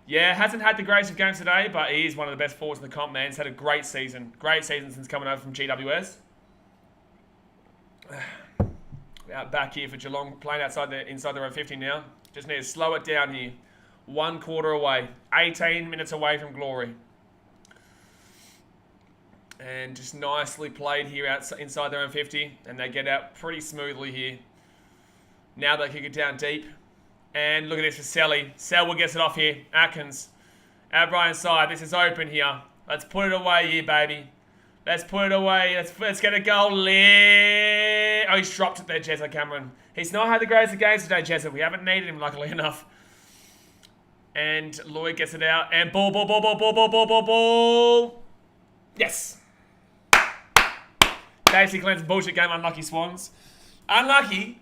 Yeah, hasn't had the greatest of games today, but he is one of the best forwards in the comp, man. He's had a great season. Great season since coming over from GWS. Out back here for Geelong, playing inside their own 50 now. Just need to slow it down here. 1 quarter away. 18 minutes away from glory. And just nicely played here inside their own 50. And they get out pretty smoothly here. Now they kick it down deep. And look at this for Selly. Selwood gets it off here. Atkins. Out right inside. This is open here. Let's put it away here, baby. Let's put it away. Let's get a goal. Oh, he's dropped it there, Jezza Cameron. He's not had the greatest of games today, Jezza. We haven't needed him, luckily enough. And Lloyd gets it out. And ball. Yes. Casey Clean's bullshit game. Unlucky Swans. Unlucky.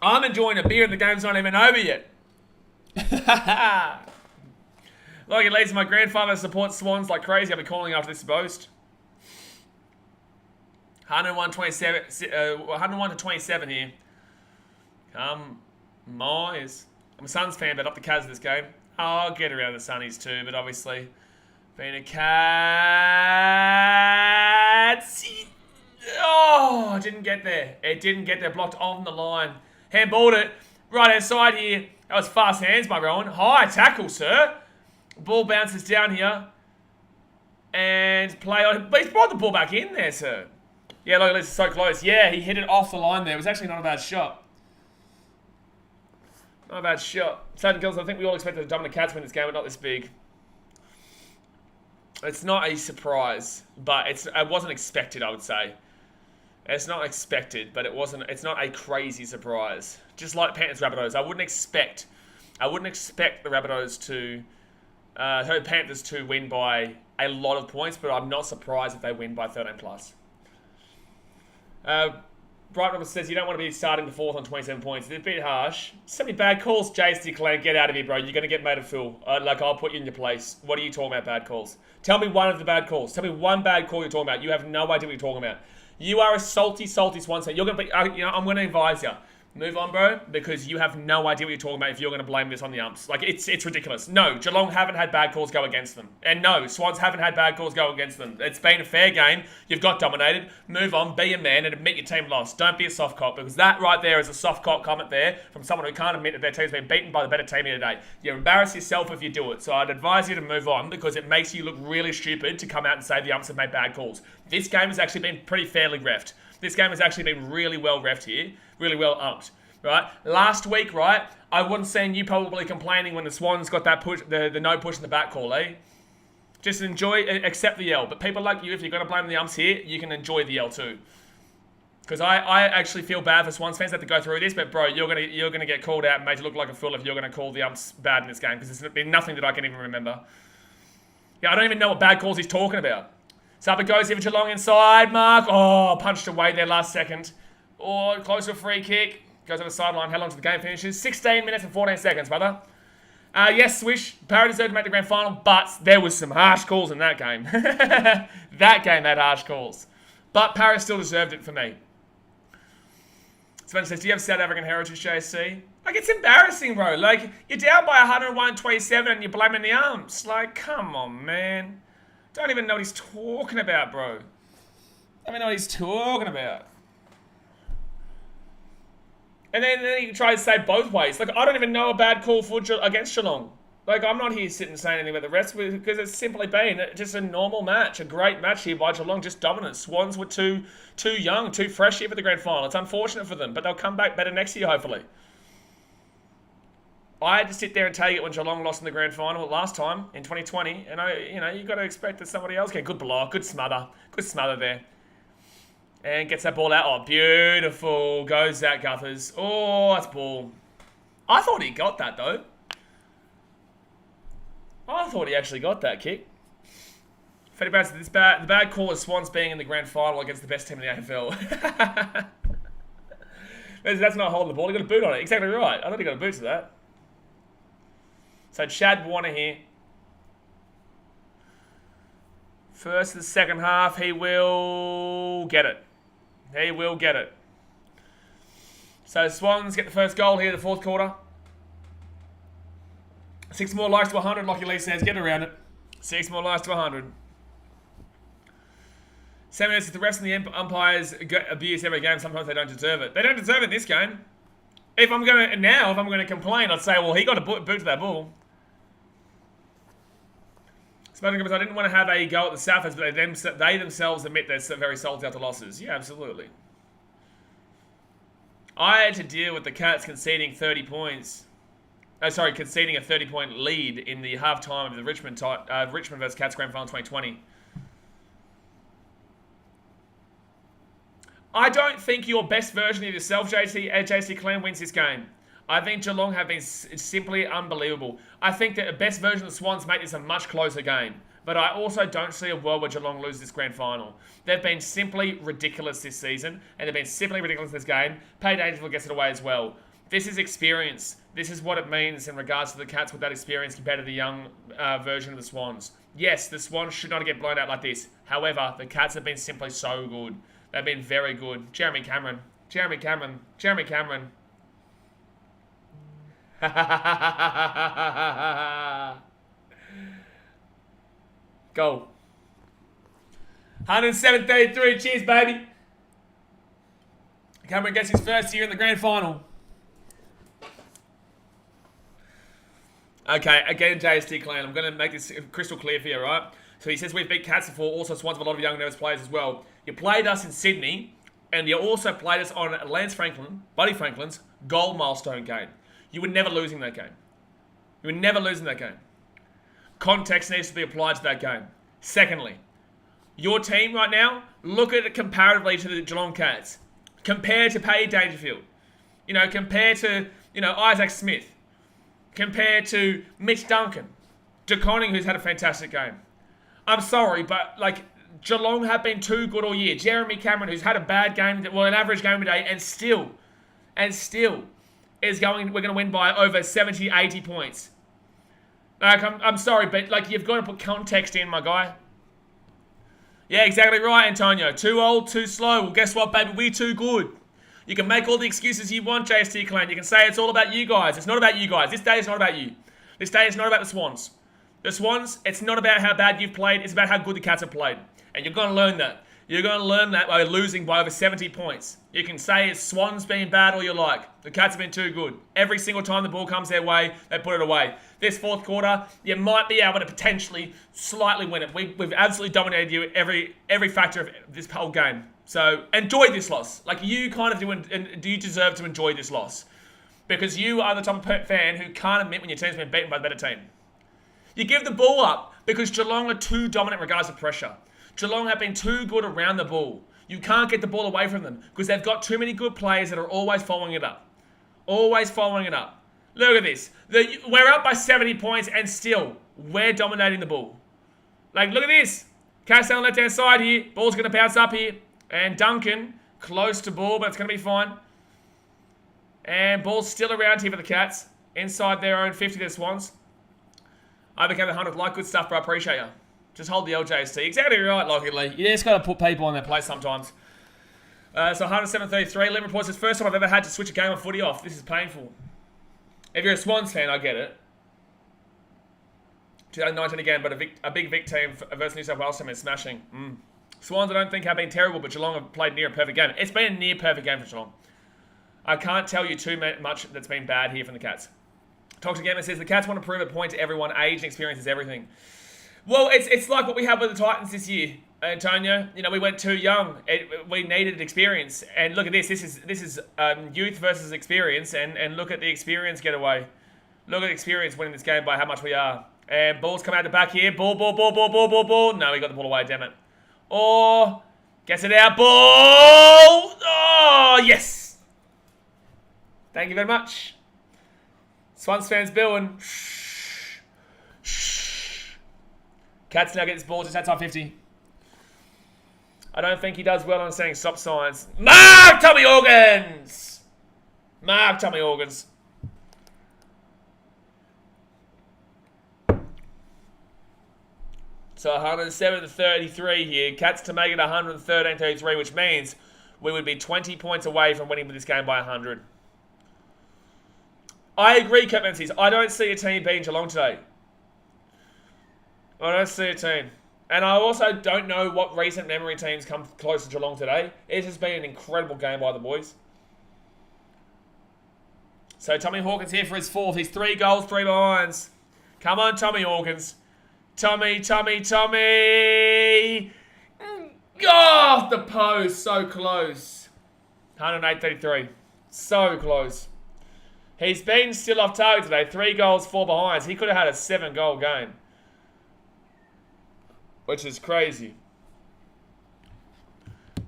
I'm enjoying a beer and the game's not even over yet. Like it leads my grandfather supports Swans like crazy. I'll be calling after this boast. 101 to 27 here. Come Moyes. I'm a Suns fan, but up the Cats this game. I'll get around the Sunnies too, but obviously being a Cats. Oh, it didn't get there. Blocked on the line. Handballed it. Right hand side here. That was fast hands by Rowan. High tackle, sir. Ball bounces down here. And play on. But he's brought the ball back in there, sir. Yeah, look, this is so close. Yeah, he hit it off the line there. It was actually not a bad shot. Not a bad shot. Sad girls, I think we all expected the Dominant Cats win this game, but not this big. It's not a surprise, but it wasn't expected, I would say. It's not expected, but it's not a crazy surprise. Just like Panthers Rabbitohs, I wouldn't expect the Rabbitohs to Panthers to win by a lot of points, but I'm not surprised if they win by 13 plus. Bright Roberts says you don't want to be starting the fourth on 27 points. It's a bit harsh. So many bad calls, JC Clan. Get out of here, bro. You're going to get made a fool. I'll put you in your place. What are you talking about, bad calls? Tell me one of the bad calls. Tell me one bad call you're talking about. You have no idea what you're talking about. You are a salty Swans fan. You're going to be, I'm going to advise you. Move on, bro, because you have no idea what you're talking about if you're going to blame this on the umps. Like, it's ridiculous. No, Geelong haven't had bad calls go against them. And no, Swans haven't had bad calls go against them. It's been a fair game. You've got dominated. Move on, be a man, and admit your team lost. Don't be a soft cop, because that right there is a soft cop comment there from someone who can't admit that their team's been beaten by the better team here today. You embarrass yourself if you do it. So I'd advise you to move on, because it makes you look really stupid to come out and say the umps have made bad calls. This game has actually been pretty fairly reffed. This game has actually been really well reffed here. Really well umped. Right? Last week, right, I wasn't seeing you probably complaining when the Swans got that push, the no push in the back call, eh? Just enjoy, accept the yell. But people like you, if you're going to blame the umps here, you can enjoy the yell too. Because I actually feel bad for Swans fans that have to go through this, but bro, you're gonna get called out and made to look like a fool if you're going to call the umps bad in this game, because there's been nothing that I can even remember. Yeah, I don't even know what bad calls he's talking about. So up it goes here for Geelong inside, Mark. Oh, punched away there last second. Oh, close to a free kick. Goes on the sideline. How long till the game finishes? 16 minutes and 14 seconds, brother. Yes, Swish. Parra deserved to make the grand final, but there was some harsh calls in that game. That game had harsh calls. But Parra still deserved it for me. Spencer says, do you have South African heritage, JC? Like, it's embarrassing, bro. Like, you're down by 101-27 and you're blaming the umps. Like, come on, man. Don't even know what he's talking about, bro. Don't even know what he's talking about. And then he tries to say both ways. Like, I don't even know a bad call for against Geelong. Like, I'm not here sitting saying anything about the rest, because it's simply been just a normal match. A great match here by Geelong, just dominant. Swans were too young, too fresh here for the grand final. It's unfortunate for them, but they'll come back better next year, hopefully. I had to sit there and take it when Geelong lost in the grand final last time in 2020, and you've got to expect that somebody else can. Good block, good smother there. And gets that ball out. Oh, beautiful. Goes Zach Guthers. Oh, that's ball. I thought he got that, though. I thought he actually got that kick. Fetty Barrett said, the bad call is Swans being in the grand final against the best team in the AFL. That's not holding the ball. He got a boot on it. Exactly right. I thought he got a boot to that. So Chad Warner here. First to the second half, he will get it. He will get it. So Swans get the first goal here in the fourth quarter. 6 more likes to 100, Lockie Lee says. Get around it. 6 more likes to 100. 7 minutes, if the refs and the umpires abuse every game, sometimes they don't deserve it. They don't deserve it in this game. If I'm going to complain, I'd say, well, he got a boot to that ball. I didn't want to have a go at the Southers, but they themselves admit they're very salty after losses. Yeah, absolutely. I had to deal with the Cats conceding 30 points. Conceding a 30-point lead in the halftime of the Richmond vs Cats Grand Final 2020. I don't think your best version of yourself, JC Clan, wins this game. I think Geelong have been simply unbelievable. I think that the best version of the Swans make this a much closer game. But I also don't see a world where Geelong loses this grand final. They've been simply ridiculous this season, and they've been simply ridiculous this game. Pay Dangerfield gets it away as well. This is experience. This is what it means in regards to the Cats with that experience compared to the young version of the Swans. Yes, the Swans should not get blown out like this. However, the Cats have been simply so good. They've been very good. Jeremy Cameron. Go. 107-33. Cheers, baby. Cameron gets his first year in the grand final. Okay, again, JST Clan. I'm going to make this crystal clear for you, right? So he says we've beat Cats before. Also, Swans have a lot of young, nervous players as well. You played us in Sydney, and you also played us on Buddy Franklin's gold milestone game. You were never losing that game. Context needs to be applied to that game. Secondly, your team right now, look at it comparatively to the Geelong Cats. Compare to Pay Dangerfield. Compare to, Isaac Smith. Compare to Mitch Duncan. DeConning, who's had a fantastic game. I'm sorry, but, Geelong have been too good all year. Jeremy Cameron, who's had a bad game, an average game today, and still we're going to win by over 70, 80 points. I'm sorry, but, you've got to put context in, my guy. Yeah, exactly right, Antonio. Too old, too slow. Well, guess what, baby? We're too good. You can make all the excuses you want, JST Clan. You can say it's all about you guys. It's not about you guys. This day is not about you. This day is not about the Swans. The Swans, it's not about how bad you've played. It's about how good the Cats have played. And you're going to learn that. You're going to learn that by losing by over 70 points. You can say it's Swans being bad all you like. The Cats have been too good. Every single time the ball comes their way, they put it away. This fourth quarter, you might be able to potentially slightly win it. We've absolutely dominated you every factor of this whole game. So enjoy this loss. Like, you kind of do, and do you deserve to enjoy this loss? Because you are the type of fan who can't admit when your team's been beaten by the better team. You give the ball up because Geelong are too dominant in regards to pressure. Geelong have been too good around the ball. You can't get the ball away from them because they've got too many good players that are always following it up. Always following it up. Look at this. We're up by 70 points and still we're dominating the ball. Like, look at this. Cats down the left-hand side here. Ball's going to bounce up here. And Duncan, close to ball, but it's going to be fine. And ball's still around here for the Cats. Inside their own 50, the Swans. I became the 100th. Like, good stuff, bro. I appreciate you. Just hold the LJST. Exactly right, Lockie Lee. You just got to put people in their place sometimes. So 107.33. Lim reports, it's the first time I've ever had to switch a game of footy off. This is painful. If you're a Swans fan, I get it. 2019 again, but a big Vic team versus New South Wales team is smashing. Swans, I don't think have been terrible, but Geelong have played near a perfect game. It's been a near perfect game for Geelong. I can't tell you too much that's been bad here from the Cats. Toxic Gamer says, the Cats want to prove a point to everyone. Age and experience is everything. Well, it's like what we have with the Titans this year, Antonio. You know, we went too young. We needed experience. And look at this. This is youth versus experience. And look at the experience get away. Look at the experience winning this game by how much we are. And ball's come out the back here. Ball. No, we got the ball away, damn it. Or, gets it out. Ball! Oh, yes! Thank you very much. Swans fans billowing. Cats now get this ball just outside 50. I don't think he does well on saying stop signs. Mark Tommy Organs! Mark Tommy Organs. So 107-33 here. Cats to make it 113-33, which means we would be 20 points away from winning this game by 100. I agree, Cap Menzies. I don't see a team beating Geelong today. I don't see a team. And I also don't know what recent memory teams come close to Geelong today. It's just been an incredible game by the boys. So Tommy Hawkins here for his fourth. He's 3 goals, 3 behinds. Come on, Tommy Hawkins. Tommy. Off the post. So close. 108-33. So close. He's been still off target today. 3 goals, 4 behinds. He could have had a 7-goal game. Which is crazy.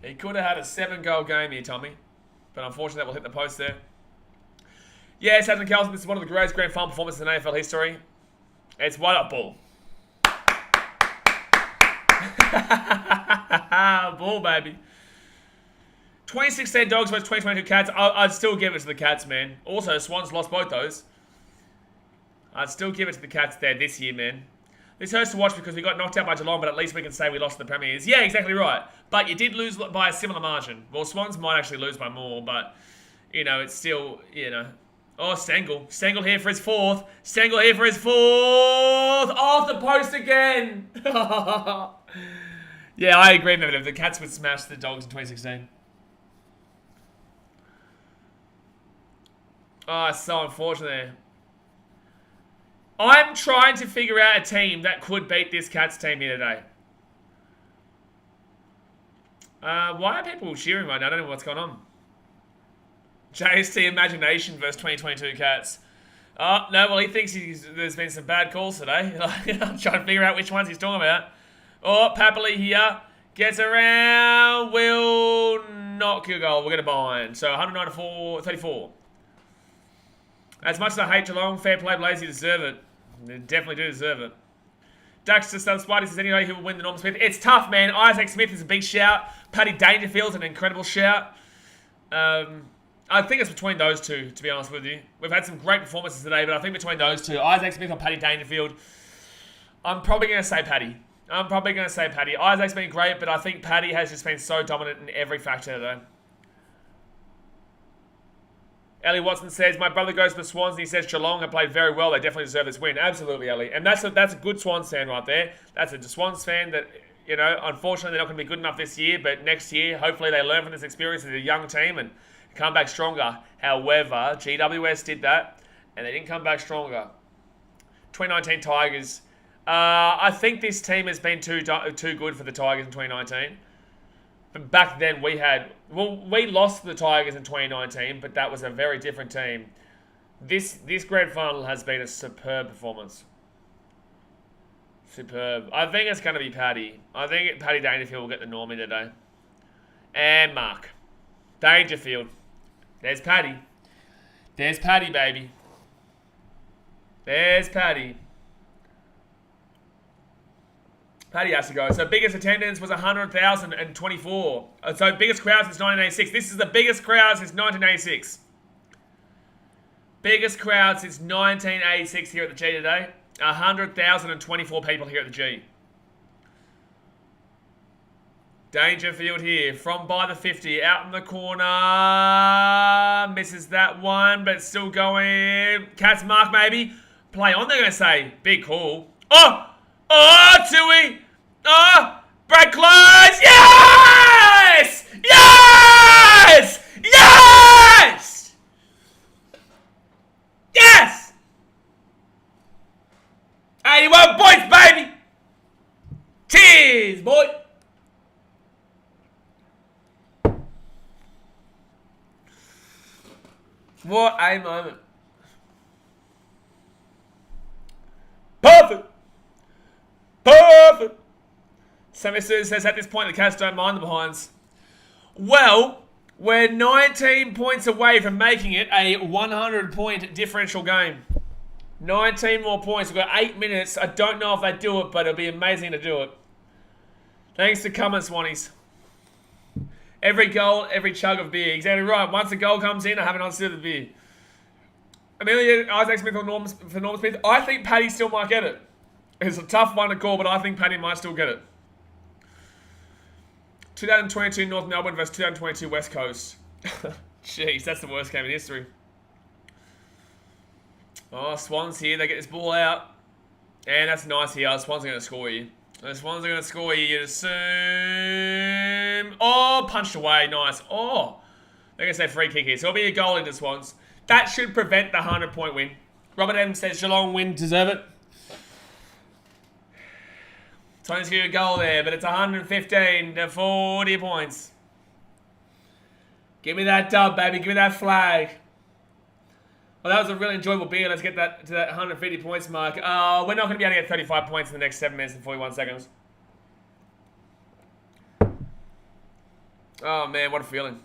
He could have had a 7-goal game here, Tommy. But unfortunately, that will hit the post there. Yes, Adam Kelson, this is one of the greatest grand final performances in AFL history. It's what a ball. Ball, baby. 2016 Dogs versus 2022 Cats. I'd still give it to the Cats, man. Also, Swans lost both those. I'd still give it to the Cats there this year, man. This hurts to watch because we got knocked out by Geelong, but at least we can say we lost the Premiers. Yeah, exactly right. But you did lose by a similar margin. Well, Swans might actually lose by more, but, you know, it's still, you know. Oh, Stengel. Stengel here for his fourth. Stengel here for his fourth. Off the post again. Yeah, I agree, man. If the Cats would smash the Dogs in 2016. Oh, it's so unfortunate. I'm trying to figure out a team that could beat this Cats team here today. Why are people cheering right now? I don't know what's going on. JST Imagination versus 2022 Cats. Oh, no, well, he thinks there's been some bad calls today. I'm trying to figure out which ones he's talking about. Oh, Papali here. Gets around. Will not kill a goal. We're going to bind. So 194-34. As much as I hate Geelong, fair play, Blaze, you deserve it. They definitely do deserve it. Daxter Stuff Spidey says anyway, who will win the Norman Smith? It's tough, man. Isaac Smith is a big shout. Paddy Dangerfield's an incredible shout. I think it's between those two, to be honest with you. We've had some great performances today, but I think between those two, Isaac Smith or Paddy Dangerfield, I'm probably going to say Paddy. Isaac's been great, but I think Paddy has just been so dominant in every factor today. Ellie Watson says, my brother goes to the Swans and he says Geelong have played very well. They definitely deserve this win. Absolutely, Ellie. And that's a good Swans fan right there. That's a Swans fan that, unfortunately they're not going to be good enough this year, but next year, hopefully they learn from this experience as a young team and come back stronger. However, GWS did that and they didn't come back stronger. 2019 Tigers. I think this team has been too good for the Tigers in 2019. But back then we lost to the Tigers in 2019, but that was a very different team. This grand final has been a superb performance. Superb. I think it's going to be Paddy. I think Paddy Dangerfield will get the normie today. And Mark. Dangerfield. There's Paddy. There's Paddy, baby. There's Paddy. Paddy has to go. So biggest attendance was 100,024. So biggest crowd since 1986. This is the biggest crowd since 1986. Biggest crowd since 1986 here at the G today. 100,024 people here at the G. Dangerfield here from by the 50. Out in the corner. Misses that one, but still going. Cats mark maybe. Play on, they're going to say. Big call. Oh! Oh, Tui! Oh! Break close! Yes! Yes! Yes! Yes! 81 points, baby! Cheers, boy! What a moment. Perfect! Perfect! Sammy Sue says, at this point, the Cats don't mind the behinds. Well, we're 19 points away from making it a 100-point differential game. 19 more points. We've got 8 minutes. I don't know if they do it, but it'll be amazing to do it. Thanks to coming, Swannies. Every goal, every chug of beer. Exactly right. Once a goal comes in, I have an answer to the beer. Amelia Isaac Smith for Norm Smith. I think Paddy still might get it. It's a tough one to call, but I think Paddy might still get it. 2022 North Melbourne versus 2022 West Coast. Jeez, that's the worst game in history. Oh, Swans here. They get this ball out. And that's nice here. The Swans are going to score you. The Swans are going to score you, you'd assume. Oh, punched away. Nice. Oh, they're going to say free kick here. So it'll be a goal into Swans. That should prevent the 100-point win. Robert Adams says Geelong win, deserve it. Trying to get a goal there, but it's 115 to 40 points. Give me that dub, baby. Give me that flag. Well, that was a really enjoyable beer. Let's get that to that 150 points mark. We're not going to be able to get 35 points in the next 7 minutes and 41 seconds. Oh, man, what a feeling.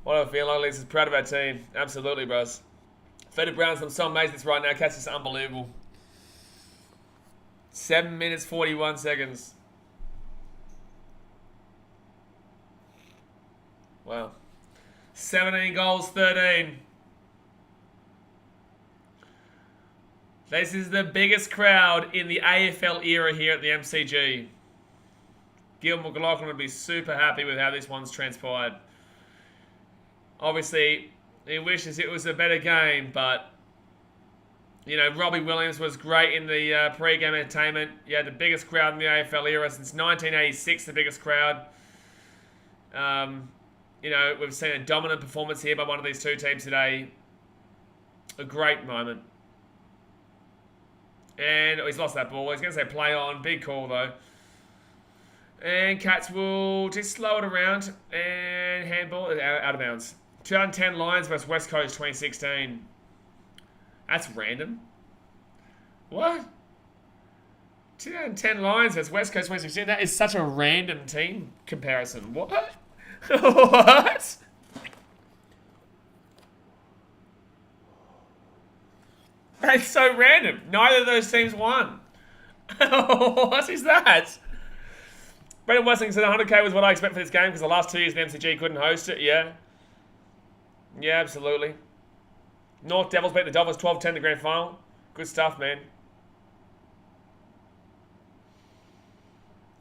What a feeling. At least proud of our team. Absolutely, bros. Fedder Browns, I'm so amazed this right now. Cats is unbelievable. 7 minutes, 41 seconds. Wow. 17 goals, 13. This is the biggest crowd in the AFL era here at the MCG. Gil McLaughlin would be super happy with how this one's transpired. Obviously, he wishes it was a better game, but Robbie Williams was great in the pre-game entertainment. You had the biggest crowd in the AFL era since 1986, the biggest crowd. We've seen a dominant performance here by one of these two teams today. A great moment. And he's lost that ball. He's going to say play on. Big call, though. And Cats will just slow it around. And handball out of bounds. 2010 Lions versus West Coast 2016. That's random. What? 2010 Lions versus West Coast 2016. That is such a random team comparison. What? What? That's so random. Neither of those teams won. What is that? Brendan Wessling said 100k was what I expect for this game because the last 2 years the MCG couldn't host it. Yeah. Yeah, absolutely. North Devils beat the Dolphins 12-10 the grand final. Good stuff, man.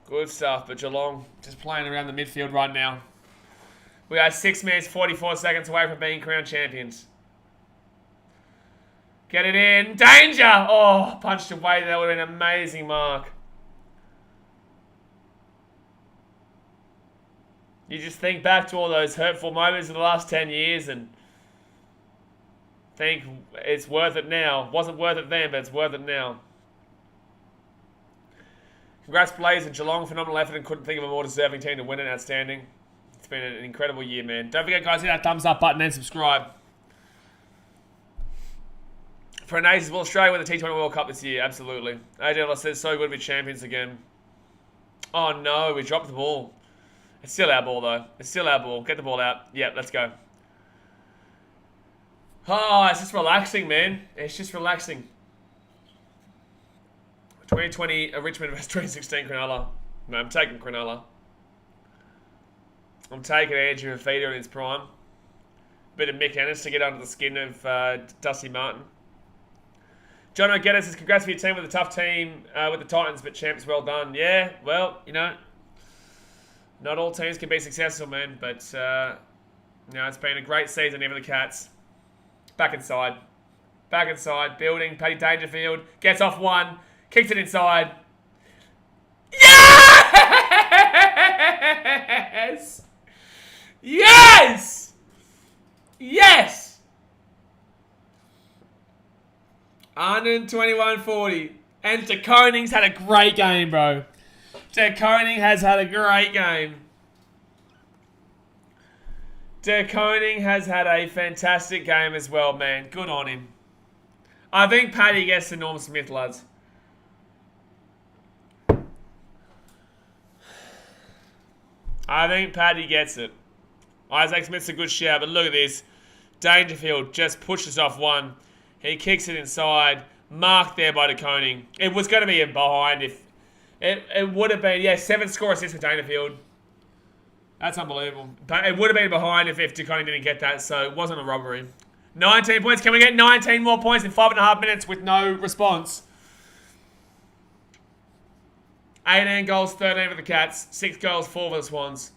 Good stuff, but Geelong just playing around the midfield right now. We are 6 minutes, 44 seconds away from being crowned champions. Get it in. Danger! Oh, punched away. That would have been an amazing mark. You just think back to all those hurtful moments of the last 10 years and think it's worth it now. Wasn't worth it then, but it's worth it now. Congrats, Blaze and Geelong. Phenomenal effort and couldn't think of a more deserving team to win it. Outstanding. It's been an incredible year, man. Don't forget, guys, hit that thumbs up button and subscribe. For an ace, will Australia win the T20 World Cup this year? Absolutely. AJL says so good to be champions again. Oh no, we dropped the ball. It's still our ball though. It's still our ball. Get the ball out. Yeah, let's go. Oh, it's just relaxing, man. It's just relaxing. 2020 Richmond vs 2016 Cronulla. No, I'm taking Cronulla. I'm taking Andrew Fafita in his prime. Bit of Mick Ennis to get under the skin of Dusty Martin. John O'Getter says, congrats for your team with a tough team with the Titans, but champs, well done. Yeah, well, you know, not all teams can be successful, man, but it's been a great season here for the Cats. Back inside, building. Paddy Dangerfield gets off one, kicks it inside. Yes! Yes! Yes! 121-40. And De Koning's had a great game, bro. De Koning has had a great game. De Koning has had a fantastic game as well, man. Good on him. I think Paddy gets the Norm Smith, lads. I think Paddy gets it. Isaac Smith's a good shout, but look at this. Dangerfield just pushes off one. He kicks it inside. Marked there by De Koning. It was going to be a behind if... It would have been... Yeah, 7 score assists for Dangerfield. That's unbelievable. But it would have been behind if De Koning didn't get that, so it wasn't a robbery. 19 points. Can we get 19 more points in 5.5 minutes with no response? 18 goals, 13 for the Cats. 6 goals, 4 for the Swans.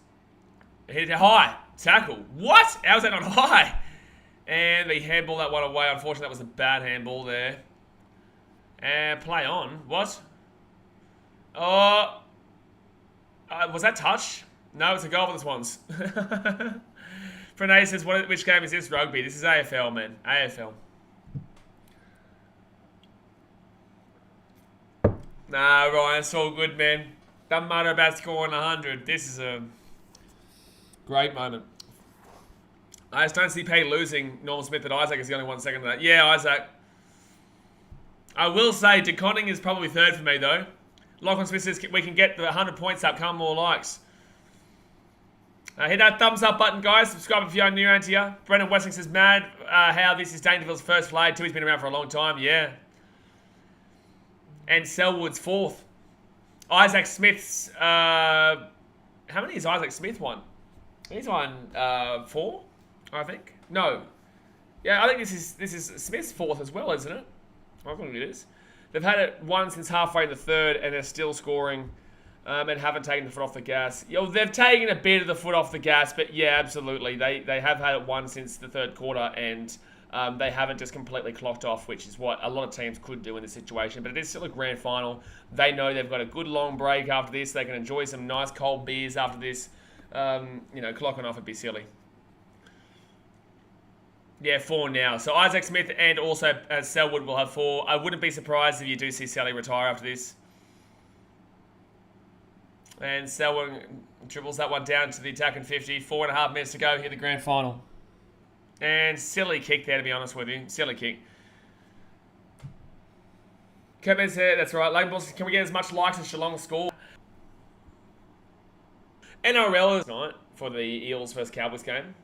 Hit it high. Tackle. What? How was that not high? And they handball that one away. Unfortunately, that was a bad handball there. And play on. What? Oh. Was that touch? No, it's a goal for the Swans. Pranay says, which game is this? Rugby. This is AFL, man. AFL. Nah, Ryan, it's all good, man. Doesn't matter about scoring 100. This is a great moment. I just don't see Pete losing Norman Smith, and Isaac is the only one second to that. Yeah, Isaac. I will say De Koning is probably third for me, though. Lachlan Smith says we can get the 100 points up, come more likes. Hit that thumbs up button, guys. Subscribe if you're new around here. Brendan Westing says, mad how this is Dangerfield's first flag, too. He's been around for a long time. Yeah. And Selwood's fourth. Isaac Smith's... how many has Isaac Smith won? He's won 4, I think. No. Yeah, I think this is Smith's fourth as well, isn't it? I think it is. They've had it one since halfway in the third, and they're still scoring and haven't taken the foot off the gas. They've taken a bit of the foot off the gas, but yeah, absolutely. They have had it one since the third quarter, and they haven't just completely clocked off, which is what a lot of teams could do in this situation. But it is still a grand final. They know they've got a good long break after this. They can enjoy some nice cold beers after this. Clocking off would be silly. Yeah, 4 now. So Isaac Smith and also Selwood will have 4. I wouldn't be surprised if you do see Sally retire after this. And Selwood dribbles that one down to the attacking 50. 4.5 minutes to go here, the grand final. And silly kick there, to be honest with you. Silly kick. Kevin's here, that's right. Logan Bulls, can we get as much likes as Geelong score? NRL is tonight for the Eels vs Cowboys game.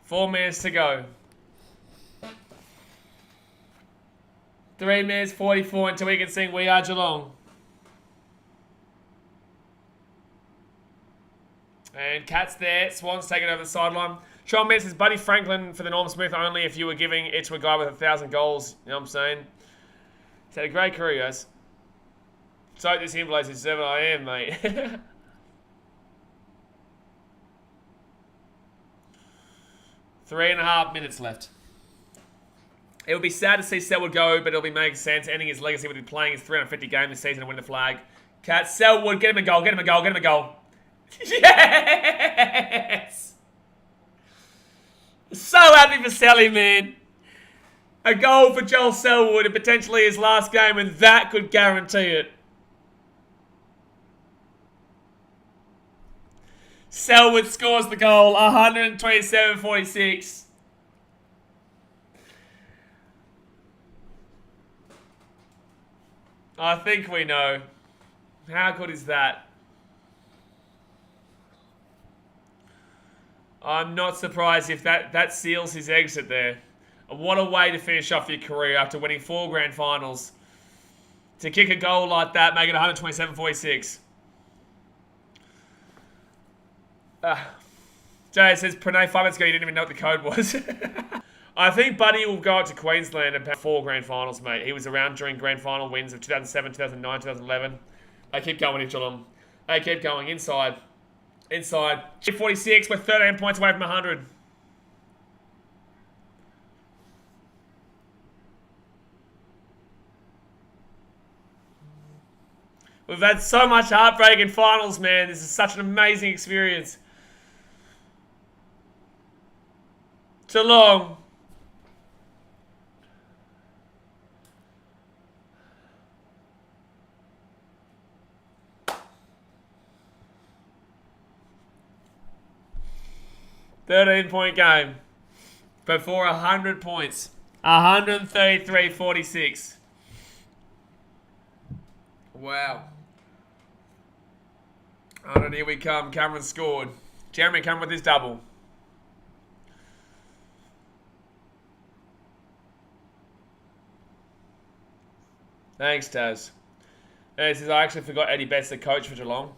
4 minutes to go. 3 minutes 44 until we can sing We Are Geelong. And Cats there. Swans taking over the sideline. Sean Mears says, Buddy Franklin for the Norm Smith only if you were giving it to a guy with 1,000 goals. You know what I'm saying? He's had a great career, guys. So this influence is 7 I am, mate. 3.5 minutes left. It would be sad to see Selwood go, but it'll be making sense. Ending his legacy with playing his 350 game this season and win the flag. Cats, Selwood, get him a goal, get him a goal, get him a goal. Yes! So happy for Sally, man. A goal for Joel Selwood and potentially his last game, and that could guarantee it. Selwood scores the goal, 127-46. I think we know. How good is that? I'm not surprised if that seals his exit there. What a way to finish off your career after winning 4 grand finals. To kick a goal like that, make it 127-46. Jay says, Pranay, 5 minutes ago, you didn't even know what the code was. I think Buddy will go up to Queensland and play 4 grand finals, mate. He was around during grand final wins of 2007, 2009, 2011. They keep going into them. They keep going inside. Inside. 46, we're 13 points away from 100. We've had so much heartbreak in finals, man. This is such an amazing experience. Geelong. $13-point game. Before 100 points. 133-46. Wow. And here we come. Cameron scored. Jeremy come with his double. Thanks, Taz. He says, I actually forgot Eddie Betts, the coach for Geelong.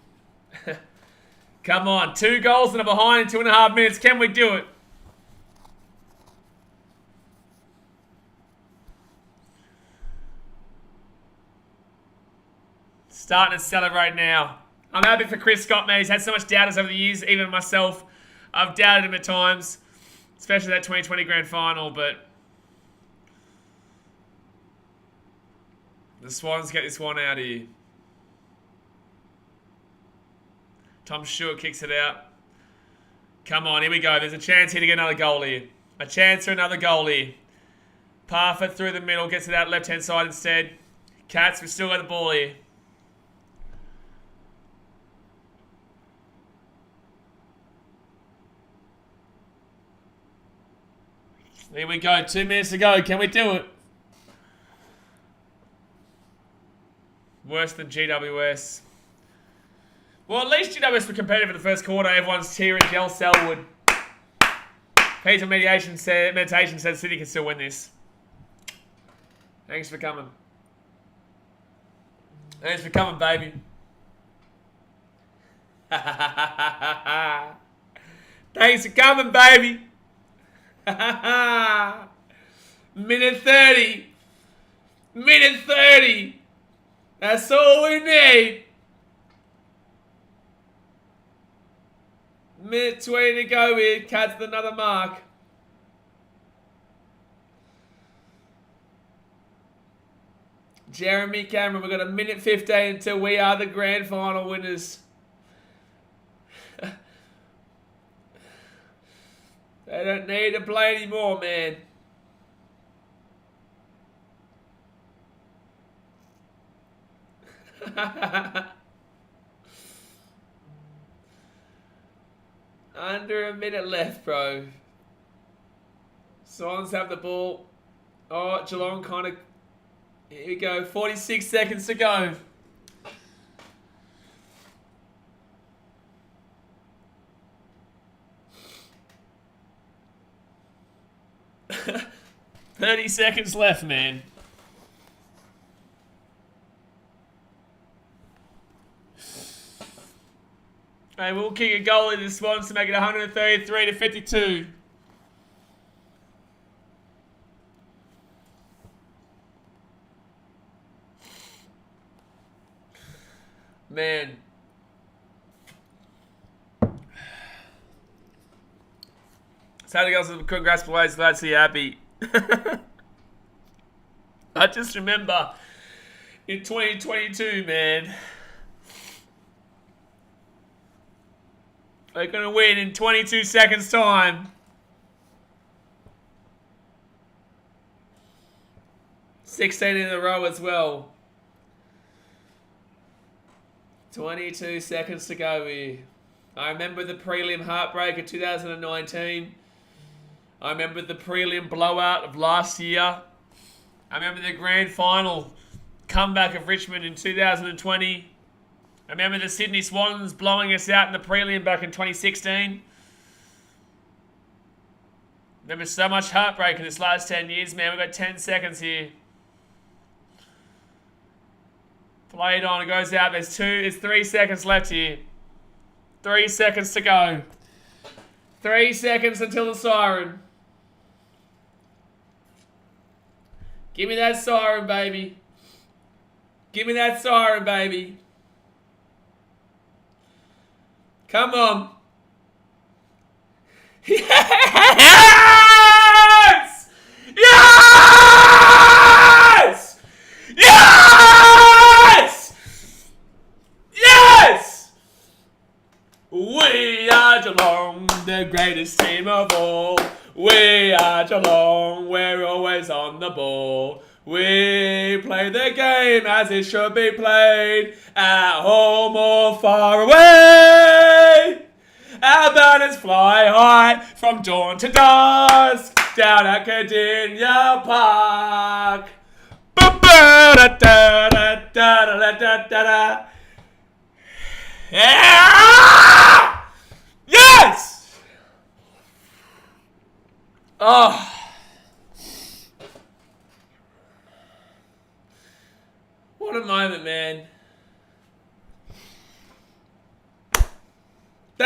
Come on. 2 goals and a behind in 2.5 minutes. Can we do it? Starting to celebrate now. I'm happy for Chris Scott, man. He's had so much doubters over the years. Even myself, I've doubted him at times. Especially that 2020 grand final, but the Swans get this one out here. Tom Stewart kicks it out. Come on, here we go. There's a chance here to get another goal here. A chance for another goal here. Parfitt through the middle, gets it out left-hand side instead. Cats, we've still got the ball here. Here we go. 2 minutes to go. Can we do it? Worse than GWS. Well, at least GWS were competitive in the first quarter. Everyone's cheering. Joel Selwood. Peter Meditation says City can still win this. Thanks for coming. Thanks for coming, baby. Thanks for coming, baby. Minute 30. Minute 30. That's all we need. Minute 20 to go here. Cats another mark. Jeremy Cameron, we've got a minute 15 until we are the grand final winners. They don't need to play anymore, man. Under a minute left, bro. Swans have the ball. Oh, Geelong kind of... Here we go. 46 seconds to go. $30 seconds left, man. Hey, we'll kick a goal in the Swans to make it 133-52. Man. Saturday girls, congrats, boys. Glad to see you happy. I just remember in 2022, man, they're going to win in 22 seconds time. 16 in a row as well. 22 seconds to go here. I remember the prelim heartbreak of 2019. I remember the prelim blowout of last year. I remember the grand final comeback of Richmond in 2020. I remember the Sydney Swans blowing us out in the prelim back in 2016. Remember so much heartbreak in this last 10 years, man. We've got 10 seconds here. Played on, it goes out. There's 3 seconds left here. 3 seconds to go. 3 seconds until the siren. Give me that siren, baby. Give me that siren, baby. Come on. Yes! Yes! Yes! Yes! We are Geelong, the greatest team of all. We are Geelong, we're always on the ball. We play the game as it should be played, at home or far away. Our banners fly high from dawn to dusk, down at Cardinia Park. Yes! Oh. What a moment, man. We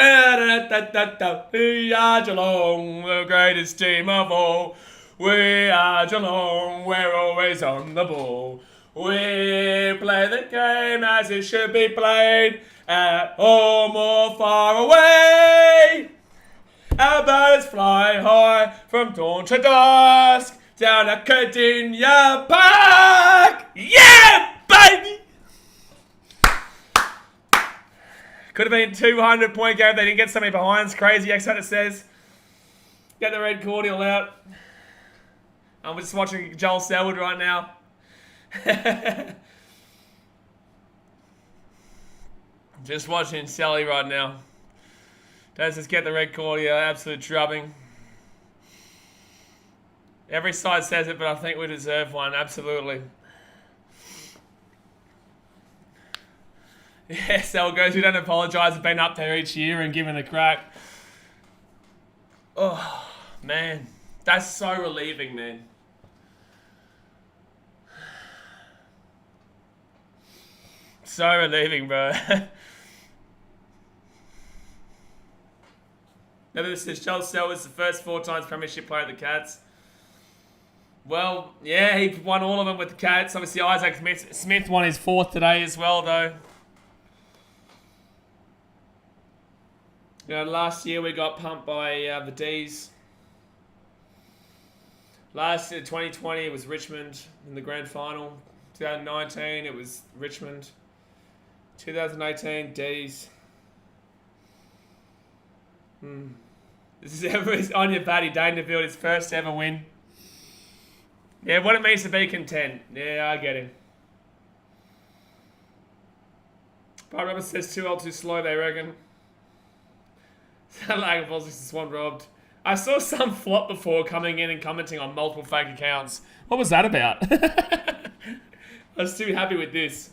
are Geelong, the greatest team of all. We are Geelong, we're always on the ball. We play the game as it should be played, at home or far away. Our birds fly high from dawn to dusk, down at Cardinia Park. Yeah, baby! Could have been a 200-point game. They didn't get so many behinds. Crazy X it says. Get the red cordial out. I'm just watching Joel Selwood right now. Just watching Sally right now. Let's just get the red cordial. Absolute drubbing. Every side says it, but I think we deserve one. Absolutely. Yeah, Sal goes, we don't apologise for being up there each year and giving a crack. Oh, man. That's so relieving, man. So relieving, bro. Now this is Joel Selwood's the first 4 times premiership player at the Cats. Well, yeah, he won all of them with the Cats. Obviously, Isaac Smith won his 4th today as well, though. You know, last year we got pumped by the D's. Last year, 2020, it was Richmond in the grand final. 2019, it was Richmond. 2018, D's. This is on your buddy Dangerfield, his first ever win. Yeah, what it means to be content. Yeah, I get it. But Robert says too old, too slow, they reckon. Sound like a Swan robbed. I saw some flop before coming in and commenting on multiple fake accounts. What was that about? I was too happy with this.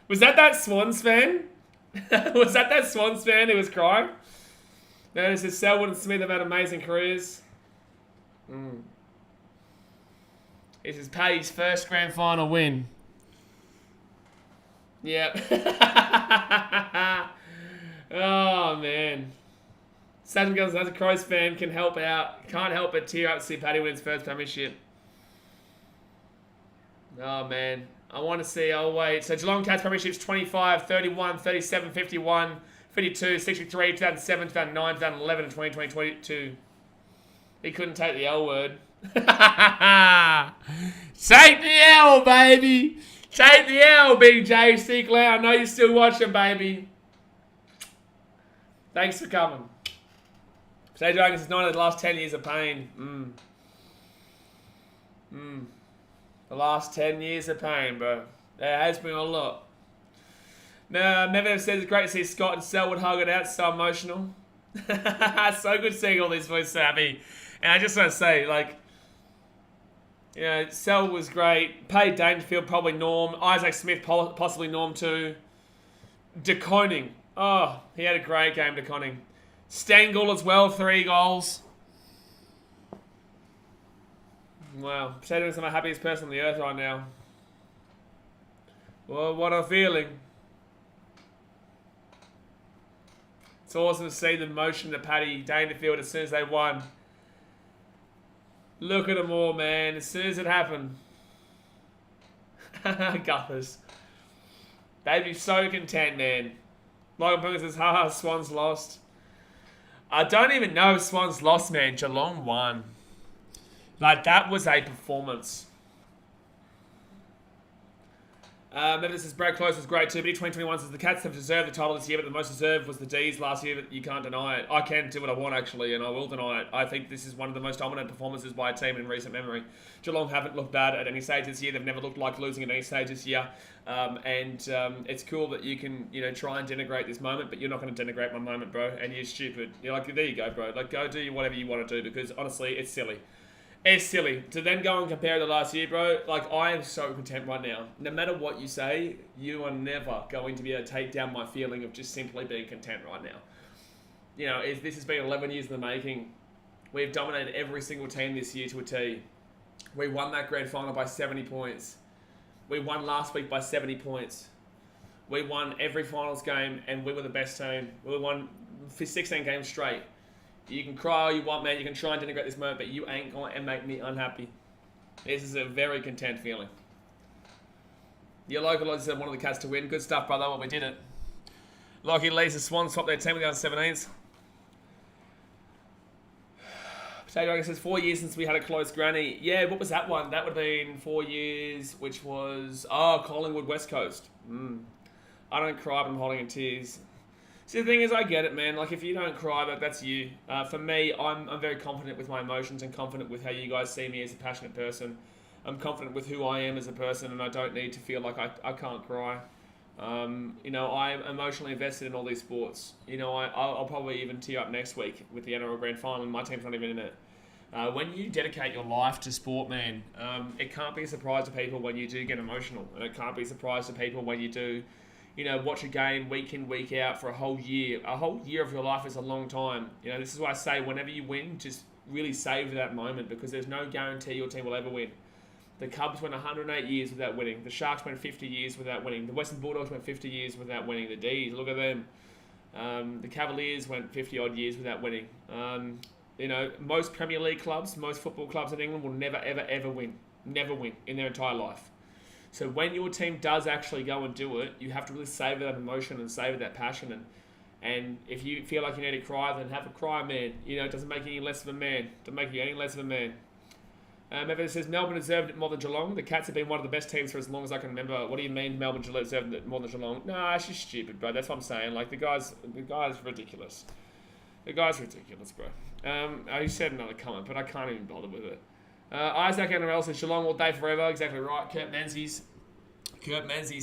Was that Swans fan? Was that Swans fan who was crying? No, this is Selwood and Smith have had amazing careers. This is Paddy's first grand final win. Yep. Oh, man. Saturn Girls as a Crows fan can't help but tear up to see Paddy win his first premiership. Oh, man. I want to see, oh, wait. So Geelong Cats premierships 25, 31, 37, 51, 52, 63, 2007, 2009, 2011, and 2022. He couldn't take the L word. Take the L, baby. Take the L, Big JC Clown. I know you're still watching, baby. Thanks for coming. Potato Dragons is 9 of the last 10 years of pain. The last 10 years of pain, bro. There has been a lot. Now, Medvedev says it's great to see Scott and Selwood hug it out. So emotional. So good seeing all these boys so happy. And I just want to say, like, you know, Selwood was great. Paid Dangerfield, probably Norm. Isaac Smith, possibly Norm too. De Koning. Oh, he had a great game, De Koning. Stengel as well, 3 goals. Wow. Potato is my happiest person on the earth right now. Well, what a feeling. It's awesome to see the motion to Paddy Dangerfield as soon as they won. Look at them all, man. As soon as it happened. Guffers. They'd be so content, man. Logan Punga says, haha, Swans lost. I don't even know if Swans lost, man. Geelong won. Like, that was a performance. Memphis says Brad Close was great too, but 2021 says the Cats have deserved the title this year, but the most deserved was the D's last year, but you can't deny it. I can do what I want, actually, and I will deny it. I think this is one of the most dominant performances by a team in recent memory. Geelong haven't looked bad at any stage this year. They've never looked like losing at any stage this year. It's cool that you can, you know, try and denigrate this moment, but you're not going to denigrate my moment, bro, and you're stupid. You're like, there you go, bro. Like, go do whatever you want to do, because honestly, it's silly. It's silly. To then go and compare to last year, bro, like, I am so content right now. No matter what you say, you are never going to be able to take down my feeling of just simply being content right now. You know, this has been 11 years in the making. We've dominated every single team this year to a T. We won that grand final by 70 points. We won last week by 70 points. We won every finals game, and we were the best team. We won 16 games straight. You can cry all you want, man. You can try and denigrate this moment, but you ain't going to make me unhappy. This is a very content feeling. Your local Lodge said one of the Cats to win. Good stuff, brother. Well, we did it. Lockie leads the Swans swap their team with the under 17s. Potato Dragon says 4 years since we had a close granny. Yeah, what was that one? That would have been 4 years, which was Collingwood West Coast. I don't cry, but I'm holding in tears. See, the thing is, I get it, man. Like, if you don't cry, that's you. For me, I'm very confident with my emotions and confident with how you guys see me as a passionate person. I'm confident with who I am as a person, and I don't need to feel like I can't cry. You know, I'm emotionally invested in all these sports. You know, I'll probably even tear up next week with the NRL Grand Final, and my team's not even in it. When you dedicate your life to sport, man, it can't be a surprise to people when you do get emotional, and it can't be a surprise to people when you do, you know, watch a game week in, week out for a whole year. A whole year of your life is a long time. You know, this is why I say whenever you win, just really savor that moment, because there's no guarantee your team will ever win. The Cubs went 108 years without winning. The Sharks went 50 years without winning. The Western Bulldogs went 50 years without winning. The D's, look at them. The Cavaliers went 50-odd years without winning. You know, most Premier League clubs, most football clubs in England will never, ever, ever win. Never win in their entire life. So when your team does actually go and do it, you have to really savor that emotion and savor that passion. And if you feel like you need to cry, then have a cry, man. You know, it doesn't make you any less of a man. It doesn't make you any less of a man. Evan says, Melbourne deserved it more than Geelong. The Cats have been one of the best teams for as long as I can remember. What do you mean Melbourne deserved it more than Geelong? Nah, it's just stupid, bro. That's what I'm saying. Like, the guy's ridiculous. The guy's ridiculous, bro. He said another comment, but I can't even bother with it. Isaac NRL says Geelong all day forever. Exactly right. Kurt Menzies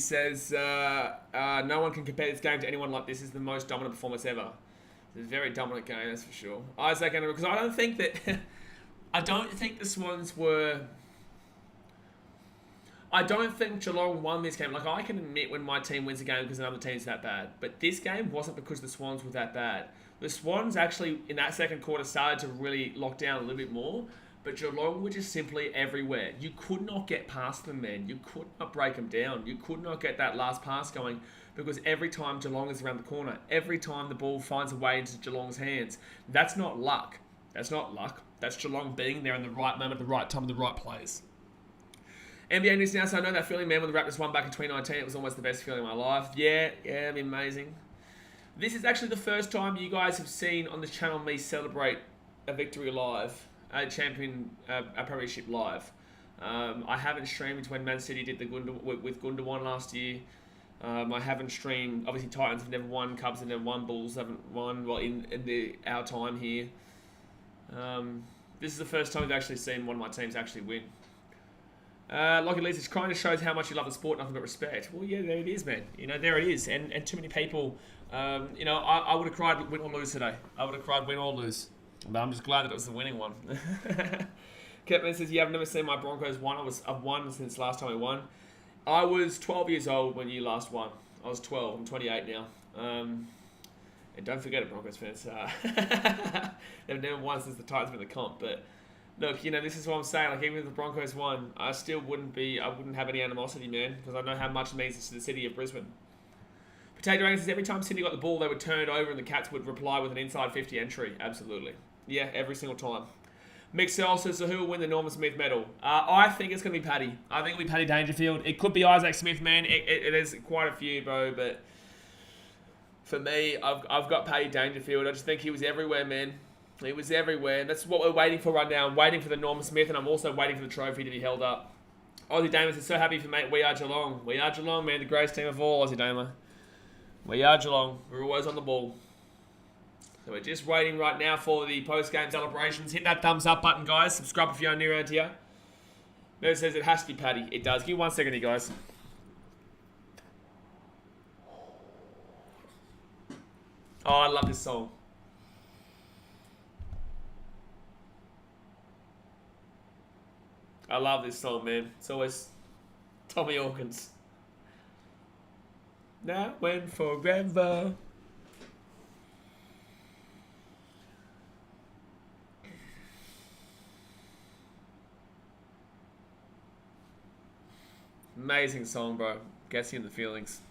says no one can compare this game to anyone like this. This is the most dominant performance ever. It's a very dominant game, that's for sure. Isaac NRL, because I don't think that I don't think the Swans were. I don't think Geelong won this game. Like, I can admit when my team wins a game because another team's that bad, but this game wasn't because the Swans were that bad. The Swans actually in that second quarter started to really lock down a little bit more. But Geelong were just simply everywhere. You could not get past them, man. You could not break them down. You could not get that last pass going, because every time Geelong is around the corner, every time the ball finds a way into Geelong's hands, that's not luck. That's not luck. That's Geelong being there in the right moment, the right time, the right place. NBA News Now, so I know that feeling, man, when the Raptors won back in 2019, it was almost the best feeling of my life. Yeah, it'd be amazing. This is actually the first time you guys have seen on the channel me celebrate a victory live. a premiership live. I haven't streamed when Man City did the with Gundogan last year. I haven't streamed. Obviously, Titans have never won. Cubs have never won. Bulls haven't won. Well, in our time here, this is the first time we've actually seen one of my teams actually win. Lockie Leeds, it kind of shows how much you love the sport, nothing but respect. Well, yeah, there it is, man. There it is. And too many people, I would have cried win or lose today. I would have cried win or lose. But I'm just glad that it was the winning one. Kevin says, yeah, I've never seen my Broncos won. I've won since last time I won. I was 12 years old when you last won. I was 12. I'm 28 now. And don't forget it, Broncos fans. They've never won since the Titans been in the comp. But look, this is what I'm saying. Like, even if the Broncos won, I wouldn't have any animosity, man, because I know how much it means to the city of Brisbane. Potato Dragon says, every time Sydney got the ball, they would turn it over and the Cats would reply with an inside 50 entry. Absolutely. Yeah, every single time. Mixel says, so who will win the Norman Smith medal? I think it's going to be Paddy. I think it'll be Paddy Dangerfield. It could be Isaac Smith, man. There's quite a few, bro, but for me, I've got Paddy Dangerfield. I just think he was everywhere, man. He was everywhere. That's what we're waiting for right now. I'm waiting for the Norman Smith, and I'm also waiting for the trophy to be held up. Aussie Damon is so happy for mate. We are Geelong. We are Geelong, man. The greatest team of all, Aussie Damon. We are Geelong. We're always on the ball. So we're just waiting right now for the post-game celebrations. Hit that thumbs up button, guys. Subscribe if you're new around here. It says it has to be Paddy. It does. Give me 1 second here, guys. Oh, I love this song. I love this song, man. It's always Tommy Hawkins. Now when forever. Amazing song, bro. Gets you in the feelings.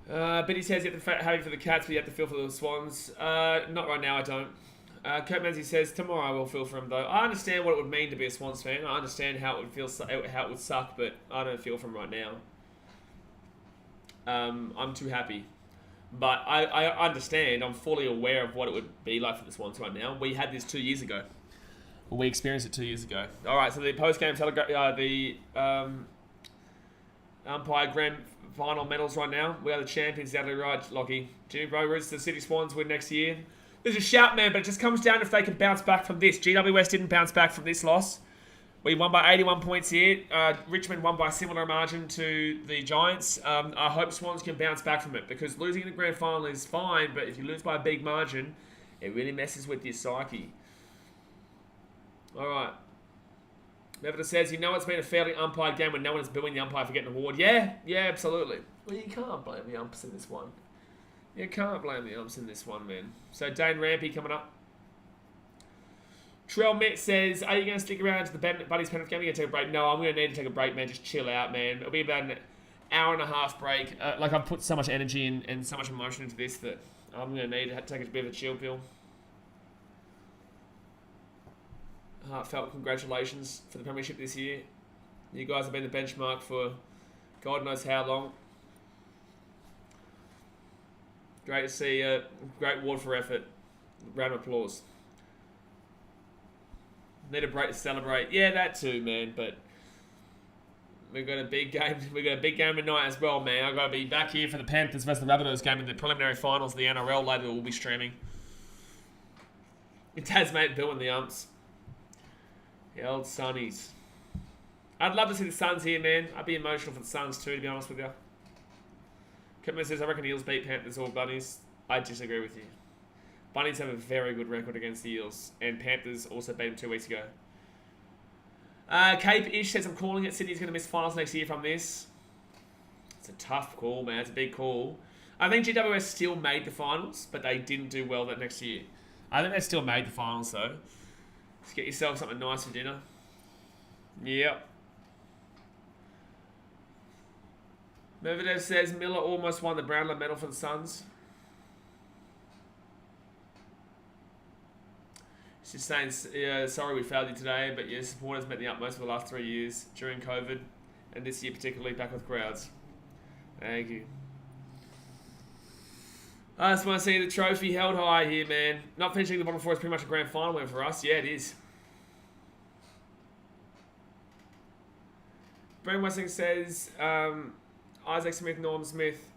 But he says you have to have it for the Cats, but you have to feel for the Swans. Not right now, I don't. Kurt Menzies says, tomorrow I will feel for him, though. I understand what it would mean to be a Swans fan. I understand how it would feel, how it would suck, but I don't feel for him right now. I'm too happy. But I understand. I'm fully aware of what it would be like for the Swans right now. We had this 2 years ago. We experienced it 2 years ago. All right, so the post-game umpire grand final medals right now. We are the champions, exactly right, Lockie. Jimmy Browers, the Sydney Swans win next year. There's a shout, man, but it just comes down to if they can bounce back from this. GWS didn't bounce back from this loss. We won by 81 points here. Richmond won by a similar margin to the Giants. I hope Swans can bounce back from it, because losing in the grand final is fine, but if you lose by a big margin, it really messes with your psyche. All right. Nevada says, it's been a fairly umpired game when no one is booing the umpire for getting an award. Yeah, absolutely. Well, you can't blame the umps in this one. You can't blame the umps in this one, man. So, Dane Rampy coming up. Trell Mitt says, are you going to stick around to the Buddies Penrith game? Are you going to take a break? No, I'm going to need to take a break, man. Just chill out, man. It'll be about an hour and a half break. I've put so much energy and so much emotion into this that I'm going to need to take a bit of a chill pill. Heartfelt congratulations for the premiership this year. You guys have been the benchmark for God knows how long. Great to see a great award for effort. Round of applause. Need a break to celebrate. Yeah, that too, man. But we've got a big game. We've got a big game tonight as well, man. I've got to be back here for the Panthers versus the Rabbitohs game in the preliminary finals of the NRL later. We'll be streaming. Taz mate Bill and the umps. The old Sunnies. I'd love to see the Suns here, man. I'd be emotional for the Suns too, to be honest with you. Kipman says, I reckon Eels beat Panthers or Bunnies. I disagree with you. Bunnies have a very good record against the Eels, and Panthers also beat them 2 weeks ago. Cape Ish says, I'm calling it. Sydney's going to miss finals next year from this. It's a tough call, man. It's a big call. I think GWS still made the finals, but they didn't do well that next year. I think they still made the finals, though. Just get yourself something nice for dinner. Yep. Medvedev says Miller almost won the Brownlow medal for the Suns. He's just saying, sorry we failed you today, but your supporters met the utmost for the last 3 years during COVID, and this year particularly back with crowds. Thank you. I just want to see the trophy held high here, man. Not finishing the bottom four is pretty much a grand final win for us. Yeah, it is. Brendan Wessing says Isaac Smith, Norm Smith.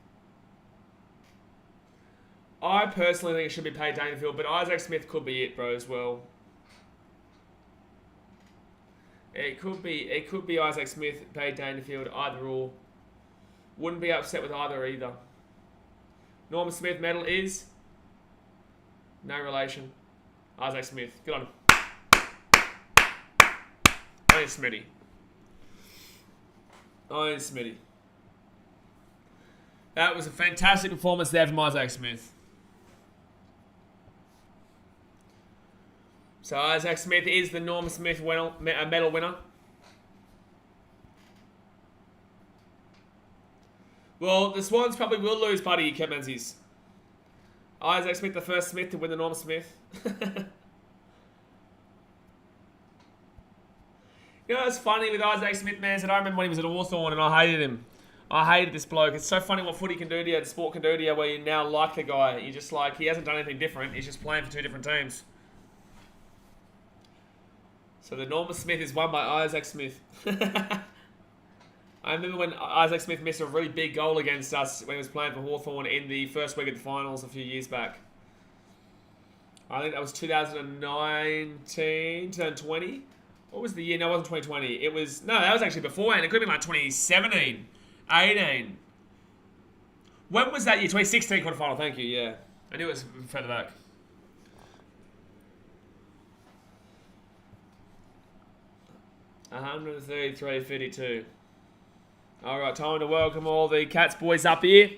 I personally think it should be paid Dangerfield, but Isaac Smith could be it, bro, as well. It could be Isaac Smith, paid Dangerfield, either or. Wouldn't be upset with either. Norman Smith medal is no relation. Isaac Smith. Good on him. Iron Smitty. Iron Smitty. That was a fantastic performance there from Isaac Smith. So Isaac Smith is the Norman Smith medal winner. Well, the Swans probably will lose Buddy Cat Menzies. Isaac Smith, the first Smith to win the Norman Smith. You know what's funny with Isaac Smith, man, is that I remember when he was at Hawthorn and I hated him. I hated this bloke. It's so funny what footy can do to you, the sport can do to you, where you now like the guy. You're just like, he hasn't done anything different. He's just playing for two different teams. So the Norman Smith is won by Isaac Smith. I remember when Isaac Smith missed a really big goal against us when he was playing for Hawthorn in the first week of the finals a few years back. I think that was 2019, 2020. What was the year? No, it wasn't 2020. It was... No, that was actually beforehand. It could have been like 2017, 18. When was that year? 2016 quarterfinal. Thank you, yeah. I knew it was further back. $133.52. All right, time to welcome all the Cats boys up here.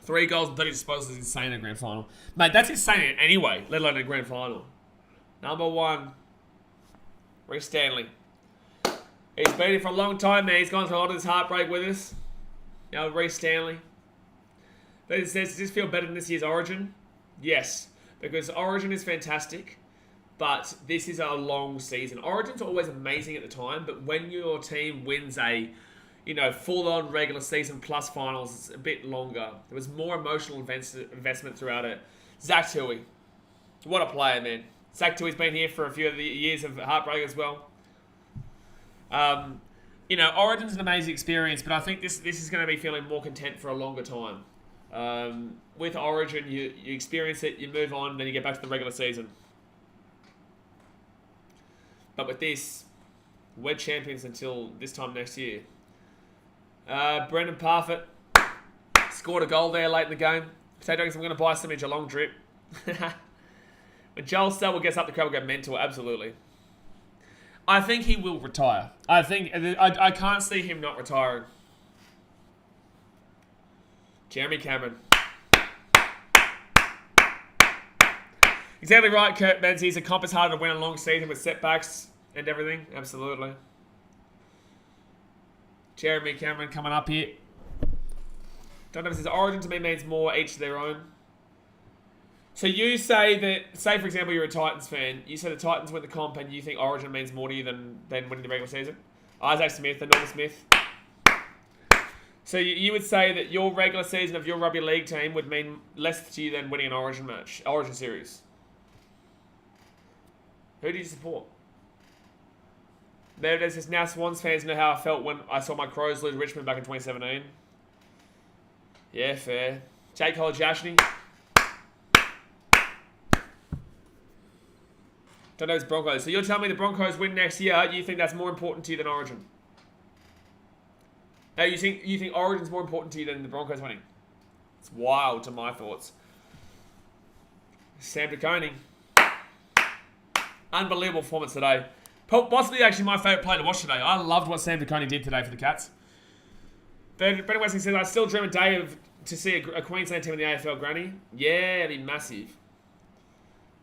Three goals and 30 disposals is insane in a grand final. Mate, that's insane anyway, let alone in a grand final. Number one, Reece Stanley. He's been here for a long time, man. He's gone through a lot of this heartbreak with us. You know, Reece Stanley. But it says, does this feel better than this year's Origin? Yes, because Origin is fantastic, but this is a long season. Origin's always amazing at the time, but when your team wins a, full-on regular season plus finals, it's a bit longer. There was more emotional investment throughout it. Zach Tui. What a player, man. Zach Tui's been here for a few of the years of heartbreak as well. Origin's an amazing experience, but I think this is going to be feeling more content for a longer time. With Origin, you experience it, you move on, then you get back to the regular season. But with this, we're champions until this time next year. Brendan Parfitt scored a goal there late in the game. Potato Dogs, I'm going to buy some in Geelong drip. When Joel Selwell gets up, the crowd will go mental, absolutely. I think he will retire. I can't see him not retiring. Jeremy Cameron. Exactly right, Kurt Menzies. A comp is harder to win a long season with setbacks and everything. Absolutely. Jeremy Cameron coming up here. Don't know if this is Origin to me means more, each to their own. So you say that, say for example you're a Titans fan, you say the Titans win the comp and you think Origin means more to you than winning the regular season? Isaac Smith and Norman Smith. So you would say that your regular season of your rugby league team would mean less to you than winning an Origin match, Origin series. Who do you support? There it is. Now Swans fans know how I felt when I saw my Crows lose Richmond back in 2017. Yeah, fair. Jake Holajashny. Don't know, it's Broncos. So you're telling me the Broncos win next year, you think that's more important to you than Origin? No, you think Origin's more important to you than the Broncos winning? It's wild to my thoughts. Sam DeConing. Unbelievable performance today. Possibly actually my favourite player to watch today. I loved what Sam DeConing did today for the Cats. Brendan Westing says, I still dream a day to see a Queensland team in the AFL granny. Yeah, it'd be massive.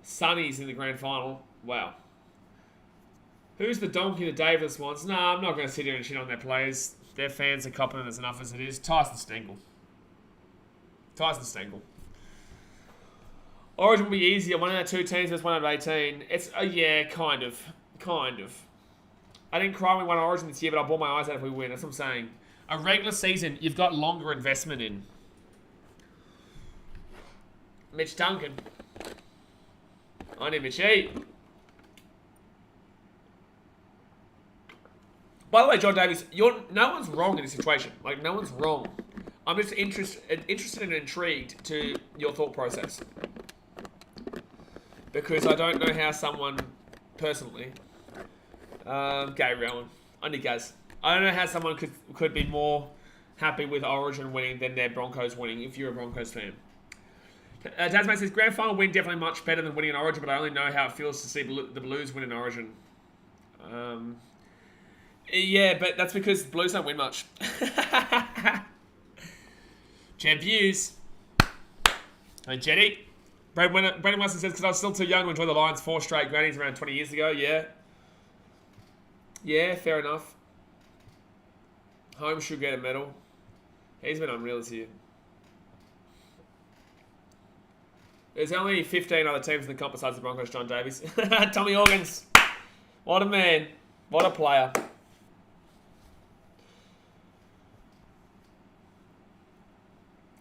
Sunny's in the grand final. Wow. Who's the donkey the day for the Swans? No, I'm not going to sit here and shit on their players. Their fans are copping it as enough as it is. Tyson Stengel. Origin will be easier. One out of two teams versus 1 out of 18. It's, yeah, kind of. I didn't cry when we won Origin this year, but I'll bawl my eyes out if we win. That's what I'm saying. A regular season, you've got longer investment in. Mitch Duncan. I need Mitchie. By the way, John Davies, no one's wrong in this situation. Like, no one's wrong. I'm just interested and intrigued to your thought process. Because I don't know how someone, personally, Gary Rowan, I need Gaz. I don't know how someone could be more happy with Origin winning than their Broncos winning, if you're a Broncos fan. Tasman says, grand final win definitely much better than winning an Origin, but I only know how it feels to see the Blues win an Origin. Yeah, but that's because Blues don't win much. Champ views. And Jetty. Brendan Wilson says, because I was still too young to enjoy the Lions 4 straight grannies around 20 years ago. Yeah. Yeah, fair enough. Holmes should get a medal. He's been unreal this year. There's only 15 other teams in the comp besides the Broncos, John Davies. Tommy Organs. What a man. What a player.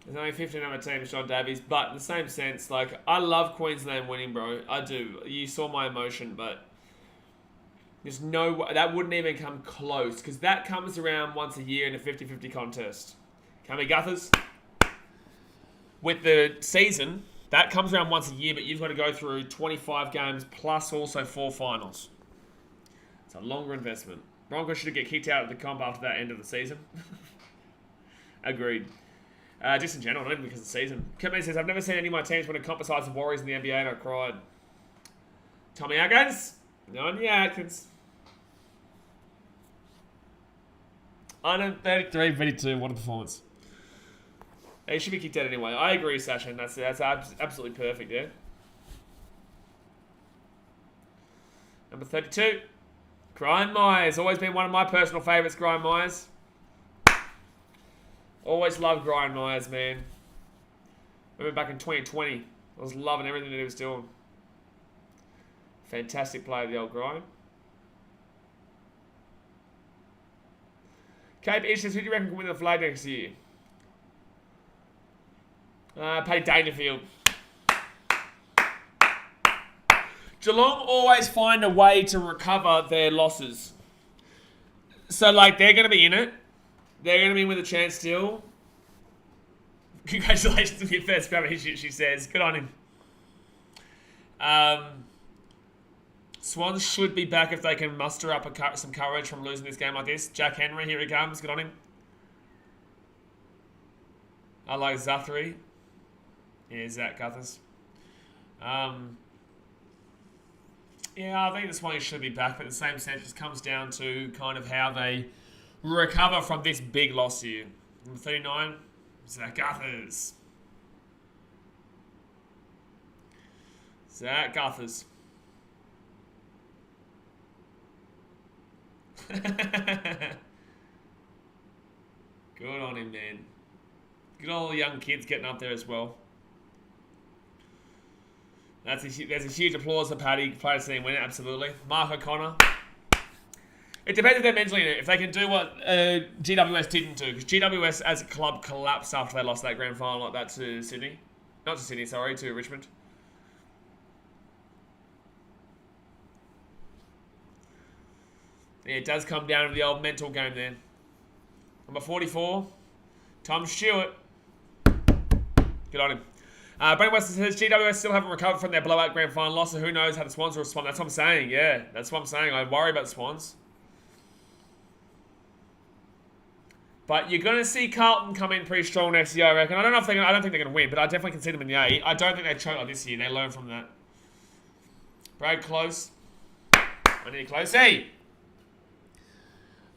There's only 15 other teams, John Davies. But in the same sense, like, I love Queensland winning, bro. I do. You saw my emotion, but there's no... That wouldn't even come close, because that comes around once a year in a 50-50 contest. Cammy Guthers. With the season, that comes around once a year, but you've got to go through 25 games plus also 4 finals. It's a longer investment. Broncos should get kicked out of the comp after that end of the season. Agreed. Just in general, not even because of the season. Kipman says, I've never seen any of my teams win a comp besides the Warriors in the NBA and I cried. Tommy Atkins. No, yeah, Atkins. I know, 33, 32. What a performance. He should be kicked out anyway. I agree, Sasha, and that's absolutely perfect, yeah. Number 32. Brian Myers. Always been one of my personal favourites, Brian Myers. Always loved Brian Myers, man. Remember back in 2020, I was loving everything that he was doing. Fantastic player, the old Brian. Cape Ishers, who do you reckon can win the flag next year? Paddy Dangerfield. Geelong always find a way to recover their losses. So, like, they're going to be in it. They're going to be with a chance still. Congratulations on your first grab, she says. Good on him. Swans should be back if they can muster up some courage from losing this game like this. Jack Henry, here he comes. Good on him. I like Zathary. Yeah, Zach Guthers. Yeah, I think the Swans should be back, but in the same sense, it just comes down to kind of how they recover from this big loss here. Number 39, Zach Guthers. Zach Guthers. Good on him, man. Good on all the young kids getting up there as well. There's a huge applause for Paddy. Player to see him win it, absolutely. Mark O'Connor. It depends if they're mentally in it. If they can do what GWS didn't do. Because GWS as a club collapsed after they lost that grand final like that to Sydney. Not to Sydney, sorry, to Richmond. Yeah, it does come down to the old mental game there. Number 44, Tom Stewart. Good on him. Brent Weston says, GWS still haven't recovered from their blowout grand final loss, so who knows how the Swans will respond. That's what I'm saying, yeah. That's what I'm saying. I worry about the Swans. But you're going to see Carlton come in pretty strong next year, I reckon. I don't think they're going to win, but I definitely can see them in the 8. I don't think they choke like this year. They learn from that. Brad Close. I need Close. Hey!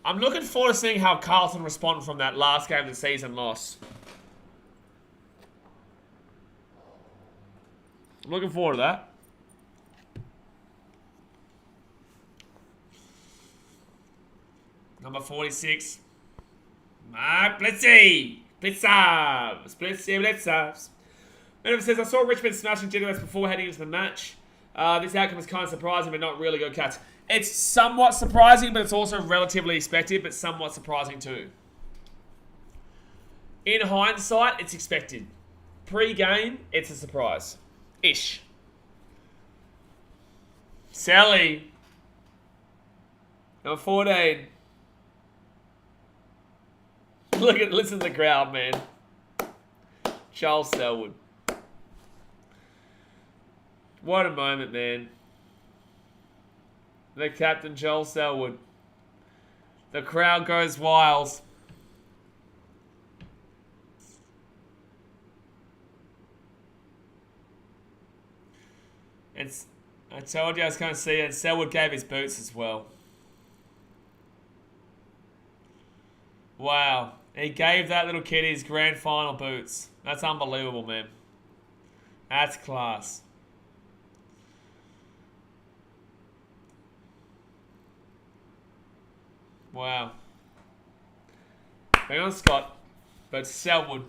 I'm looking forward to seeing how Carlton respond from that last game of the season loss. I'm looking forward to that. Number 46. Mark Blitzy. Blitzabs. Blitzy Blitzabs. And it says, I saw Richmond smashing GWS before heading into the match. This outcome is kind of surprising, but not really good, Cats. It's somewhat surprising, but it's also relatively expected, but somewhat surprising too. In hindsight, it's expected. Pre-game, it's a surprise. Ish. Sally. Number 14. Listen to the crowd, man. Charles Selwood. What a moment, man. The captain, Charles Selwood. The crowd goes wild. And I told you I was going to see it. Selwood gave his boots as well. Wow. He gave that little kid his grand final boots. That's unbelievable, man. That's class. Wow. Hang on, Scott. But Selwood.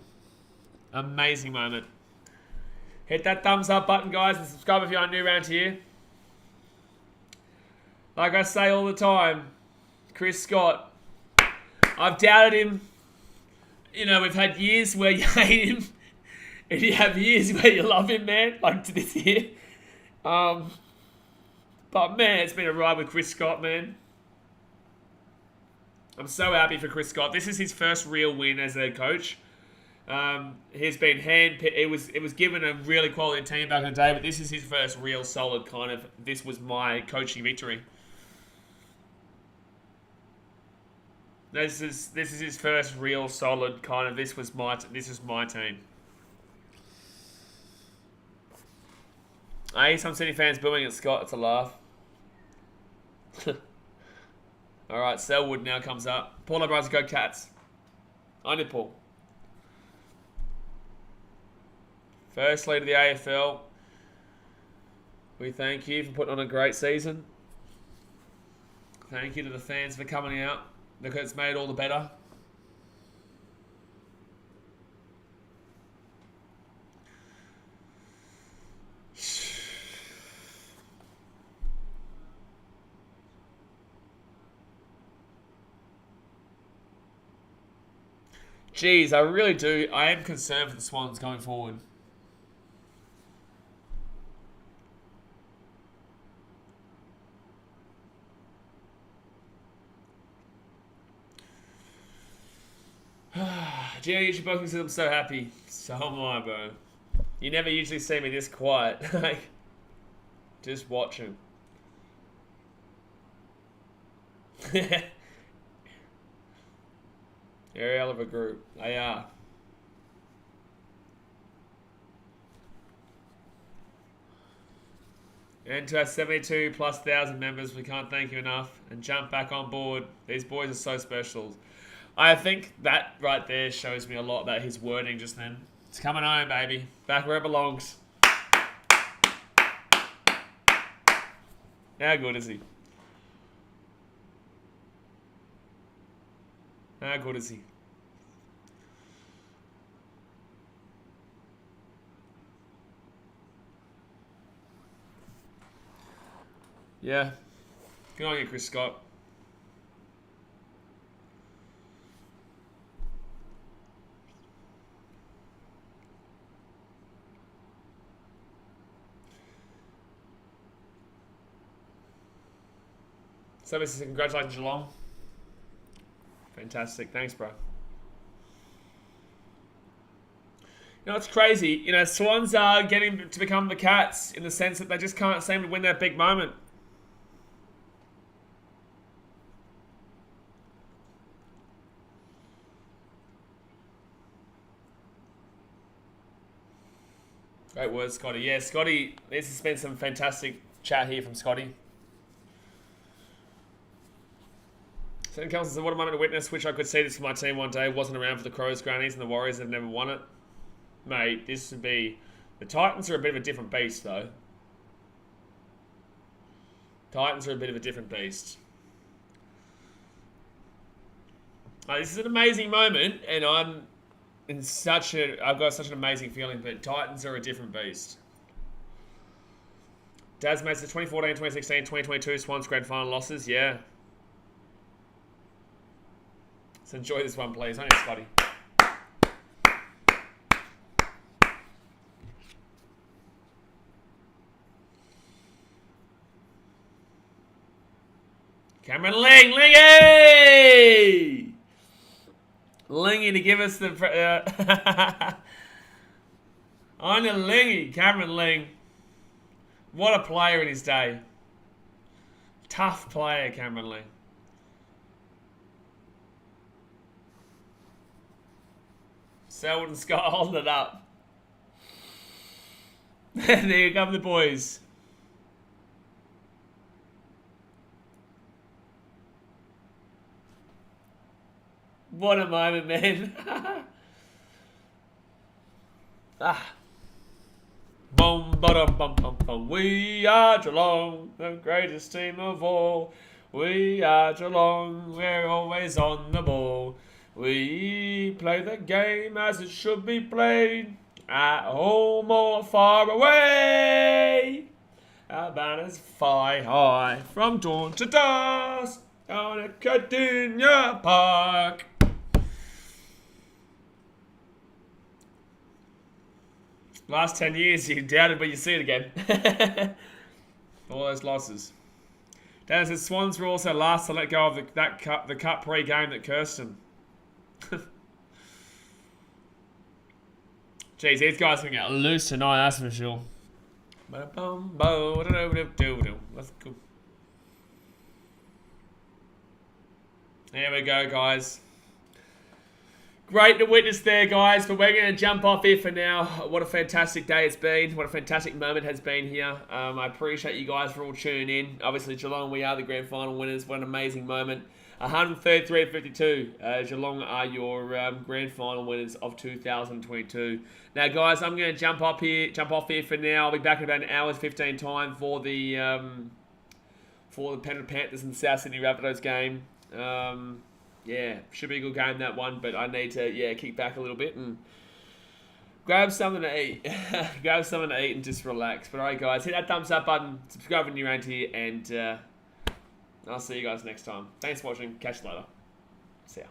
Amazing moment. Hit that thumbs up button, guys, and subscribe if you're new around here. Like I say all the time, Chris Scott. I've doubted him. You know, we've had years where you hate him, and you have years where you love him, man, like to this year. But, man, it's been a ride with Chris Scott, man. I'm so happy for Chris Scott. This is his first real win as a coach. He's been handpicked. It was given a really quality team back in the day, but this is his first real solid kind of, this was my coaching victory. This is his first real solid kind of, this is my team. I hear some Sydney fans booing at Scott. It's a laugh. All right, Selwood now comes up. Paul O'Brien's go Cats. I did Paul. First lead of the AFL. We thank you for putting on a great season. Thank you to the fans for coming out, because it's made it all the better. Jeez, I really do. I am concerned for the Swans going forward. Gio usually booking says I'm so happy. So am I, bro. You never usually see me this quiet. Like, just watch him. They're a hell of a group. They are. And to our 72,000+ members, we can't thank you enough. And jump back on board. These boys are so special. I think that right there shows me a lot about his wording just then. It's coming home, baby. Back where it belongs. How good is he? How good is he? Yeah. Good on you, Chris Scott. So this is congratulations, Geelong. Fantastic. Thanks, bro. You know, it's crazy. You know, Swans are getting to become the Cats in the sense that they just can't seem to win that big moment. Great words, Scotty. Yeah, Scotty, this has been some fantastic chat here from Scotty. St. Kelson said, what a moment to witness. Wish I could see this for my team one day. Wasn't around for the Crows, Grannies, and the Warriors have never won it. Mate, this would be... The Titans are a bit of a different beast, though. Titans are a bit of a different beast. This is an amazing moment, and I've got such an amazing feeling, but Titans are a different beast. Daz makes the 2014, 2016, 2022 Swans grand final losses. Yeah. Let's enjoy this one, please. Only Scotty. Cameron Ling, Lingy! Lingy to give us the... on the Lingy, Cameron Ling. What a player in his day. Tough player, Cameron Ling. Selwyn Scott holding it up. There come the boys. What a moment, man. Boom, bum, bum, bum, bum. We are Geelong, the greatest team of all. We are Geelong, we're always on the ball. We play the game as it should be played, at home or far away. Our banners fly high from dawn to dusk on a Cardinia Park. Last 10 years, you doubted, but you see it again. All those losses. Dan says Swans were also last to let go of the cup pre-game that cursed them. Jeez, these guys are going to get loose tonight, that's for sure. Let's go. There we go, guys. Great to witness there, guys, but we're going to jump off here for now. What a fantastic day it's been. What a fantastic moment has been here. I appreciate you guys for all tuning in. Obviously, Geelong, we are the grand final winners. What an amazing moment. 133-52. Geelong are your grand final winners of 2022. Now, guys, I'm going to jump off here for now. I'll be back in about an hour's 15 time for the Penrith Panthers and South Sydney Rabbitohs game. Yeah, should be a good game, that one, but I need to, kick back a little bit and grab something to eat. Grab something to eat and just relax. But alright, guys, hit that thumbs up button, subscribe when you're around here, and I'll see you guys next time. Thanks for watching. Catch you later. See ya.